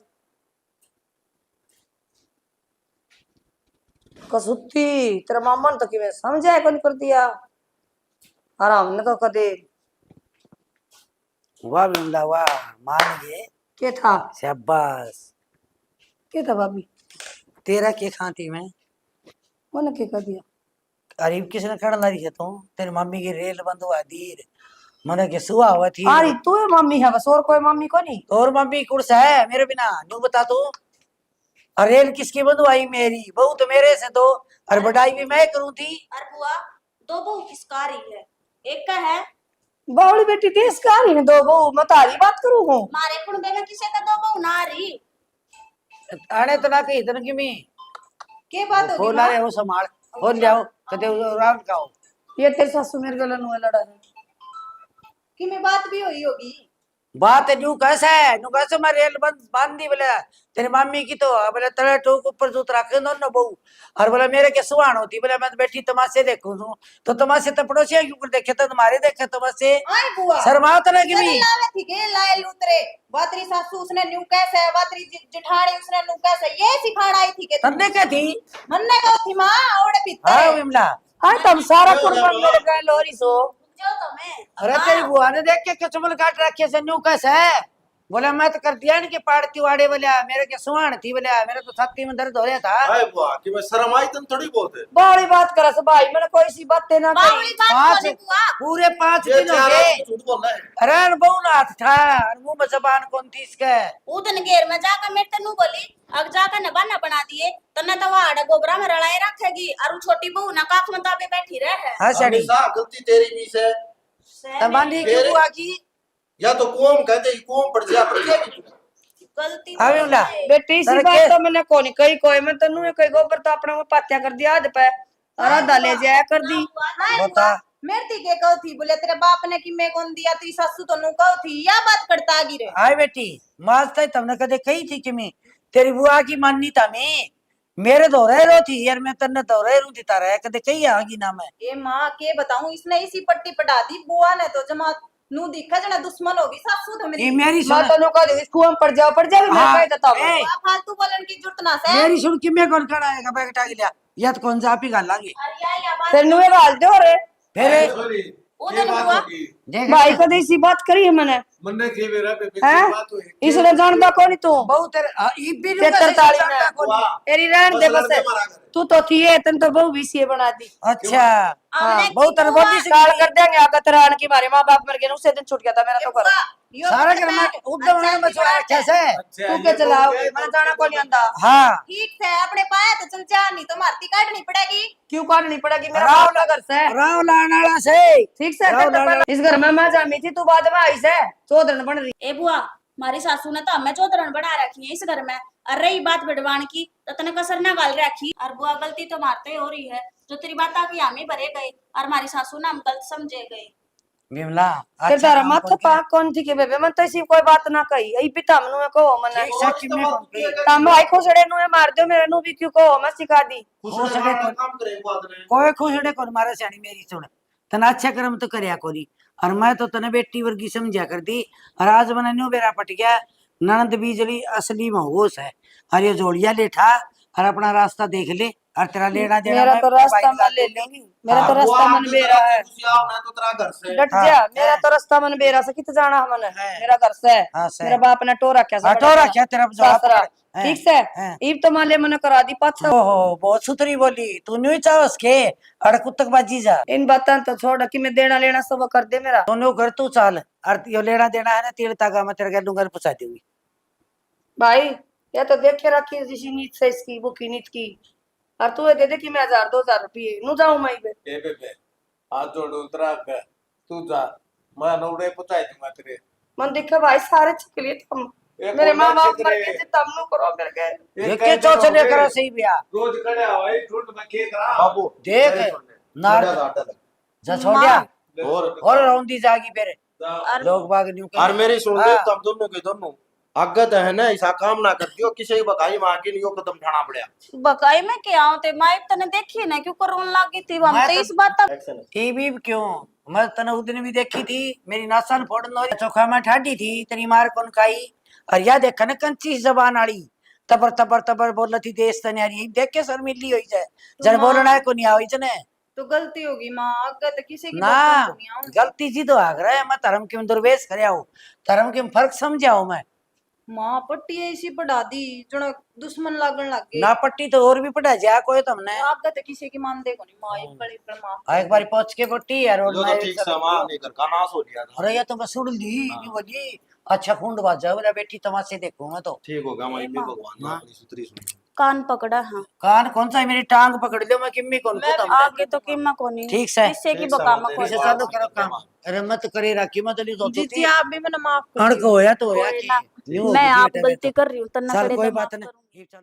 कसुत्ती तेरा मामा ने तो कि समझाए कौन कर दिया, आराम ने तो कदे। वाह बिमला वाह, मान गए। के था? शाबाश। के था भाभी? तेरा के खाती मैं मैंने के कर दिया? अरे किसने खड़ा रही है तू, तेरी मम्मी की रेल बंधवा दी मने के सुहा हुआ थी। अरे तू है मम्मी है बस, और कोई मम्मी को नहीं। और मम्मी कुर्स है मेरे बिना, न्यू बता तू। और रेल किसकी बंधवाई? मेरी बहू तो मेरे से दो, और बढ़ाई भी मैं करूँ थी। अरे बुआ, दो बहू किसका रही है? एक का है बावली बेटी तेज का रही है, दो बहू मैं तारी बात करूँ हूँ। मारे कुंडे में किसे का दो बहू ना रही। आने तो ना कही तन कि मैं के बात होगी खोला रे, वो संभाल हो जाओ कदे रात का हो। ये तेरे सासू मेरे गले नुए लड़ा है कि में बात भी हुई होगी। बात न्यू कैसे मैं रेल बांध दी बोले तेरी मम्मी की, तो बोले तले ठोक ऊपर जूत रखे दोनों बहू, और बोले मेरे के सुहान होती, बोले मैं तो बैठी तमाशे देखूं तो तमाशे तो पड़ोसिया क्यों देखे, तो तुम्हारे देखे तमाशे। आय बुआ शर्माओ तो ना कि चली लावे थी के लाए लूतरे, बातरी सासू उसने न्यू कैसे, बातरी जिठानी उसने न्यू कैसे, ये सिखाना आई थी के तन्ने क्या थी? मन्ने कहो थी मां ओड़े हाँ भीतर। विमला, हाँ तुम सारा कुर्बान मेरे गए लोरी सो। जो तो मैं अरे तेरी बुआ ने देख के चुमल काट रखे से न्यू कैसे है, बोला मैं तो कर दिया कि पाड़ती वाड़े बोले मेरे के सुहान थी, बोले मेरे तो छाती में दर्द हो रहा था। हाय बुआ कि मैं शर्म आई तन थोड़ी बहुत है। बावली बात करा से भाई, मैंने कोई सी बातें ना कही। बावली बात पाँच बोली बुआ। पूरे 5 ये दिन हो चारा गए। झूठ बोल रहा है। अरे बहु नाथ था, मुंह में जबान कौन थी इसके। उदन घेर में जाकर मेरे तनु बोली, अग जाकर न बना बना दिए, तन्ने तो वाड़ा गोबरा में रड़ाई रखेगी, और छोटी बहू ना काख में ताबे बैठी रहे। हाँ सड़ी हमेशा गलती तेरी भी से, तबानी की बुआ की या तो कुओं कहते कुओं पड़ जाएगी। गलती हाँ विमला, बेटी सी तेरे बात के- तो मैंने कोनी कही, कोई मैं तनु कोई गोबर तो अपने वो पात्या कर दिया आध पे, और आधा ले जाया कर दी। बता मेरे ती के कहो थी, बोले तेरे बाप ने कि मैं कौन दिया, तेरी सासू तो नु कहो थी, या बात करता आगी रे। हाय बेटी माज तय तुमने कदे कही थी कि मैं तेरी बुआ की माननी था, मैं मेरे दो रह रो थी यार, मैं तन्ने दो रह रू देता रहा कदे कही आगी ना मैं। ए मां के बताऊं, इसने इसी पट्टी पटा दी, बुआ ने तो जमा नु दिखा जना दुश्मन होगी सासू तो ये मेरी। मेरी मैं सुन, तनु का दे कुआं पड़ जाओ मैं हाँ, कह देता हूँ। ए, बुआ फालतू बोलन की जरूरत ना से। मेरी सुन कि मैं कौन खड़ा है बैठा गया या तो कौन जापी गाल लागे तेरे नुए गाल दो रे। फिर उदन बुआ देख भाई कदे इसी बात करी है मैंने। मन्ने के मेरा बेबे हैं? की बात हुई इसने जानदा कौन तू बहु तेरे ई भी ते 43 में तेरी रहन दे बस मारा करे तू तो थी है तन तो बहु बीसीए बना दी अच्छा हाँ बहुत तरह बोली काल कर देंगे आगे तेरा आने की मारे माँ बाप मर गए उसे दिन छूट गया था मेरा तो घर सारा घर में उद्दम ने बचवा रखा से अच्छा तू के चलाओगे मैंने जाना को नहीं आंदा हाँ ठीक है अपने पाया तो चल जा नहीं तो मारती काटनी पड़ेगी। क्यों काटनी पड़ेगी मेरा राव बाप का घर से राव लाने वाला से ठीक से राव तेरे तो इस घर में मैं जामी थी तू बाद में आई से चौधरन बन रही ए बुआ हमारी सासू ने तो हमें चौधरन बना रखी है इस घर में। और रही बात बिडवान की तो तने कसर ना गाल रखी। और बुआ गलती तो मारते हो रही है जो तेरी बात आके हम ही भरे गए और हमारी सासू ने हम गलत समझे गए। बिमला तेरे तारा माथा पा कौन थी के बेबे मन तो ऐसी कोई बात ना कही ई पिता मनु में को मन ठीक सच्ची में कौन गई तम आई खोसड़े नु मार दो मेरे नु भी क्यों को मैं सिखा दी हो सके काम करे बात ने कोई खुशड़े कोन मारे सानी मेरी सुन तना अच्छा कर्म तो करया कोरी और मैं तो तने बेटी वर्गी समझा कर दी और आज मैंने न्यू बेरा पट गया ननद बीजली असली महोश है और ये जोड़िया लेठा और अपना रास्ता देख ले और तेरा लेना देना मेरा मैं तो बाइक रास्ता ला मन ले दूंगी। लूंगी मेरा तो रास्ता मन बेरा है ना तो तेरा घर से डट हाँ, जा मेरा है। तो रास्ता मन बेरा से कित जाना मन है। मेरा घर से हाँ, से। मेरा बाप ने टो रखा से हटो रखा तेरा जवाब सासरा है। ठीक से है। ईब तो मान ले मन करा दी पाछा ओहो बहुत सुथरी बोली तू न्यू चावस के अड़कुतक बाजी जा इन बातों तो छोड़ कि मैं देना लेना सब कर दे मेरा दोनों घर तू चाल और यो लेना देना है ना तीर तागा मैं तेरे घर डूंगर पहुंचा दूंगी भाई ये तो देखे रखी जिसी नीत से इसकी वो की नीत की और तू ये दे दे कि मैं 1000-2000 रुपये नु जाऊं मैं बे ए बेबे हाथ जोड़ उतरा कर तू जा मैं नौड़े पहुंचा दूंगा तेरे मन दिखे भाई सारे छिक लिए तुम एक मेरे और माँ बाप छिक मर रहे। गए थे तब नु करो मेरे गए ये के चौचने करो सही बिया रोज खड़ा हुआ झुंड में के करा बाबू देख नार जा छोड़ दिया और रौंदी जागी फिर लोग बाग न्यू और मेरी सुन ले तुम दोनों के दोनों अगत है ना ऐसा काम ना कर दियो किसी की बकाई मां के लिए कदम उठाना पड़ेगा बकाई में क्या होते माई तने देखी ना क्यों करोन लागी थी हम मैं तो तो- इस बात तक एक्शन टीवी क्यों मैं तने उस दिन भी देखी थी मेरी नासन फोड़न हो चोखा में ठाडी थी तेरी मार कौन खाई और या देख न कंची जबान आड़ी तबर तबर तबर बोल थी देश तने यार देख के शर्म मिली होई जाए जन बोलना है को नहीं आई जने तो गलती होगी माँ अगर तो किसी की ना बचपन को नहीं आऊं। गलती जी तो आग रहा है मैं धर्म के दुर्वेश करया हूँ धर्म के फर्क समझाओ मैं माँ पट्टी ऐसी पढ़ा दी जो दुश्मन लागन लग गए ना पट्टी तो और भी पढ़ा जा कोई तुमने आगे तो किसी की मान देखो नहीं माँ एक बड़ी पर माँ एक बार पहुंच के पट्टी यार और जो तो मैं ठीक सामान लेकर का नाश हो गया था अरे ये तो मैं सुन ली नहीं बजी अच्छा खूंड बाजा मेरा बेटी तमाशे देखूं मैं तो ठीक होगा मैं भी भगवान ने हाँ। अपनी सुतरी सुनी कान पकड़ा हाँ कान कौन सा है मेरी टांग पकड़ लो मैं किम्मी कौन को तुमने आगे तो किम्मा कोनी ठीक से किससे की ठीक से बकामा होते कोनी किसे चालू करो काम अरे मत करे रखी मत ली तो जी आप भी मैंने माफ कर अड़ को होया तो होया कोई कि ना, न्यू मैं होगी आप बेटा, गलती कर रही हूँ तन्ना चल करे कोई तो बात माफ नहीं करूंगी। चल